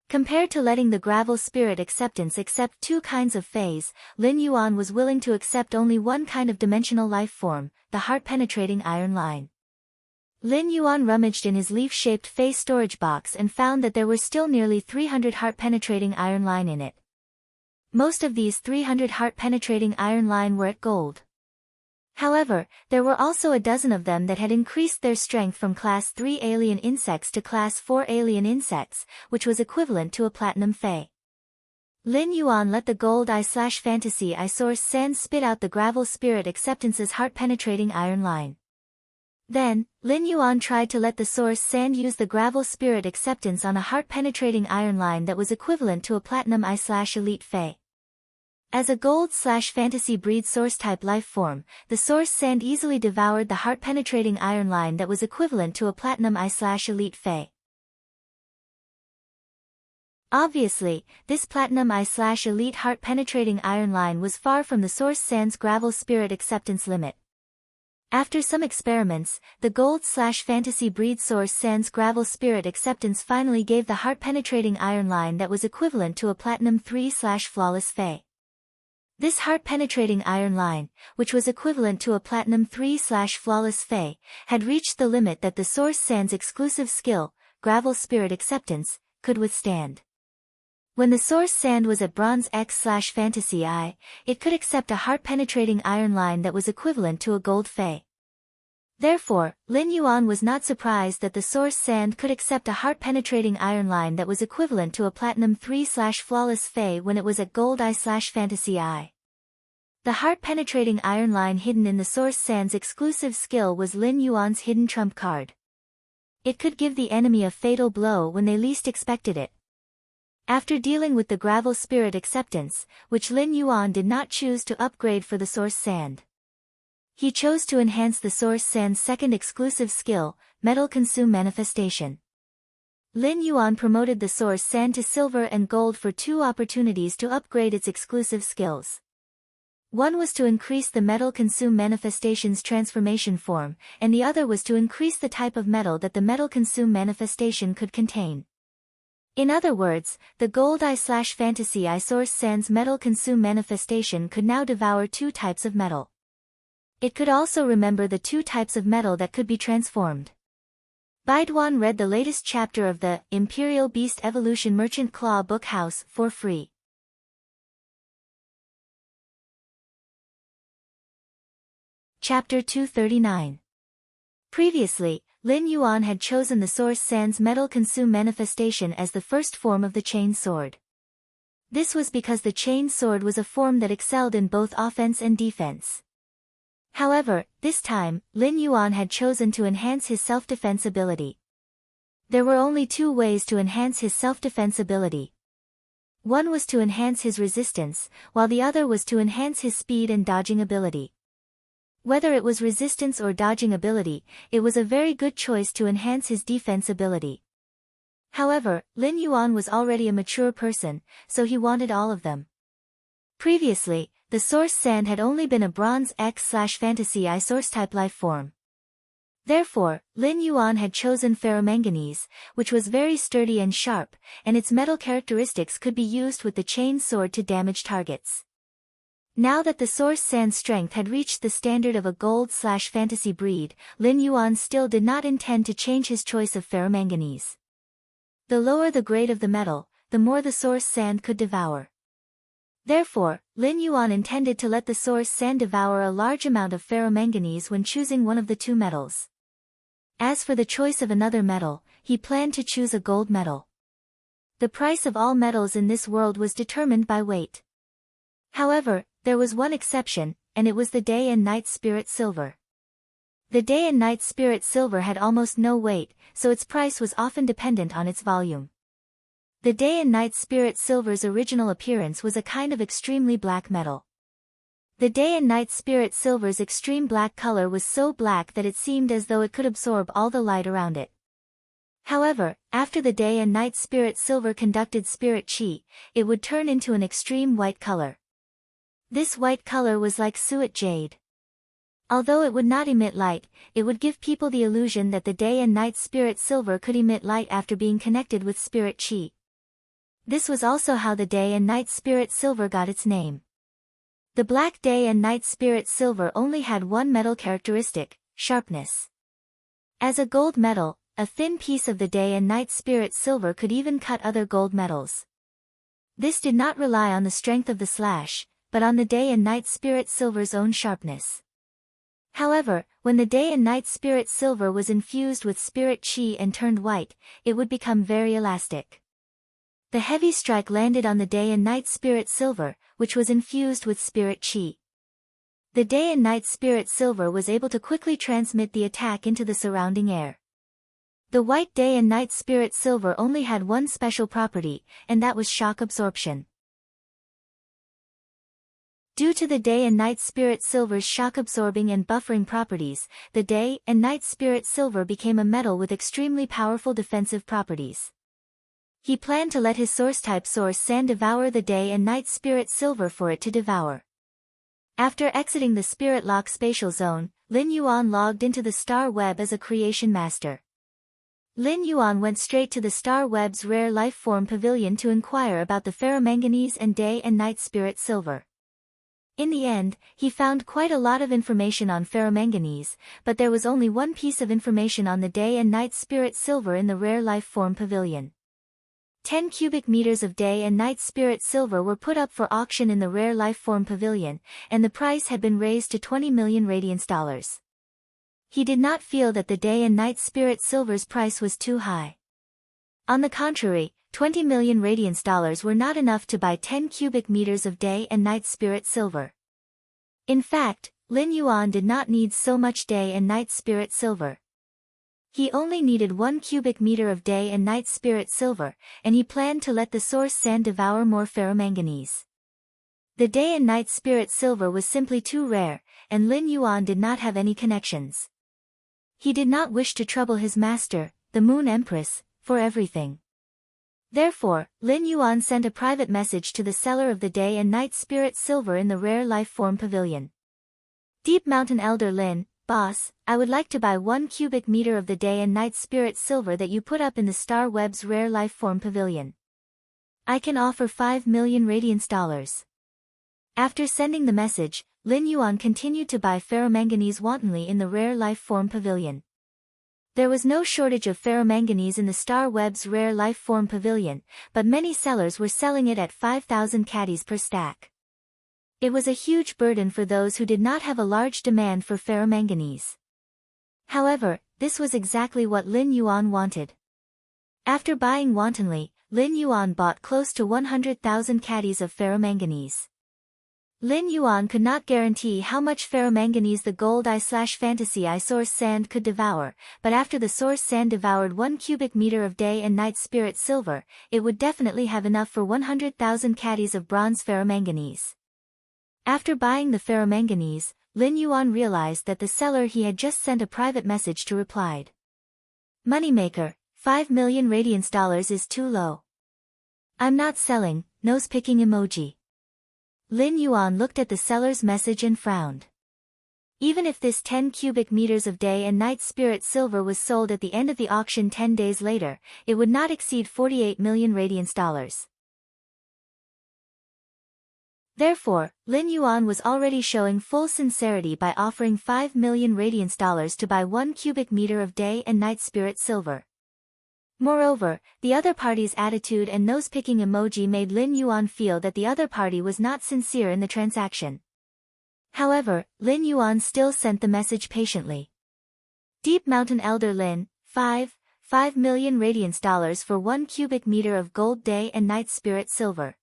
Compared to letting the gravel spirit acceptance accept two kinds of phase, Lin Yuan was willing to accept only one kind of dimensional life form, the heart-penetrating iron line. Lin Yuan rummaged in his leaf-shaped phase storage box and found that there were still nearly 300 heart-penetrating iron line in it. Most of these 300 heart-penetrating iron line were at gold. However, there were also a dozen of them that had increased their strength from Class 3 alien insects to Class 4 alien insects, which was equivalent to a platinum Fae. Lin Yuan let the gold eye/fantasy eye source sand spit out the gravel spirit acceptance's heart-penetrating iron line. Then, Lin Yuan tried to let the source sand use the gravel spirit acceptance on a heart-penetrating iron line that was equivalent to a platinum eye/elite Fae. As a gold/fantasy breed source-type life form, the source sand easily devoured the heart-penetrating iron line that was equivalent to a platinum eye/elite Fae. Obviously, this platinum eye/elite heart-penetrating iron line was far from the source sand's gravel spirit acceptance limit. After some experiments, the gold/fantasy breed source sand's gravel spirit acceptance finally gave the heart-penetrating iron line that was equivalent to a platinum 3/flawless Fae. This heart-penetrating iron line, which was equivalent to a platinum 3/flawless Fae, had reached the limit that the source sand's exclusive skill, gravel spirit acceptance, could withstand. When the source sand was at bronze X/fantasy eye, it could accept a heart-penetrating iron line that was equivalent to a gold Fae. Therefore, Lin Yuan was not surprised that the source sand could accept a heart-penetrating iron line that was equivalent to a platinum 3/flawless Fae when it was at gold eye/fantasy eye. The heart-penetrating iron line hidden in the source sand's exclusive skill was Lin Yuan's hidden trump card. It could give the enemy a fatal blow when they least expected it. After dealing with the gravel spirit acceptance, which Lin Yuan did not choose to upgrade for the source sand, he chose to enhance the source sand's second exclusive skill, Metal Consume Manifestation. Lin Yuan promoted the source sand to silver and gold for two opportunities to upgrade its exclusive skills. One was to increase the Metal Consume Manifestation's transformation form, and the other was to increase the type of metal that the Metal Consume Manifestation could contain. In other words, the gold eye/fantasy eye source sand's Metal Consume Manifestation could now devour two types of metal. It could also remember the two types of metal that could be transformed. Baiduan read the latest chapter of the Imperial Beast Evolution Merchant Claw Book House for free. Chapter 239. Previously, Lin Yuan had chosen the source sand's Metal Consume Manifestation as the first form of the chain sword. This was because the chain sword was a form that excelled in both offense and defense. However, this time, Lin Yuan had chosen to enhance his self-defense ability. There were only two ways to enhance his self-defense ability. One was to enhance his resistance, while the other was to enhance his speed and dodging ability. Whether it was resistance or dodging ability, it was a very good choice to enhance his defense ability. However, Lin Yuan was already a mature person, so he wanted all of them. Previously, the source sand had only been a bronze X/fantasy eye source-type life form. Therefore, Lin Yuan had chosen ferromanganese, which was very sturdy and sharp, and its metal characteristics could be used with the chain sword to damage targets. Now that the source sand's strength had reached the standard of a gold/fantasy breed, Lin Yuan still did not intend to change his choice of ferromanganese. The lower the grade of the metal, the more the source sand could devour. Therefore, Lin Yuan intended to let the source sand devour a large amount of ferromanganese when choosing one of the two metals. As for the choice of another metal, he planned to choose a gold metal. The price of all metals in this world was determined by weight. However, there was one exception, and it was the day and night spirit silver. The day and night spirit silver had almost no weight, so its price was often dependent on its volume. The day and night spirit silver's original appearance was a kind of extremely black metal. The day and night spirit silver's extreme black color was so black that it seemed as though it could absorb all the light around it. However, after the day and night spirit silver conducted spirit chi, it would turn into an extreme white color. This white color was like suet jade. Although it would not emit light, it would give people the illusion that the day and night spirit silver could emit light after being connected with spirit chi. This was also how the day and night spirit silver got its name. The black day and night spirit silver only had one metal characteristic, sharpness. As a gold metal, a thin piece of the day and night spirit silver could even cut other gold metals. This did not rely on the strength of the slash, but on the day and night spirit silver's own sharpness. However, when the day and night spirit silver was infused with spirit chi and turned white, it would become very elastic. The heavy strike landed on the day and night spirit silver, which was infused with spirit chi. The day and night spirit silver was able to quickly transmit the attack into the surrounding air. The white day and night spirit silver only had one special property, and that was shock absorption. Due to the day and night spirit silver's shock-absorbing and buffering properties, the day and night spirit silver became a metal with extremely powerful defensive properties. He planned to let his source-type source sand devour the day and night spirit silver for it to devour. After exiting the Spirit Lock spatial zone, Lin Yuan logged into the Star Web as a creation master. Lin Yuan went straight to the Star Web's rare life form pavilion to inquire about the ferromanganese and day and night spirit silver. In the end, he found quite a lot of information on ferromanganese, but there was only one piece of information on the day and night spirit silver in the rare life form pavilion. 10 cubic meters of day and night spirit silver were put up for auction in the rare life form pavilion, and the price had been raised to 20 million radiance dollars. He did not feel that the day and night spirit silver's price was too high. On the contrary, 20 million radiance dollars were not enough to buy 10 cubic meters of day and night spirit silver. In fact, Lin Yuan did not need so much day and night spirit silver. He only needed 1 cubic meter of day and night spirit silver, and he planned to let the source sand devour more ferromanganese. The day and night spirit silver was simply too rare, and Lin Yuan did not have any connections. He did not wish to trouble his master, the Moon Empress, for everything. Therefore, Lin Yuan sent a private message to the seller of the day and night spirit silver in the rare life form pavilion. Deep Mountain Elder Lin, boss, I would like to buy 1 cubic meter of the day and night spirit silver that you put up in the Star Web's rare life form pavilion. I can offer 5 million radiance dollars. After sending the message, Lin Yuan continued to buy ferromanganese wantonly in the rare life form pavilion. There was no shortage of ferromanganese in the Star Web's rare life form pavilion, but many sellers were selling it at 5,000 caddies per stack. It was a huge burden for those who did not have a large demand for ferromanganese. However, this was exactly what Lin Yuan wanted. After buying wantonly, Lin Yuan bought close to 100,000 caddies of ferromanganese. Lin Yuan could not guarantee how much ferromanganese the gold eye/fantasy eye source sand could devour, but after the source sand devoured 1 cubic meter of day and night spirit silver, it would definitely have enough for 100,000 caddies of bronze ferromanganese. After buying the ferromanganese, Lin Yuan realized that the seller he had just sent a private message to replied. Moneymaker, 5 million radiance dollars is too low. I'm not selling, nose-picking emoji. Lin Yuan looked at the seller's message and frowned. Even if this 10 cubic meters of day and night spirit silver was sold at the end of the auction 10 days later, it would not exceed 48 million radiance dollars. Therefore, Lin Yuan was already showing full sincerity by offering 5 million radiance dollars to buy 1 cubic meter of day and night spirit silver. Moreover, the other party's attitude and nose-picking emoji made Lin Yuan feel that the other party was not sincere in the transaction. However, Lin Yuan still sent the message patiently. Deep Mountain Elder Lin, 5 million radiance dollars for 1 cubic meter of gold day and night spirit silver.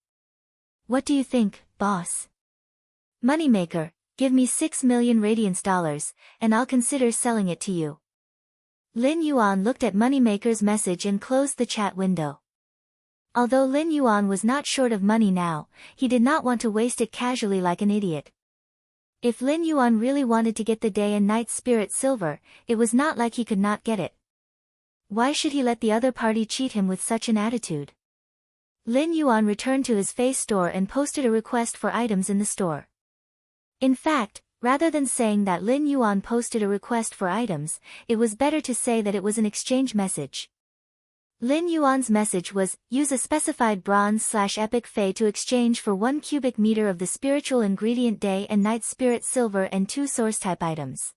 What do you think, boss? Moneymaker, Give me 6 million radiance dollars, and I'll consider selling it to you. Lin Yuan looked at Moneymaker's message and closed the chat window. Although Lin Yuan was not short of money now, he did not want to waste it casually like an idiot. If Lin Yuan really wanted to get the day and night spirit silver, it was not like he could not get it. Why should he let the other party cheat him with such an attitude? Lin Yuan returned to his Fei store and posted a request for items in the store. In fact, rather than saying that Lin Yuan posted a request for items, it was better to say that it was an exchange message. Lin Yuan's message was, use a specified bronze/epic Fei to exchange for 1 cubic meter of the spiritual ingredient day and night spirit silver and 2 source-type items.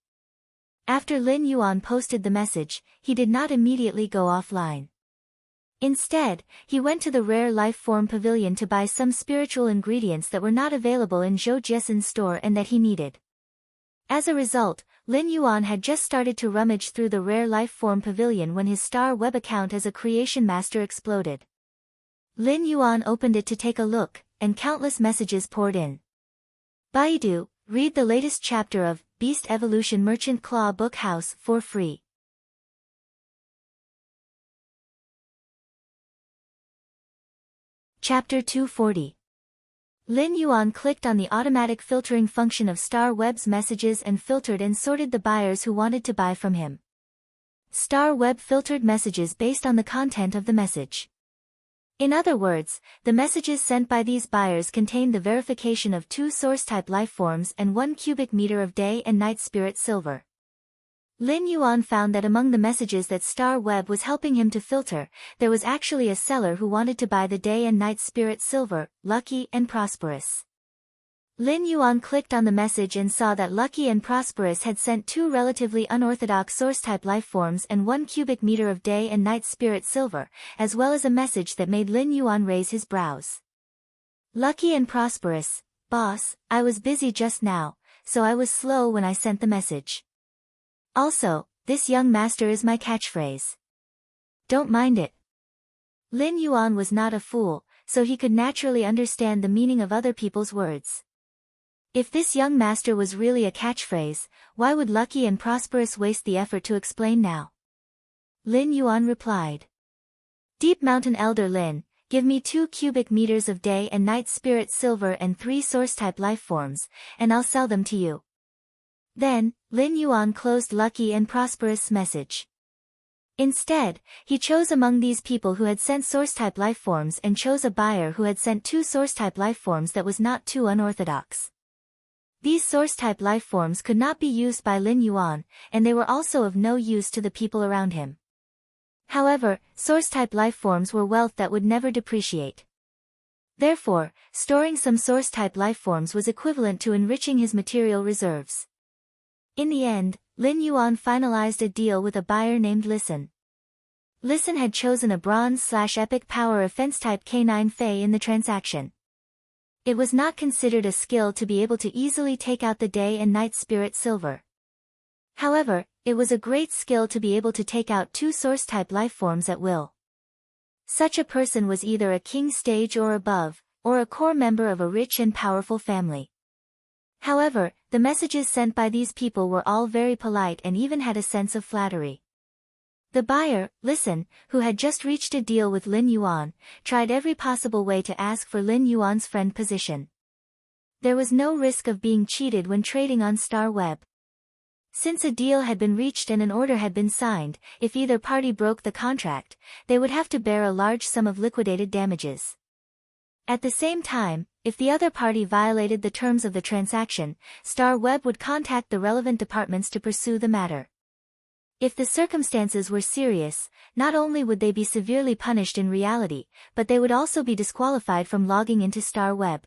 After Lin Yuan posted the message, he did not immediately go offline. Instead, he went to the Rare Life Form Pavilion to buy some spiritual ingredients that were not available in Zhou Jiesen's store and that he needed. As a result, Lin Yuan had just started to rummage through the Rare Life Form Pavilion when his Star Web account as a creation master exploded. Lin Yuan opened it to take a look, and countless messages poured in. Baidu, read the latest chapter of Beast Evolution Merchant Claw Book House for free. Chapter 240. Lin Yuan clicked on the automatic filtering function of Star Web's messages and filtered and sorted the buyers who wanted to buy from him. Star Web filtered messages based on the content of the message. In other words, the messages sent by these buyers contained the verification of 2 source-type lifeforms and 1 cubic meter of day and night spirit silver. Lin Yuan found that among the messages that Star Web was helping him to filter, there was actually a seller who wanted to buy the day and night spirit silver, lucky and prosperous. Lin Yuan clicked on the message and saw that Lucky and Prosperous had sent 2 relatively unorthodox source-type lifeforms and 1 cubic meter of day and night spirit silver, as well as a message that made Lin Yuan raise his brows. Lucky and Prosperous, boss, I was busy just now, so I was slow when I sent the message. Also, this young master is my catchphrase. Don't mind it. Lin Yuan was not a fool, so he could naturally understand the meaning of other people's words. If this young master was really a catchphrase, why would Lucky and Prosperous waste the effort to explain now? Lin Yuan replied. Deep Mountain Elder Lin, give me 2 cubic meters of day and night spirit silver and 3 source-type lifeforms, and I'll sell them to you. Then, Lin Yuan closed Lucky and Prosperous' message. Instead, he chose among these people who had sent source-type lifeforms and chose a buyer who had sent 2 source-type lifeforms that was not too unorthodox. These source-type lifeforms could not be used by Lin Yuan, and they were also of no use to the people around him. However, source-type lifeforms were wealth that would never depreciate. Therefore, storing some source-type lifeforms was equivalent to enriching his material reserves. In the end, Lin Yuan finalized a deal with a buyer named Listen. Listen had chosen a bronze/epic power offense-type K9 Fei in the transaction. It was not considered a skill to be able to easily take out the day and night spirit silver. However, it was a great skill to be able to take out 2 source-type lifeforms at will. Such a person was either a king stage or above, or a core member of a rich and powerful family. However, the messages sent by these people were all very polite and even had a sense of flattery. The buyer, Listen, who had just reached a deal with Lin Yuan, tried every possible way to ask for Lin Yuan's friend position. There was no risk of being cheated when trading on Star Web. Since a deal had been reached and an order had been signed, if either party broke the contract, they would have to bear a large sum of liquidated damages. At the same time, if the other party violated the terms of the transaction, Star Web would contact the relevant departments to pursue the matter. If the circumstances were serious, not only would they be severely punished in reality, but they would also be disqualified from logging into Star Web.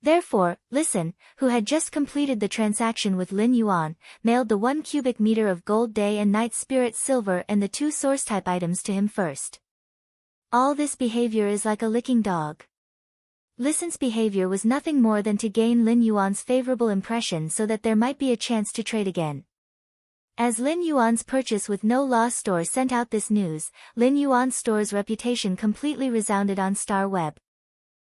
Therefore, Listen, who had just completed the transaction with Lin Yuan, mailed the 1 cubic meter of gold day and night spirit silver and the 2 source-type items to him first. All this behavior is like a licking dog. Listen's behavior was nothing more than to gain Lin Yuan's favorable impression so that there might be a chance to trade again. As Lin Yuan's purchase with No Loss store sent out this news, Lin Yuan's store's reputation completely resounded on Star Web.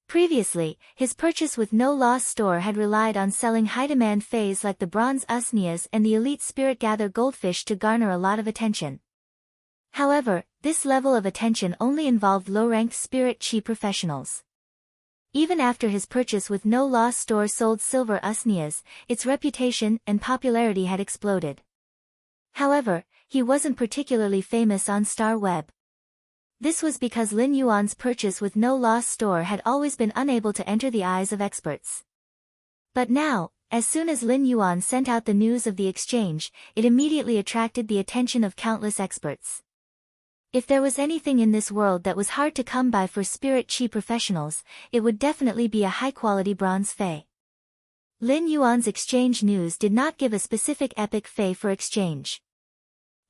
Previously, his purchase with no loss store had relied on selling high-demand fays like the bronze usnias and the elite spirit gather goldfish to garner a lot of attention. However, this level of attention only involved low-ranked spirit chi professionals. Even after his purchase with no loss store sold silver usnias, its reputation and popularity had exploded. However, he wasn't particularly famous on Star Web. This was because Lin Yuan's purchase with no loss store had always been unable to enter the eyes of experts. But now, as soon as Lin Yuan sent out the news of the exchange, it immediately attracted the attention of countless experts. If there was anything in this world that was hard to come by for spirit chi professionals, it would definitely be a high-quality bronze fey. Lin Yuan's exchange news did not give a specific epic fey for exchange.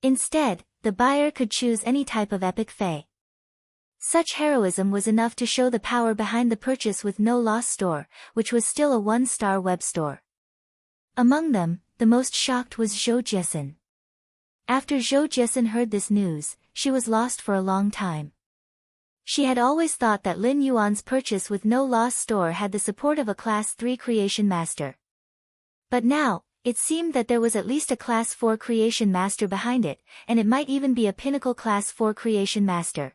Instead, the buyer could choose any type of epic fey. Such heroism was enough to show the power behind the purchase with no loss store, which was still a one-star web store. Among them, the most shocked was Zhou Jiesin. After Zhou Jiesin heard this news, she was lost for a long time. She had always thought that Lin Yuan's purchase with no loss store had the support of a Class 3 creation master. But now, it seemed that there was at least a Class 4 creation master behind it, and it might even be a pinnacle Class 4 creation master.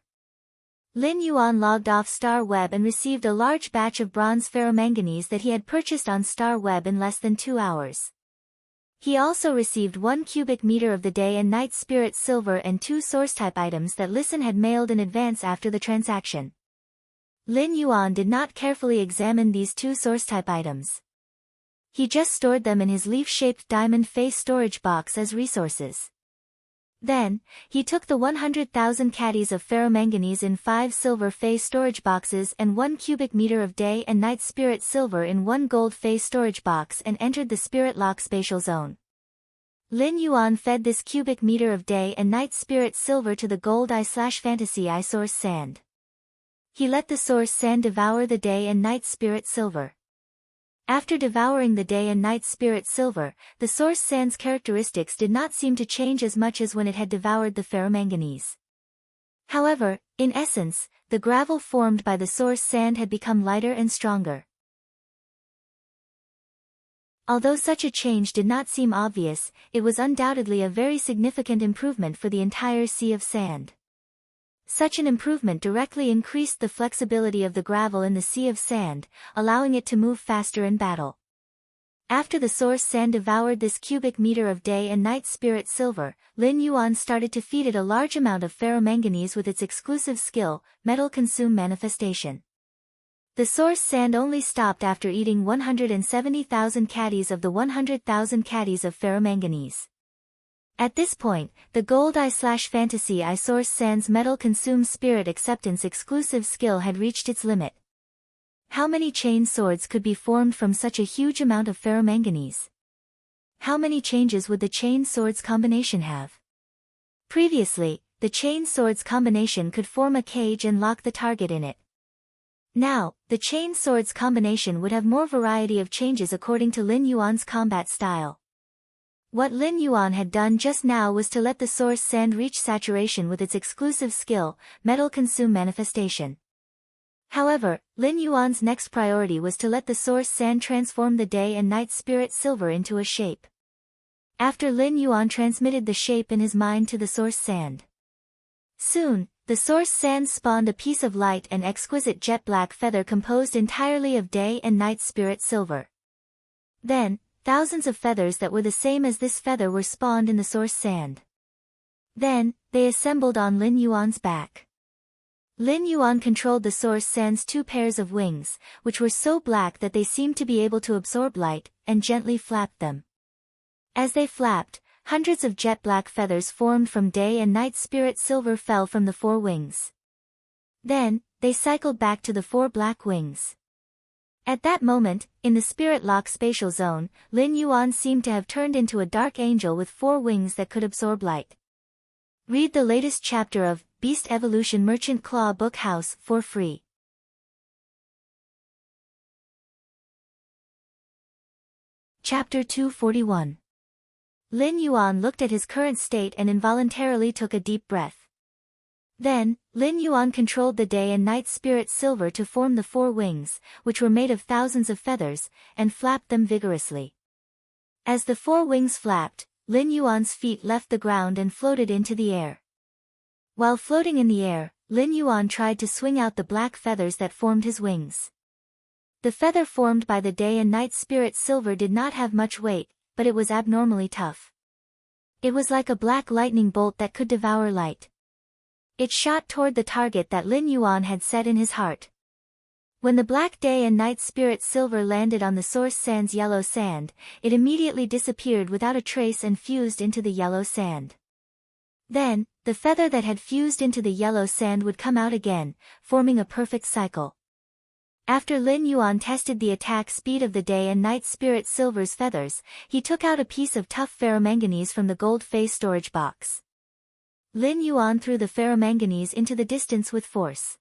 Lin Yuan logged off Star Web and received a large batch of bronze ferromanganese that he had purchased on Star Web in less than 2 hours. He also received 1 cubic meter of the day and night spirit silver and 2 source-type items that Listen had mailed in advance after the transaction. Lin Yuan did not carefully examine these 2 source-type items. He just stored them in his leaf-shaped diamond face storage box as resources. Then, he took the 100,000 caddies of ferromanganese in 5 silver phase storage boxes and 1 cubic meter of day and night spirit silver in 1 gold phase storage box and entered the spirit lock spatial zone. Lin Yuan fed this cubic meter of day and night spirit silver to the gold eye/fantasy eye source sand. He let the source sand devour the day and night spirit silver. After devouring the day and night spirit silver, the source sand's characteristics did not seem to change as much as when it had devoured the ferromanganese. However, in essence, the gravel formed by the source sand had become lighter and stronger. Although such a change did not seem obvious, it was undoubtedly a very significant improvement for the entire sea of sand. Such an improvement directly increased the flexibility of the gravel in the sea of sand, allowing it to move faster in battle. After the source sand devoured this cubic meter of day and night spirit silver, Lin Yuan started to feed it a large amount of ferromanganese with its exclusive skill, Metal Consume Manifestation. The source sand only stopped after eating 170,000 caddies of the 100,000 caddies of ferromanganese. At this point, the gold eye/fantasy eye source sand's metal consume spirit acceptance exclusive skill had reached its limit. How many chain swords could be formed from such a huge amount of ferromanganese? How many changes would the chain swords combination have? Previously, the chain swords combination could form a cage and lock the target in it. Now, the chain swords combination would have more variety of changes according to Lin Yuan's combat style. What Lin Yuan had done just now was to let the source sand reach saturation with its exclusive skill, Metal Consume Manifestation. However, Lin Yuan's next priority was to let the source sand transform the day and night spirit silver into a shape. After Lin Yuan transmitted the shape in his mind to the source sand. Soon, the source sand spawned a piece of light and exquisite jet black feather composed entirely of day and night spirit silver. Then, thousands of feathers that were the same as this feather were spawned in the source sand. Then, they assembled on Lin Yuan's back. Lin Yuan controlled the source sand's 2 pairs of wings, which were so black that they seemed to be able to absorb light, and gently flapped them. As they flapped, hundreds of jet black feathers formed from day and night spirit silver fell from the 4 wings. Then, they cycled back to the 4 black wings. At that moment, in the spirit lock spatial zone, Lin Yuan seemed to have turned into a dark angel with 4 wings that could absorb light. Read the latest chapter of Beast Evolution Merchant Claw Book House for free. Chapter 241. Lin Yuan looked at his current state and involuntarily took a deep breath. Then, Lin Yuan controlled the day and night spirit silver to form the 4 wings, which were made of thousands of feathers, and flapped them vigorously. As the 4 wings flapped, Lin Yuan's feet left the ground and floated into the air. While floating in the air, Lin Yuan tried to swing out the black feathers that formed his wings. The feather formed by the day and night spirit silver did not have much weight, but it was abnormally tough. It was like a black lightning bolt that could devour light. It shot toward the target that Lin Yuan had set in his heart. When the black day and night spirit silver landed on the source sand's yellow sand, it immediately disappeared without a trace and fused into the yellow sand. Then, the feather that had fused into the yellow sand would come out again, forming a perfect cycle. After Lin Yuan tested the attack speed of the day and night spirit silver's feathers, he took out a piece of tough ferromanganese from the gold phase storage box. Lin Yuan threw the ferromanganese into the distance with force.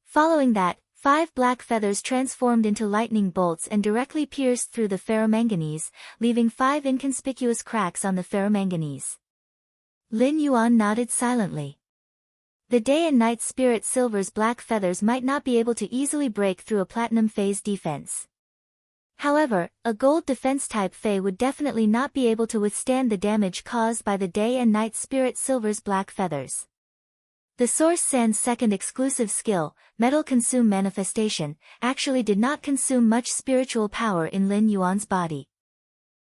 Following that, 5 black feathers transformed into lightning bolts and directly pierced through the ferromanganese, leaving 5 inconspicuous cracks on the ferromanganese. Lin Yuan nodded silently. The day and night spirit silver's black feathers might not be able to easily break through a platinum phase defense. However, a gold defense type Fey would definitely not be able to withstand the damage caused by the day and night spirit silver's black feathers. The source sand's second exclusive skill, Metal Consume Manifestation, actually did not consume much spiritual power in Lin Yuan's body.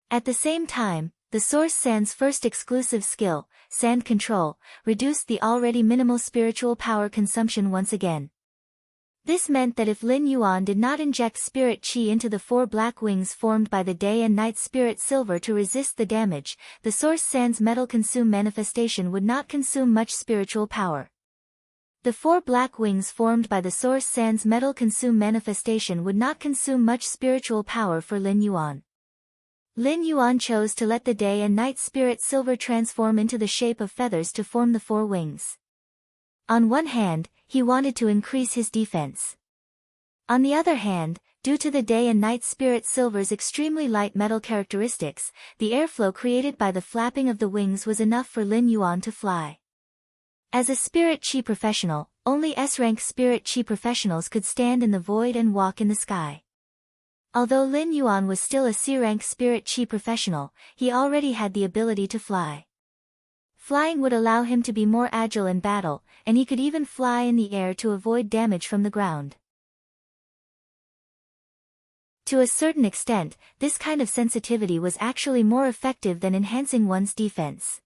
At the same time, the source sand's first exclusive skill, Sand Control, reduced the already minimal spiritual power consumption once again. This meant that if Lin Yuan did not inject spirit chi into the 4 black wings formed by the day and night spirit silver to resist the damage, the source sand's Metal Consume Manifestation would not consume much spiritual power. The 4 black wings formed by the source sand's Metal Consume Manifestation would not consume much spiritual power for Lin Yuan. Lin Yuan chose to let the day and night spirit silver transform into the shape of feathers to form the 4 wings. On one hand, he wanted to increase his defense. On the other hand, due to the day and night spirit silver's extremely light metal characteristics, the airflow created by the flapping of the wings was enough for Lin Yuan to fly. As a spirit chi professional, only S-rank spirit chi professionals could stand in the void and walk in the sky. Although Lin Yuan was still a C-rank spirit chi professional, he already had the ability to fly. Flying would allow him to be more agile in battle, and he could even fly in the air to avoid damage from the ground. To a certain extent, this kind of sensitivity was actually more effective than enhancing one's defense.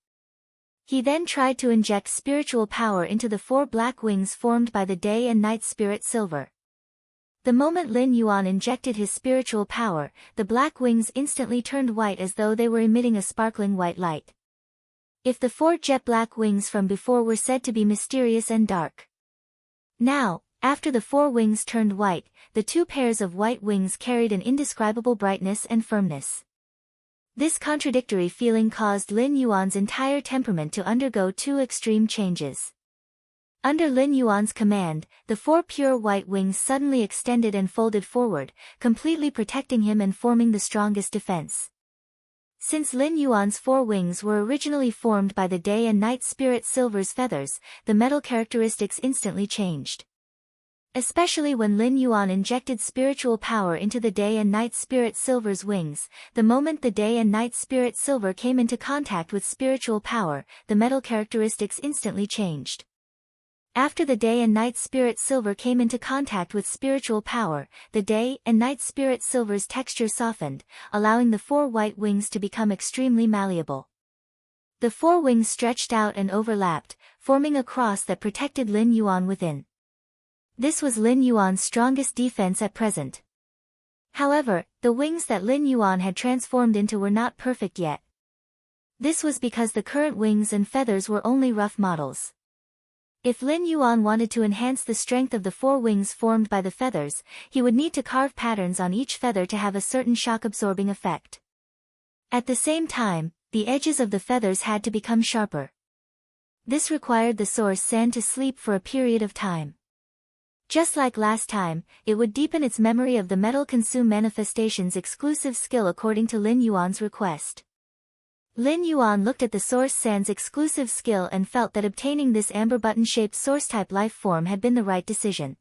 He then tried to inject spiritual power into the 4 black wings formed by the day and night spirit silver. The moment Lin Yuan injected his spiritual power, the black wings instantly turned white as though they were emitting a sparkling white light. If the 4 jet black wings from before were said to be mysterious and dark. Now, after the 4 wings turned white, the 2 pairs of white wings carried an indescribable brightness and firmness. This contradictory feeling caused Lin Yuan's entire temperament to undergo 2 extreme changes. Under Lin Yuan's command, the 4 pure white wings suddenly extended and folded forward, completely protecting him and forming the strongest defense. Since Lin Yuan's 4 wings were originally formed by the day and night spirit silver's feathers, the metal characteristics instantly changed. Especially when Lin Yuan injected spiritual power into the day and night spirit silver's wings, the moment the day and night spirit silver came into contact with spiritual power, the metal characteristics instantly changed. After the day and night spirit silver came into contact with spiritual power, the day and night spirit silver's texture softened, allowing the 4 white wings to become extremely malleable. The 4 wings stretched out and overlapped, forming a cross that protected Lin Yuan within. This was Lin Yuan's strongest defense at present. However, the wings that Lin Yuan had transformed into were not perfect yet. This was because the current wings and feathers were only rough models. If Lin Yuan wanted to enhance the strength of the 4 wings formed by the feathers, he would need to carve patterns on each feather to have a certain shock-absorbing effect. At the same time, the edges of the feathers had to become sharper. This required the source sand to sleep for a period of time. Just like last time, it would deepen its memory of the Metal Consume Manifestation's exclusive skill according to Lin Yuan's request. Lin Yuan looked at the Source Sand's exclusive skill and felt that obtaining this amber button-shaped Source-type life form had been the right decision.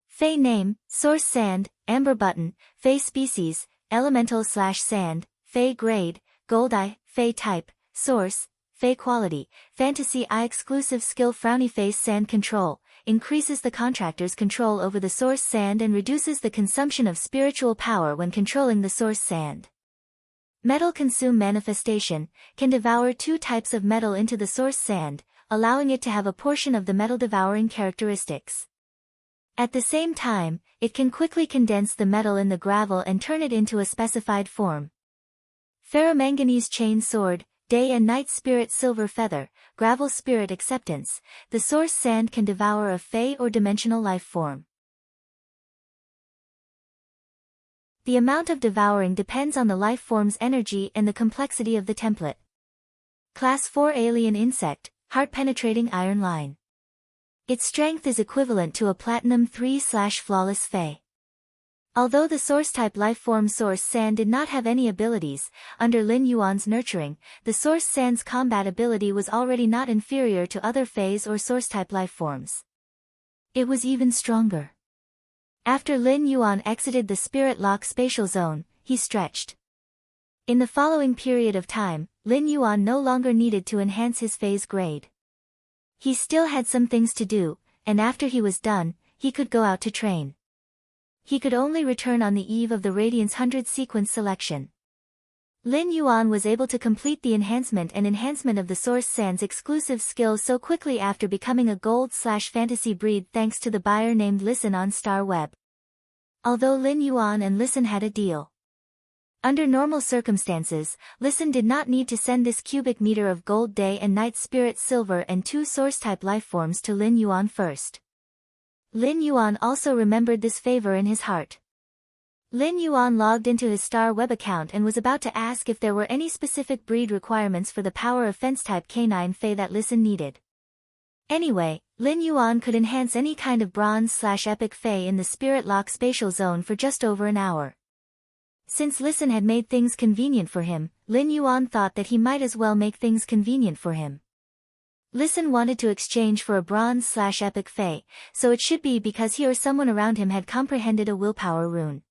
Fey name, Source Sand, Amber Button, Fey species, Elemental/Sand, Fey grade, Gold Eye, Fey type, Source, Fey quality, Fantasy Eye exclusive skill Frowny Face Sand control, increases the contractor's control over the Source Sand and reduces the consumption of spiritual power when controlling the Source Sand. Metal consume manifestation, can devour 2 types of metal into the Source Sand, allowing it to have a portion of the metal devouring characteristics. At the same time, it can quickly condense the metal in the gravel and turn it into a specified form. Ferromanganese Chain Sword, Day and Night Spirit Silver Feather, Gravel Spirit Acceptance, the Source Sand can devour a Fey or dimensional life form. The amount of devouring depends on the life form's energy and the complexity of the template. Class 4 Alien Insect, Heart-Penetrating Iron Line. Its strength is equivalent to a Platinum 3/Flawless Fey. Although the Source-type lifeform Source Sand did not have any abilities, under Lin Yuan's nurturing, the Source Sand's combat ability was already not inferior to other Feys or Source-type lifeforms. It was even stronger. After Lin Yuan exited the Spirit Lock spatial zone, he stretched. In the following period of time, Lin Yuan no longer needed to enhance his Fey's grade. He still had some things to do, and after he was done, he could go out to train. He could only return on the eve of the Radiance 100 sequence selection. Lin Yuan was able to complete the enhancement of the Source Sand's exclusive skill so quickly after becoming a gold/fantasy breed thanks to the buyer named Listen on Star Web. Although Lin Yuan and Listen had a deal. Under normal circumstances, Listen did not need to send this cubic meter of gold Day and Night Spirit Silver and 2 Source-type lifeforms to Lin Yuan first. Lin Yuan also remembered this favor in his heart. Lin Yuan logged into his Star Web account and was about to ask if there were any specific breed requirements for the power of Fence-type Canine Fey that Listen needed. Anyway, Lin Yuan could enhance any kind of Bronze/Epic Fey in the Spirit Lock spatial zone for just over an hour. Since Listen had made things convenient for him, Lin Yuan thought that he might as well make things convenient for him. Listen wanted to exchange for a Bronze/Epic Fey, so it should be because he or someone around him had comprehended a willpower rune.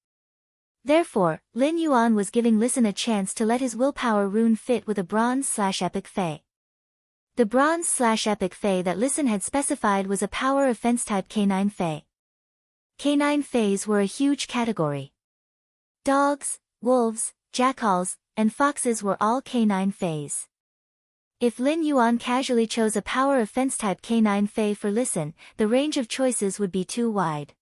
Therefore, Lin Yuan was giving Listen a chance to let his willpower rune fit with a Bronze/Epic Fey. The Bronze/Epic Fey that Listen had specified was a power of Fence-type Canine Fey. Canine Feys were a huge category. Dogs, wolves, jackals, and foxes were all canine Feys. If Lin Yuan casually chose a power of Fence-type Canine Fey for Listen, the range of choices would be too wide.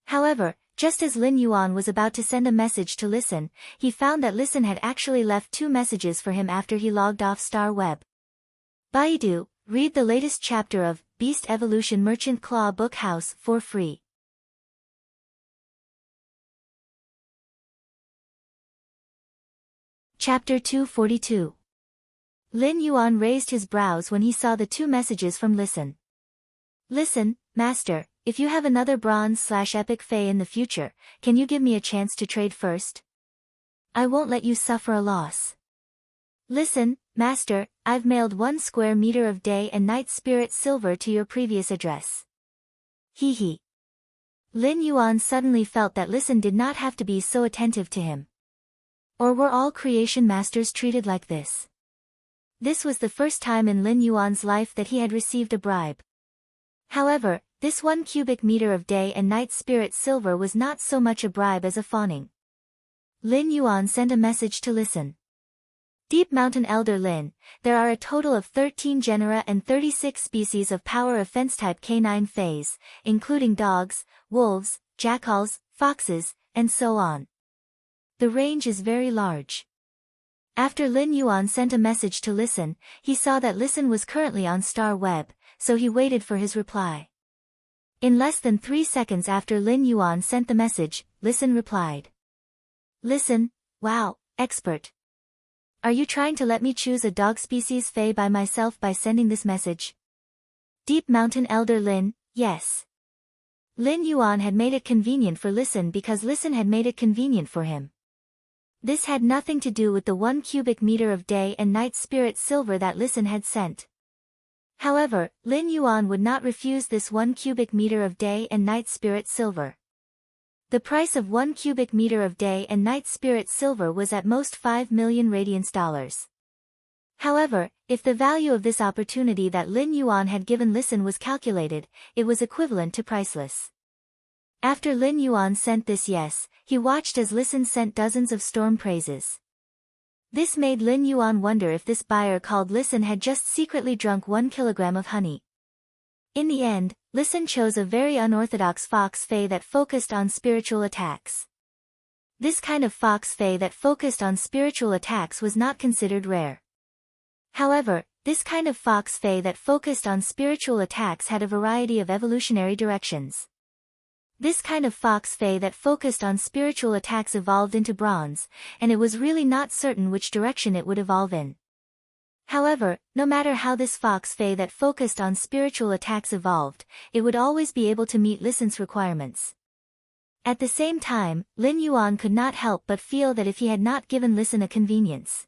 However, just as Lin Yuan was about to send a message to Listen, he found that Listen had actually left 2 messages for him after he logged off Star Web. Baidu, read the latest chapter of Beast Evolution Merchant Claw Book House for free. Chapter 242. Lin Yuan raised his brows when he saw the 2 messages from Listen. Listen, Master, if you have another Bronze/Epic Fey in the future, can you give me a chance to trade first? I won't let you suffer a loss. Listen, Master, I've mailed 1 square meter of Day and Night Spirit Silver to your previous address. Hee hee. Lin Yuan suddenly felt that Listen did not have to be so attentive to him. Or were all creation masters treated like this? This was the first time in Lin Yuan's life that he had received a bribe. However, this 1 cubic meter of Day and Night Spirit Silver was not so much a bribe as a fawning. Lin Yuan sent a message to Listen. Deep Mountain Elder Lin, there are a total of 13 genera and 36 species of power of Fence-type Canine Feys, including dogs, wolves, jackals, foxes, and so on. The range is very large. After Lin Yuan sent a message to Listen, he saw that Listen was currently on Star Web, so he waited for his reply. In less than 3 seconds after Lin Yuan sent the message, Listen replied. Listen, wow, expert. Are you trying to let me choose a dog species Fey by myself by sending this message? Deep Mountain Elder Lin, yes. Lin Yuan had made it convenient for Listen because Listen had made it convenient for him. This had nothing to do with the 1 cubic meter of day and night spirit silver that Listen had sent. However, Lin Yuan would not refuse this 1 cubic meter of day and night spirit silver. The price of 1 cubic meter of day and night spirit silver was at most 5 million radiance dollars. However, if the value of this opportunity that Lin Yuan had given Listen was calculated, it was equivalent to priceless. After Lin Yuan sent this yes, he watched as Listen sent dozens of storm praises. This made Lin Yuan wonder if this buyer called Listen had just secretly drunk 1 kilogram of honey. In the end, Listen chose a very unorthodox fox fae that focused on spiritual attacks. This kind of fox fae that focused on spiritual attacks was not considered rare. However, this kind of fox fae that focused on spiritual attacks had a variety of evolutionary directions. This kind of fox fae that focused on spiritual attacks evolved into bronze, and it was really not certain which direction it would evolve in. However, no matter how this fox fae that focused on spiritual attacks evolved, it would always be able to meet Listen's requirements. At the same time, Lin Yuan could not help but feel that if he had not given Listen a convenience,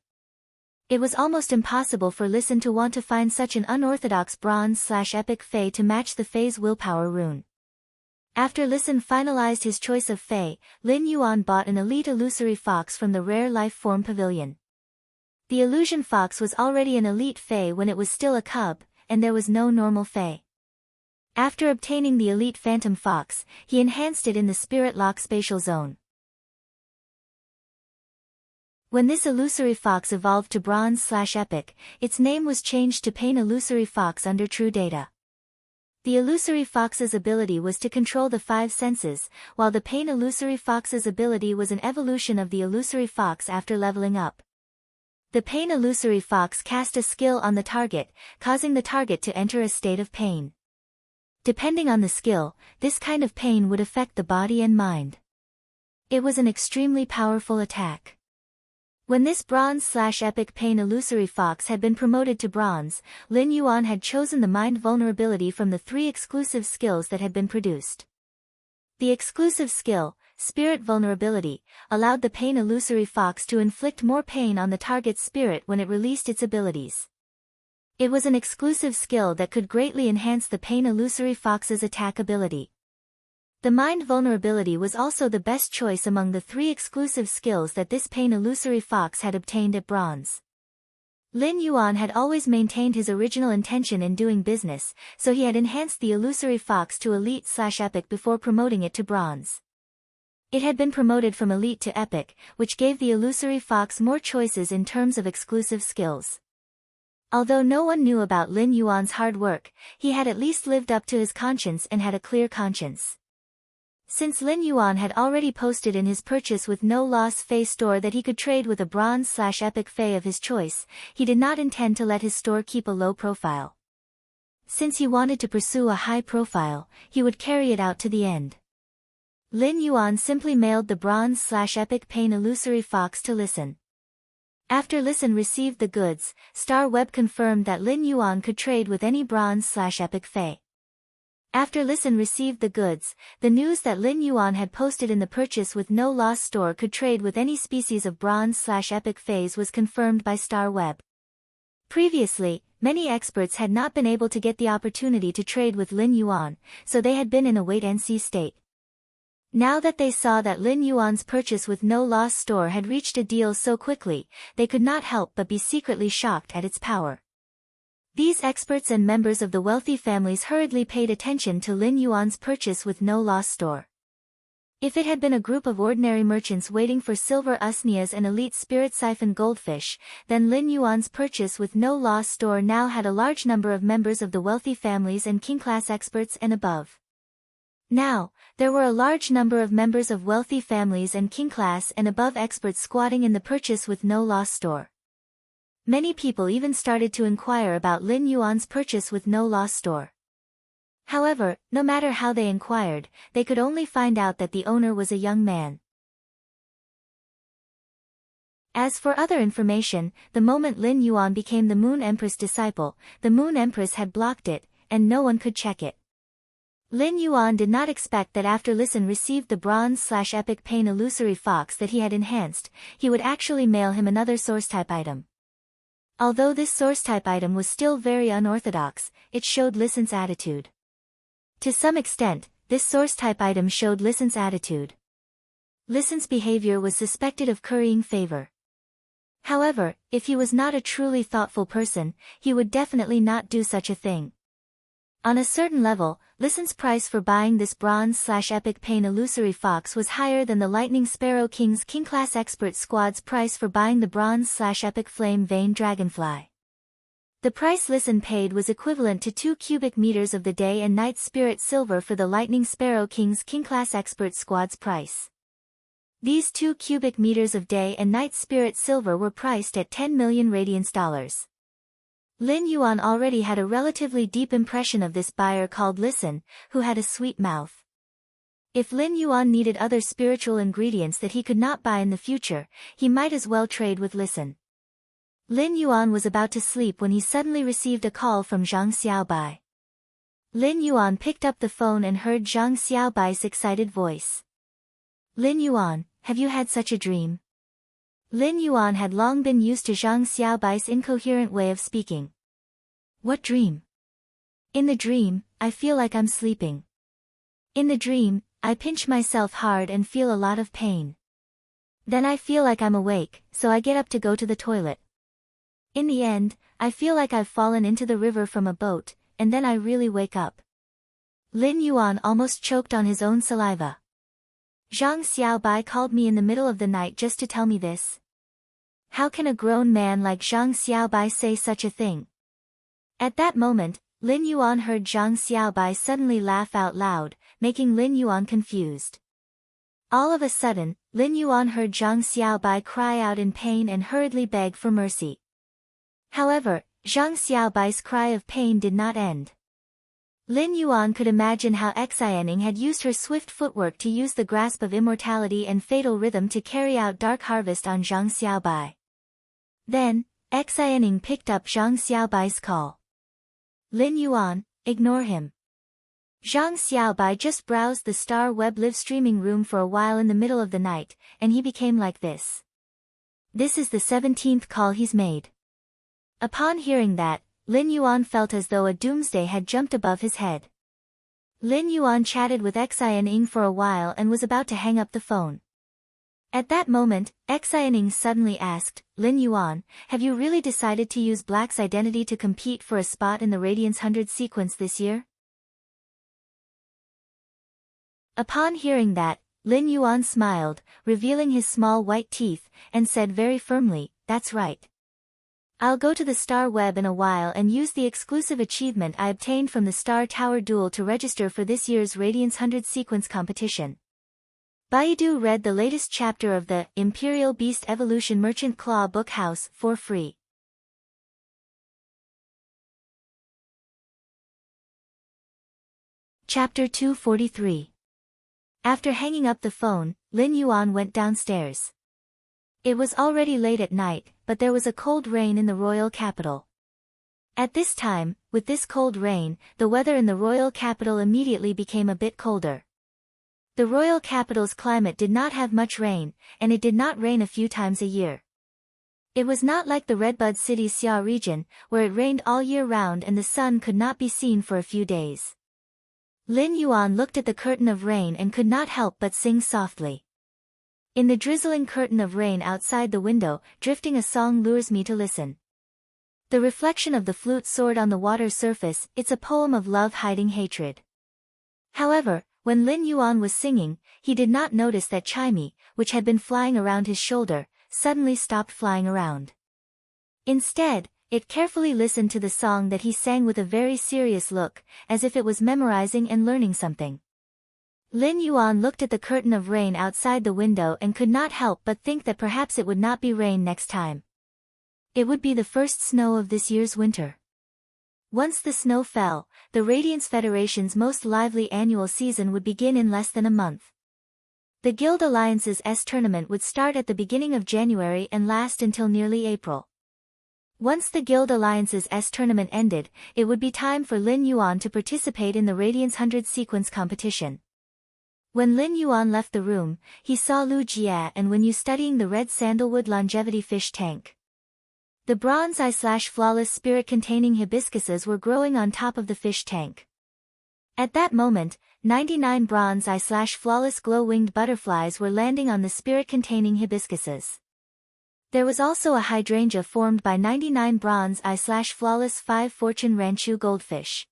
it was almost impossible for Listen to want to find such an unorthodox bronze/epic fae to match the fae's willpower rune. After Listen finalized his choice of fae, Lin Yuan bought an elite illusory fox from the Rare Life Form Pavilion. The illusion fox was already an elite fae when it was still a cub, and there was no normal fae. After obtaining the elite phantom fox, he enhanced it in the spirit lock spatial zone. When this illusory fox evolved to bronze/epic, its name was changed to Pain Illusory Fox under True Data. The illusory fox's ability was to control the 5 senses, while the Pain Illusory Fox's ability was an evolution of the illusory fox after leveling up. The Pain Illusory Fox cast a skill on the target, causing the target to enter a state of pain. Depending on the skill, this kind of pain would affect the body and mind. It was an extremely powerful attack. When this bronze/epic Pain Illusory Fox had been promoted to bronze, Lin Yuan had chosen the mind vulnerability from the 3 exclusive skills that had been produced. The exclusive skill, Spirit Vulnerability, allowed the Pain Illusory Fox to inflict more pain on the target's spirit when it released its abilities. It was an exclusive skill that could greatly enhance the Pain Illusory Fox's attack ability. The Mind Vulnerability was also the best choice among the 3 exclusive skills that this Pain Illusory Fox had obtained at bronze. Lin Yuan had always maintained his original intention in doing business, so he had enhanced the Illusory Fox to Elite/Epic before promoting it to bronze. It had been promoted from Elite to Epic, which gave the Illusory Fox more choices in terms of exclusive skills. Although no one knew about Lin Yuan's hard work, he had at least lived up to his conscience and had a clear conscience. Since Lin Yuan had already posted in his purchase with no loss fae store that he could trade with a bronze/epic fae of his choice, he did not intend to let his store keep a low profile. Since he wanted to pursue a high profile, he would carry it out to the end. Lin Yuan simply mailed the bronze/epic Pain Illusory Fox to Listen. After Listen received the goods, Star Web confirmed that Lin Yuan could trade with any bronze/epic fae. After Listen received the goods, the news that Lin Yuan had posted in the purchase with no loss store could trade with any species of bronze/epic faes was confirmed by Star Web. Previously, many experts had not been able to get the opportunity to trade with Lin Yuan, so they had been in a wait-and-see state. Now that they saw that Lin Yuan's purchase with no loss store had reached a deal so quickly, they could not help but be secretly shocked at its power. These experts and members of the wealthy families hurriedly paid attention to Lin Yuan's purchase with no loss store. If it had been a group of ordinary merchants waiting for silver usnias and elite spirit siphon goldfish, then Lin Yuan's purchase with no loss store now had a large number of members of the wealthy families and king-class experts and above. Now, there were a large number of members of wealthy families and king-class and above experts squatting in the purchase with no loss store. Many people even started to inquire about Lin Yuan's purchase with no loss store. However, no matter how they inquired, they could only find out that the owner was a young man. As for other information, the moment Lin Yuan became the Moon Empress disciple, the Moon Empress had blocked it, and no one could check it. Lin Yuan did not expect that after Listen received the bronze/epic pain illusory fox that he had enhanced, he would actually mail him another source-type item. Although this source-type item was still very unorthodox, it showed Listen's attitude. To some extent, this source-type item showed Listen's attitude. Listen's behavior was suspected of currying favor. However, if he was not a truly thoughtful person, he would definitely not do such a thing. On a certain level, Listen's price for buying this bronze/epic pain illusory fox was higher than the Lightning Sparrow King's King-class expert squad's price for buying the bronze/epic flame vein dragonfly. The price Listen paid was equivalent to 2 cubic meters of the day and night spirit silver for the Lightning Sparrow King's King-class expert squad's price. These 2 cubic meters of day and night spirit silver were priced at 10 million radiance dollars. Lin Yuan already had a relatively deep impression of this buyer called Listen, who had a sweet mouth. If Lin Yuan needed other spiritual ingredients that he could not buy in the future, he might as well trade with Listen. Lin Yuan was about to sleep when he suddenly received a call from Zhang Xiaobai. Lin Yuan picked up the phone and heard Zhang Xiaobai's excited voice. Lin Yuan, have you had such a dream? Lin Yuan had long been used to Zhang Xiaobai's incoherent way of speaking. What dream? In the dream, I feel like I'm sleeping. In the dream, I pinch myself hard and feel a lot of pain. Then I feel like I'm awake, so I get up to go to the toilet. In the end, I feel like I've fallen into the river from a boat, and then I really wake up. Lin Yuan almost choked on his own saliva. Zhang Xiaobai called me in the middle of the night just to tell me this. How can a grown man like Zhang Xiaobai say such a thing? At that moment, Lin Yuan heard Zhang Xiaobai suddenly laugh out loud, making Lin Yuan confused. All of a sudden, Lin Yuan heard Zhang Xiaobai cry out in pain and hurriedly beg for mercy. However, Zhang Xiaobai's cry of pain did not end. Lin Yuan could imagine how Xianing had used her swift footwork to use the grasp of immortality and fatal rhythm to carry out Dark Harvest on Zhang Xiaobai. Then, Xianing picked up Zhang Xiaobai's call. Lin Yuan, ignore him. Zhang Xiaobai just browsed the Star Web live streaming room for a while in the middle of the night, and he became like this. This is the 17th call he's made. Upon hearing that, Lin Yuan felt as though a doomsday had jumped above his head. Lin Yuan chatted with Xianing for a while and was about to hang up the phone. At that moment, Xianing suddenly asked, Lin Yuan, have you really decided to use Black's identity to compete for a spot in the Radiance 100 sequence this year? Upon hearing that, Lin Yuan smiled, revealing his small white teeth, and said very firmly, that's right. I'll go to the Star Web in a while and use the exclusive achievement I obtained from the Star Tower duel to register for this year's Radiance 100 sequence competition. Baidu read the latest chapter of the Imperial Beast Evolution Merchant Claw book house for free. Chapter 243. After hanging up the phone, Lin Yuan went downstairs. It was already late at night, but there was a cold rain in the royal capital. At this time, with this cold rain, the weather in the royal capital immediately became a bit colder. The royal capital's climate did not have much rain, and it did not rain a few times a year. It was not like the Redbud City's Xia region, where it rained all year round and the sun could not be seen for a few days. Lin Yuan looked at the curtain of rain and could not help but sing softly. In the drizzling curtain of rain outside the window, drifting a song lures me to listen. The reflection of the flute soared on the water's surface, it's a poem of love hiding hatred. However, when Lin Yuan was singing, he did not notice that Chimey, which had been flying around his shoulder, suddenly stopped flying around. Instead, it carefully listened to the song that he sang with a very serious look, as if it was memorizing and learning something. Lin Yuan looked at the curtain of rain outside the window and could not help but think that perhaps it would not be rain next time. It would be the first snow of this year's winter. Once the snow fell, the Radiance Federation's most lively annual season would begin in less than a month. The Guild Alliance's tournament would start at the beginning of January and last until nearly April. Once the Guild Alliance's S tournament ended, it would be time for Lin Yuan to participate in the Radiance 100 sequence competition. When Lin Yuan left the room, he saw Lu Jie and Wen Yu studying the red sandalwood longevity fish tank. The bronze eye/flawless spirit-containing hibiscuses were growing on top of the fish tank. At that moment, 99 bronze eye/flawless glow-winged butterflies were landing on the spirit-containing hibiscuses. There was also a hydrangea formed by 99 bronze eye/flawless 5 fortune ranchu goldfish.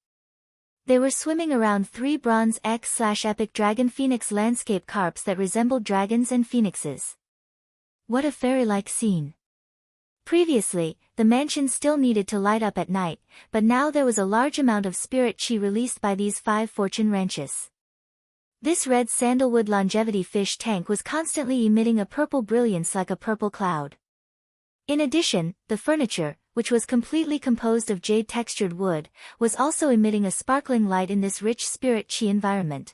They were swimming around 3 bronze X/epic dragon phoenix landscape carps that resembled dragons and phoenixes. What a fairy-like scene. Previously, the mansion still needed to light up at night, but now there was a large amount of spirit chi released by these 5 fortune ranches. This red sandalwood longevity fish tank was constantly emitting a purple brilliance like a purple cloud. In addition, the furniture, which was completely composed of jade-textured wood, was also emitting a sparkling light in this rich spirit chi environment.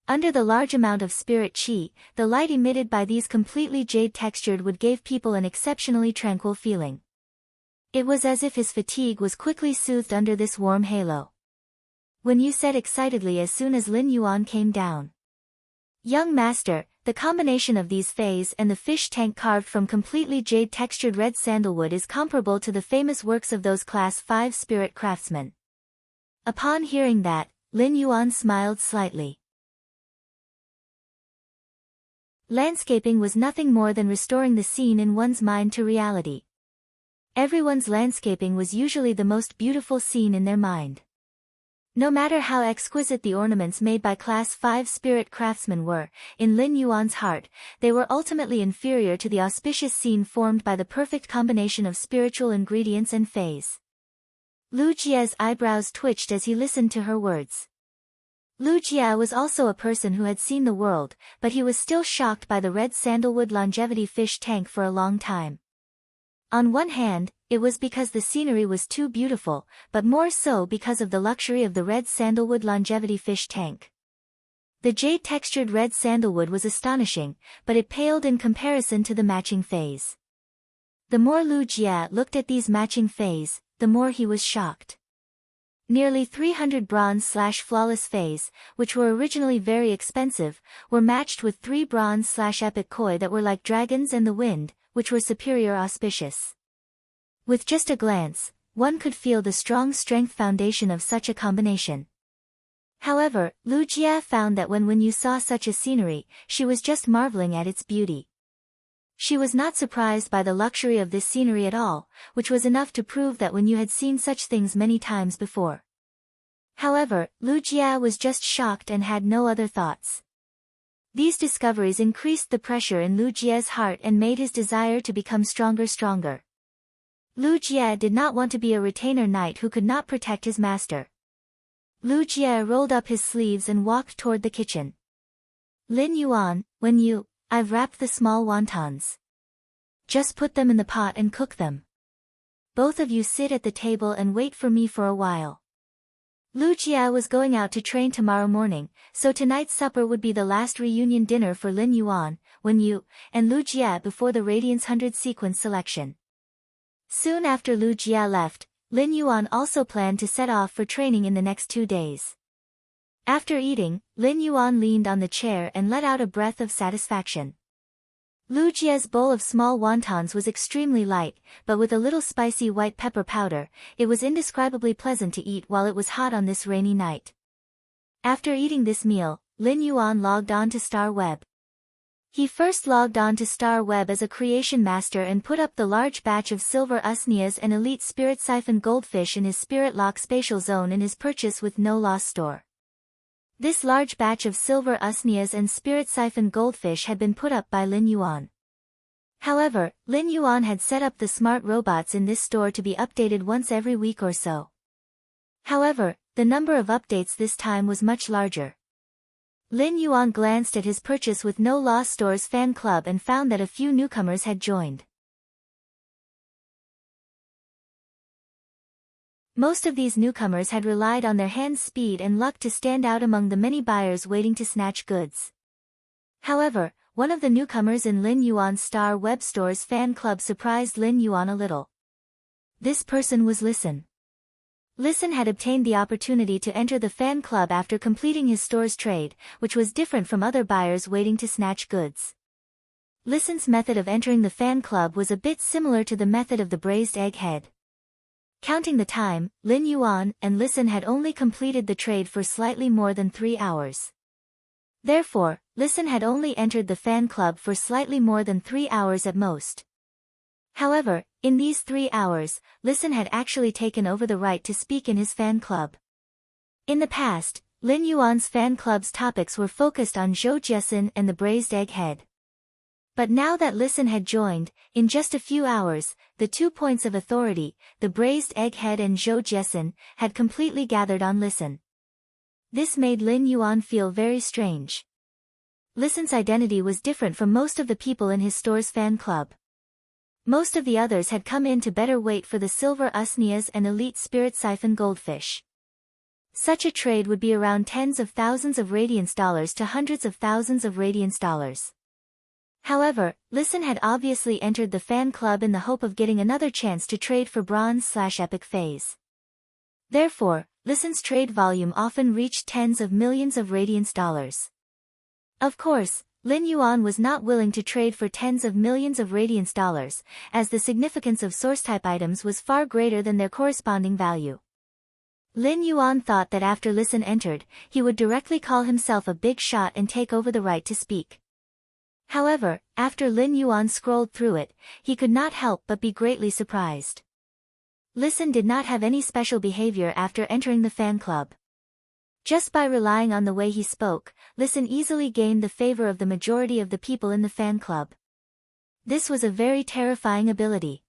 Under the large amount of spirit chi, the light emitted by these completely jade-textured wood gave people an exceptionally tranquil feeling. It was as if his fatigue was quickly soothed under this warm halo. Wen Yu said excitedly as soon as Lin Yuan came down. Young master, the combination of these fays and the fish tank carved from completely jade-textured red sandalwood is comparable to the famous works of those Class 5 spirit craftsmen. Upon hearing that, Lin Yuan smiled slightly. Landscaping was nothing more than restoring the scene in one's mind to reality. Everyone's landscaping was usually the most beautiful scene in their mind. No matter how exquisite the ornaments made by Class 5 spirit craftsmen were, in Lin Yuan's heart, they were ultimately inferior to the auspicious scene formed by the perfect combination of spiritual ingredients and fays. Lu Jie's eyebrows twitched as he listened to her words. Lu Jie was also a person who had seen the world, but he was still shocked by the red sandalwood longevity fish tank for a long time. On one hand, it was because the scenery was too beautiful, but more so because of the luxury of the red sandalwood longevity fish tank. The jade-textured red sandalwood was astonishing, but it paled in comparison to the matching fays. The more Lu Jie looked at these matching fays, the more he was shocked. Nearly 300 bronze/flawless fays, which were originally very expensive, were matched with 3 bronze/epic koi that were like dragons and the wind, which were superior auspicious. With just a glance, one could feel the strong strength foundation of such a combination. However, Lu Jie found that when Wen Yu saw such a scenery, she was just marveling at its beauty. She was not surprised by the luxury of this scenery at all, which was enough to prove that Wen Yu had seen such things many times before. However, Lu Jie was just shocked and had no other thoughts. These discoveries increased the pressure in Lu Jie's heart and made his desire to become stronger. Lu Jie did not want to be a retainer knight who could not protect his master. Lu Jie rolled up his sleeves and walked toward the kitchen. Lin Yuan, Wen Yu, I've wrapped the small wontons. Just put them in the pot and cook them. Both of you sit at the table and wait for me for a while. Lu Jie was going out to train tomorrow morning, so tonight's supper would be the last reunion dinner for Lin Yuan, Wen Yu, and Lu Jie before the Radiance 100 sequence selection. Soon after Lu Jie left, Lin Yuan also planned to set off for training in the next 2 days. After eating, Lin Yuan leaned on the chair and let out a breath of satisfaction. Lu Jie's bowl of small wontons was extremely light, but with a little spicy white pepper powder, it was indescribably pleasant to eat while it was hot on this rainy night. After eating this meal, Lin Yuan logged on to Star Web. He first logged on to Star Web as a creation master and put up the large batch of silver usnias and elite spirit siphon goldfish in his spirit lock spatial zone in his purchase with no loss store. This large batch of silver usnias and spirit siphon goldfish had been put up by Lin Yuan. However, Lin Yuan had set up the smart robots in this store to be updated once every week or so. However, the number of updates this time was much larger. Lin Yuan glanced at his purchase with no loss store's fan club and found that a few newcomers had joined. Most of these newcomers had relied on their hand speed and luck to stand out among the many buyers waiting to snatch goods. However, one of the newcomers in Lin Yuan's Star Web Store's fan club surprised Lin Yuan a little. This person was Listen. Listen had obtained the opportunity to enter the fan club after completing his store's trade, which was different from other buyers waiting to snatch goods. Listen's method of entering the fan club was a bit similar to the method of the braised egg head. Counting the time, Lin Yuan and Listen had only completed the trade for slightly more than 3 hours. Therefore, Listen had only entered the fan club for slightly more than 3 hours at most. However, in these 3 hours, Listen had actually taken over the right to speak in his fan club. In the past, Lin Yuan's fan club's topics were focused on Zhou Jiesin and the braised egg head. But now that Listen had joined, in just a few hours, the 2 points of authority, the braised egg head and Zhou Jiesin, had completely gathered on Listen. This made Lin Yuan feel very strange. Listen's identity was different from most of the people in his store's fan club. Most of the others had come in to better wait for the silver usnias and elite spirit siphon goldfish. Such a trade would be around tens of thousands of radiance dollars to hundreds of thousands of radiance dollars. However, Listen had obviously entered the fan club in the hope of getting another chance to trade for bronze/epic phase. Therefore, Listen's trade volume often reached tens of millions of radiance dollars. Of course, Lin Yuan was not willing to trade for tens of millions of radiance dollars, as the significance of source-type items was far greater than their corresponding value. Lin Yuan thought that after Listen entered, he would directly call himself a big shot and take over the right to speak. However, after Lin Yuan scrolled through it, he could not help but be greatly surprised. Listen did not have any special behavior after entering the fan club. Just by relying on the way he spoke, Listen easily gained the favor of the majority of the people in the fan club. This was a very terrifying ability.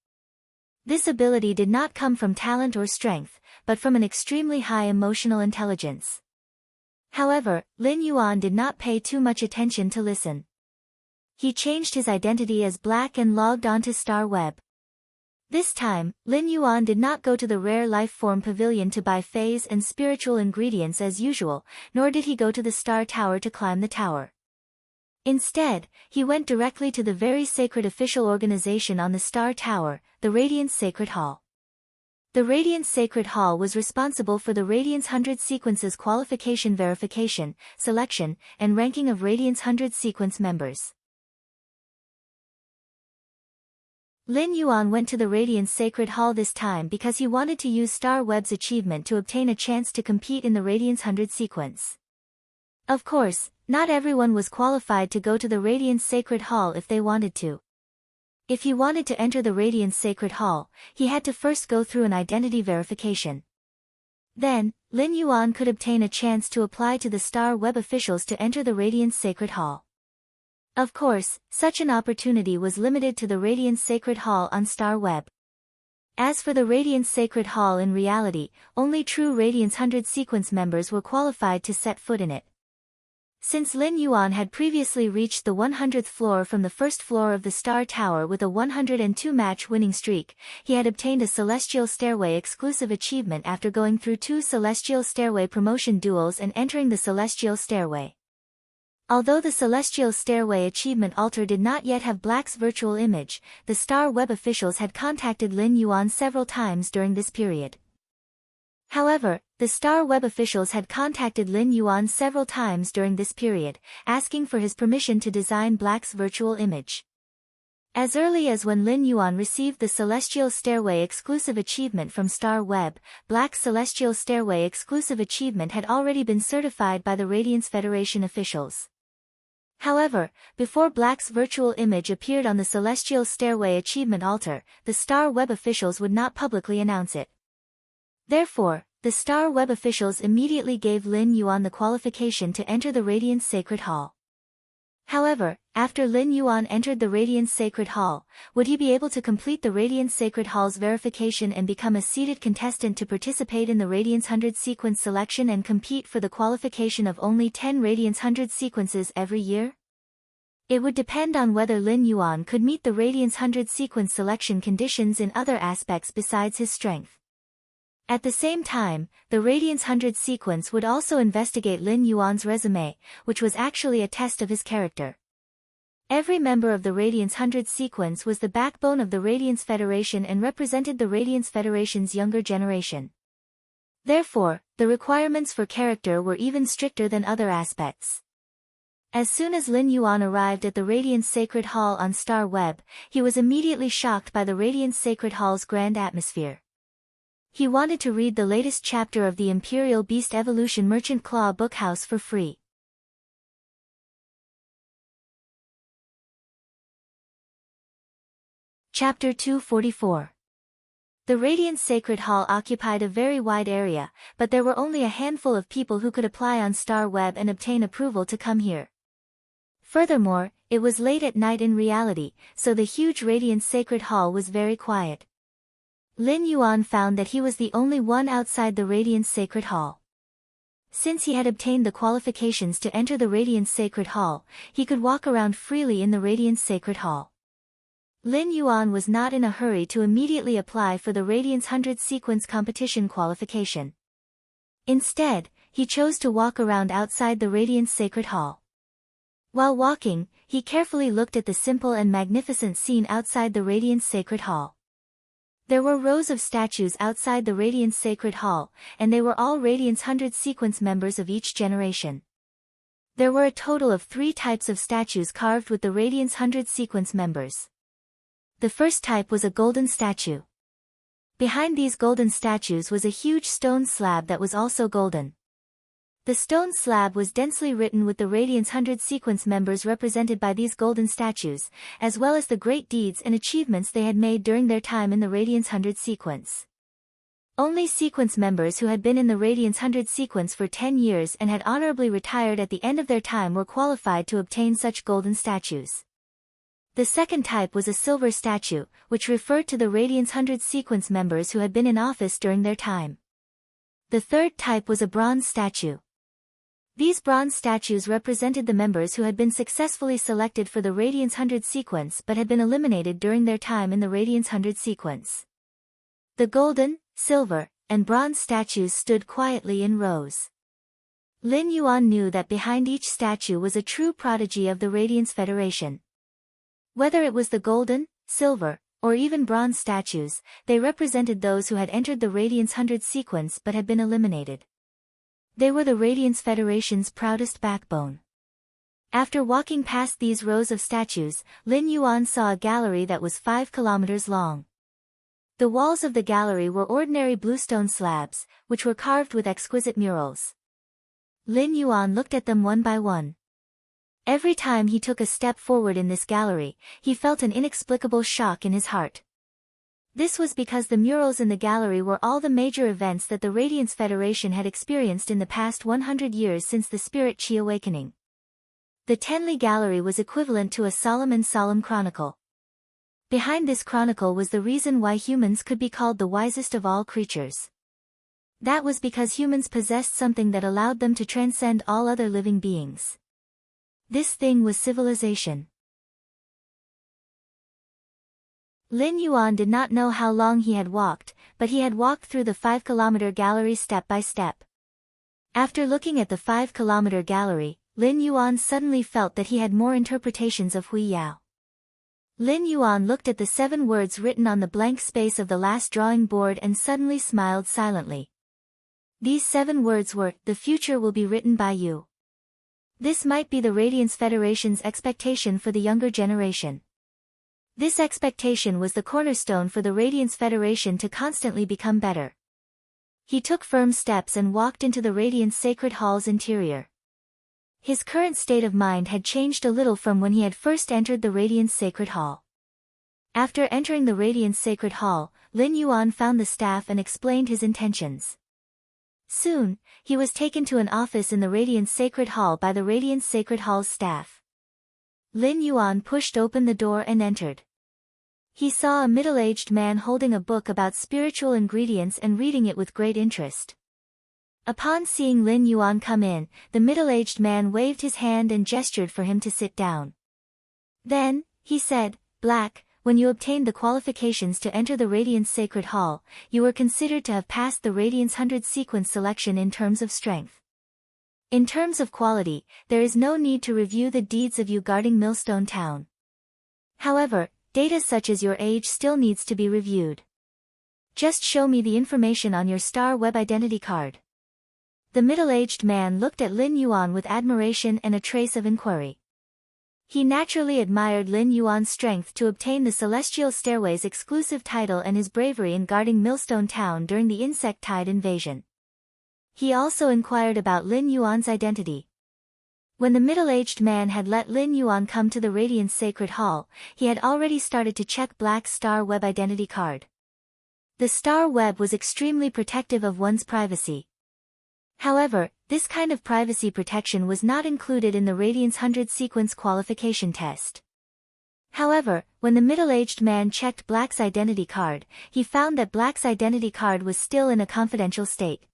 This ability did not come from talent or strength, but from an extremely high emotional intelligence. However, Lin Yuan did not pay too much attention to Listen. He changed his identity as Black and logged onto Star Web. This time, Lin Yuan did not go to the Rare Life Form Pavilion to buy phase and spiritual ingredients as usual, nor did he go to the Star Tower to climb the tower. Instead, he went directly to the very sacred official organization on the Star Tower, the Radiance Sacred Hall. The Radiance Sacred Hall was responsible for the Radiance 100 Sequences qualification verification, selection, and ranking of Radiance 100 Sequence members. Lin Yuan went to the Radiance Sacred Hall this time because he wanted to use Star Web's achievement to obtain a chance to compete in the Radiance 100 sequence. Of course, not everyone was qualified to go to the Radiance Sacred Hall if they wanted to. If he wanted to enter the Radiance Sacred Hall, he had to first go through an identity verification. Then, Lin Yuan could obtain a chance to apply to the Star Web officials to enter the Radiance Sacred Hall. Of course, such an opportunity was limited to the Radiance Sacred Hall on Star Web. As for the Radiance Sacred Hall, in reality, only true Radiance 100 sequence members were qualified to set foot in it. Since Lin Yuan had previously reached the 100th floor from the first floor of the Star Tower with a 102 match winning streak, he had obtained a Celestial Stairway exclusive achievement after going through 2 Celestial Stairway promotion duels and entering the Celestial Stairway. Although the Celestial Stairway achievement altar did not yet have Black's virtual image, the Star Web officials had contacted Lin Yuan several times during this period. However, the Star Web officials had contacted Lin Yuan several times during this period, asking for his permission to design Black's virtual image. As early as when Lin Yuan received the Celestial Stairway exclusive achievement from Star Web, Black's Celestial Stairway exclusive achievement had already been certified by the Radiance Federation officials. However, before Black's virtual image appeared on the Celestial Stairway achievement altar, the Star Web officials would not publicly announce it. Therefore, the Star Web officials immediately gave Lin Yuan the qualification to enter the Radiance Sacred Hall. However, after Lin Yuan entered the Radiance Sacred Hall, would he be able to complete the Radiance Sacred Hall's verification and become a seeded contestant to participate in the Radiance 100 sequence selection and compete for the qualification of only 10 Radiance 100 sequences every year? It would depend on whether Lin Yuan could meet the Radiance 100 sequence selection conditions in other aspects besides his strength. At the same time, the Radiance 100 sequence would also investigate Lin Yuan's resume, which was actually a test of his character. Every member of the Radiance 100 sequence was the backbone of the Radiance Federation and represented the Radiance Federation's younger generation. Therefore, the requirements for character were even stricter than other aspects. As soon as Lin Yuan arrived at the Radiance Sacred Hall on Star Web, he was immediately shocked by the Radiance Sacred Hall's grand atmosphere. He wanted to read the latest chapter of the Imperial Beast Evolution Merchant Claw Bookhouse for free. Chapter 244. The Radiance Sacred Hall occupied a very wide area, but there were only a handful of people who could apply on Star Web and obtain approval to come here. Furthermore, it was late at night in reality, so the huge Radiance Sacred Hall was very quiet. Lin Yuan found that he was the only one outside the Radiance Sacred Hall. Since he had obtained the qualifications to enter the Radiance Sacred Hall, he could walk around freely in the Radiance Sacred Hall. Lin Yuan was not in a hurry to immediately apply for the Radiance 100 sequence competition qualification. Instead, he chose to walk around outside the Radiance Sacred Hall. While walking, he carefully looked at the simple and magnificent scene outside the Radiance Sacred Hall. There were rows of statues outside the Radiance Sacred Hall, and they were all Radiance 100 sequence members of each generation. There were a total of 3 types of statues carved with the Radiance 100 sequence members. The first type was a golden statue. Behind these golden statues was a huge stone slab that was also golden. The stone slab was densely written with the Radiance 100 sequence members represented by these golden statues, as well as the great deeds and achievements they had made during their time in the Radiance 100 sequence. Only sequence members who had been in the Radiance 100 sequence for 10 years and had honorably retired at the end of their time were qualified to obtain such golden statues. The second type was a silver statue, which referred to the Radiance 100 sequence members who had been in office during their time. The third type was a bronze statue. These bronze statues represented the members who had been successfully selected for the Radiance 100 sequence but had been eliminated during their time in the Radiance 100 sequence. The golden, silver, and bronze statues stood quietly in rows. Lin Yuan knew that behind each statue was a true prodigy of the Radiance Federation. Whether it was the golden, silver, or even bronze statues, they represented those who had entered the Radiance 100 sequence but had been eliminated. They were the Radiance Federation's proudest backbone. After walking past these rows of statues, Lin Yuan saw a gallery that was 5 kilometers long. The walls of the gallery were ordinary bluestone slabs, which were carved with exquisite murals. Lin Yuan looked at them one by one. Every time he took a step forward in this gallery, he felt an inexplicable shock in his heart. This was because the murals in the gallery were all the major events that the Radiance Federation had experienced in the past 100 years since the Spirit Chi awakening. The Tenli Gallery was equivalent to a solemn and solemn chronicle. Behind this chronicle was the reason why humans could be called the wisest of all creatures. That was because humans possessed something that allowed them to transcend all other living beings. This thing was civilization. Lin Yuan did not know how long he had walked, but he had walked through the 5-kilometer gallery step by step. After looking at the 5-kilometer gallery, Lin Yuan suddenly felt that he had more interpretations of Hui Yao. Lin Yuan looked at the 7 words written on the blank space of the last drawing board and suddenly smiled silently. These 7 words were, "The future will be written by you." This might be the Radiance Federation's expectation for the younger generation. This expectation was the cornerstone for the Radiance Federation to constantly become better. He took firm steps and walked into the Radiance Sacred Hall's interior. His current state of mind had changed a little from when he had first entered the Radiance Sacred Hall. After entering the Radiance Sacred Hall, Lin Yuan found the staff and explained his intentions. Soon, he was taken to an office in the Radiance Sacred Hall by the Radiance Sacred Hall's staff. Lin Yuan pushed open the door and entered. He saw a middle-aged man holding a book about spiritual ingredients and reading it with great interest. Upon seeing Lin Yuan come in, the middle-aged man waved his hand and gestured for him to sit down. Then, he said, "Black, when you obtained the qualifications to enter the Radiance Sacred Hall, you were considered to have passed the Radiance 100 sequence selection in terms of strength. In terms of quality, there is no need to review the deeds of you guarding Millstone Town. However, data such as your age still needs to be reviewed. Just show me the information on your Star Web identity card. The middle-aged man looked at Lin Yuan with admiration and a trace of inquiry. He naturally admired Lin Yuan's strength to obtain the Celestial Stairway's exclusive title and his bravery in guarding Millstone Town during the Insect Tide invasion. He also inquired about Lin Yuan's identity. When the middle-aged man had let Lin Yuan come to the Radiance Sacred Hall, he had already started to check Black's Star Web identity card. The Star Web was extremely protective of one's privacy. However, this kind of privacy protection was not included in the Radiance 100 sequence qualification test. However, when the middle-aged man checked Black's identity card, he found that Black's identity card was still in a confidential state.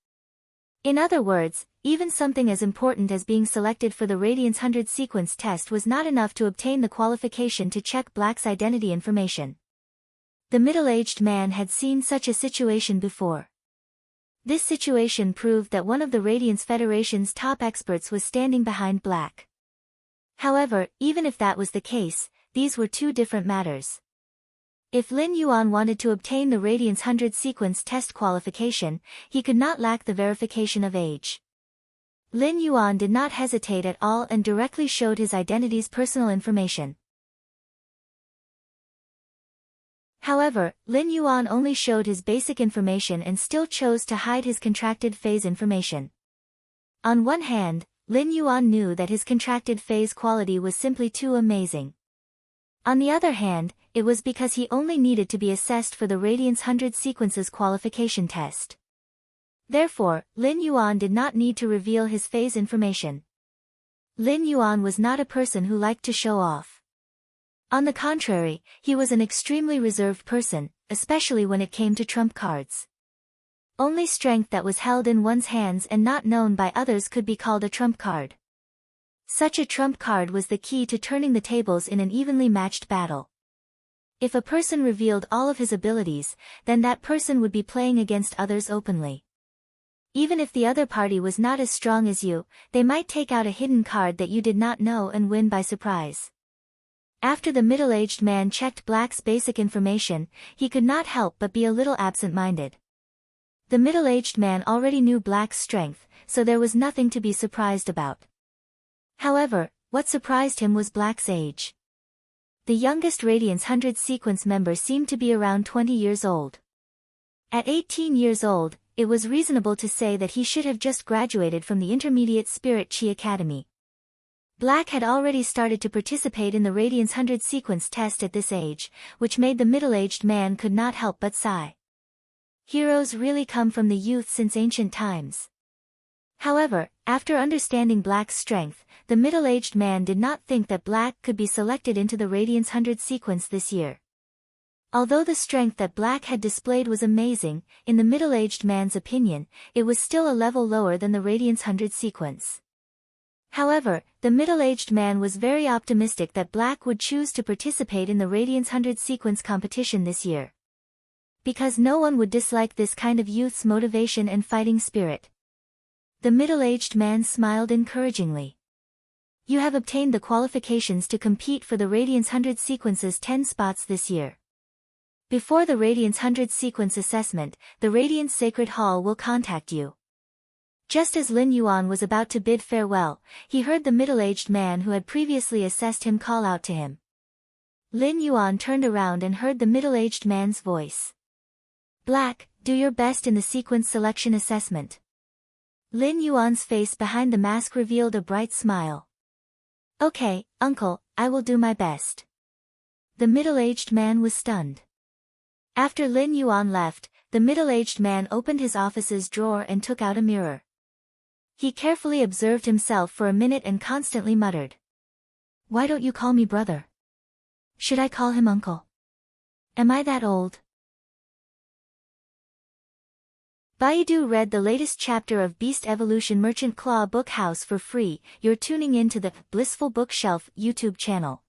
In other words, even something as important as being selected for the Radiance 100 sequence test was not enough to obtain the qualification to check Black's identity information. The middle-aged man had seen such a situation before. This situation proved that one of the Radiance Federation's top experts was standing behind Black. However, even if that was the case, these were two different matters. If Lin Yuan wanted to obtain the Radiance 100 sequence test qualification, he could not lack the verification of age. Lin Yuan did not hesitate at all and directly showed his identity's personal information. However, Lin Yuan only showed his basic information and still chose to hide his contracted phase information. On one hand, Lin Yuan knew that his contracted phase quality was simply too amazing. On the other hand, it was because he only needed to be assessed for the Radiance 100 sequences qualification test. Therefore, Lin Yuan did not need to reveal his phase information. Lin Yuan was not a person who liked to show off. On the contrary, he was an extremely reserved person, especially when it came to trump cards. Only strength that was held in one's hands and not known by others could be called a trump card. Such a trump card was the key to turning the tables in an evenly matched battle. If a person revealed all of his abilities, then that person would be playing against others openly. Even if the other party was not as strong as you, they might take out a hidden card that you did not know and win by surprise. After the middle-aged man checked Black's basic information, he could not help but be a little absent-minded. The middle-aged man already knew Black's strength, so there was nothing to be surprised about. However, what surprised him was Black's age. The youngest Radiance 100 sequence member seemed to be around 20 years old. At 18 years old, it was reasonable to say that he should have just graduated from the Intermediate Spirit Chi Academy. Black had already started to participate in the Radiance 100 sequence test at this age, which made the middle-aged man could not help but sigh. Heroes really come from the youth since ancient times. However, after understanding Black's strength, the middle-aged man did not think that Black could be selected into the Radiance 100 sequence this year. Although the strength that Black had displayed was amazing, in the middle-aged man's opinion, it was still a level lower than the Radiance 100 sequence. However, the middle-aged man was very optimistic that Black would choose to participate in the Radiance 100 sequence competition this year. Because no one would dislike this kind of youth's motivation and fighting spirit. The middle-aged man smiled encouragingly. You have obtained the qualifications to compete for the Radiance 100 sequence's 10 spots this year. Before the Radiance 100 sequence assessment, the Radiance Sacred Hall will contact you. Just as Lin Yuan was about to bid farewell, he heard the middle-aged man who had previously assessed him call out to him. Lin Yuan turned around and heard the middle-aged man's voice. Black, do your best in the sequence selection assessment. Lin Yuan's face behind the mask revealed a bright smile. Okay, uncle, I will do my best. The middle-aged man was stunned. After Lin Yuan left, the middle-aged man opened his office's drawer and took out a mirror. He carefully observed himself for a minute and constantly muttered. Why don't you call me brother? Should I call him uncle? Am I that old? Baidu read the latest chapter of Beast Evolution Merchant Claw Book House for free. You're tuning in to the Blissful Bookshelf YouTube channel.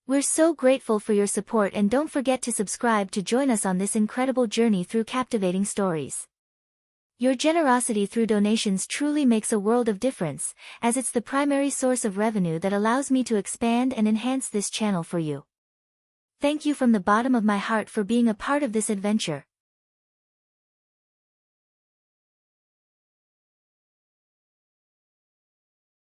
We're so grateful for your support and don't forget to subscribe to join us on this incredible journey through captivating stories. Your generosity through donations truly makes a world of difference, as it's the primary source of revenue that allows me to expand and enhance this channel for you. Thank you from the bottom of my heart for being a part of this adventure.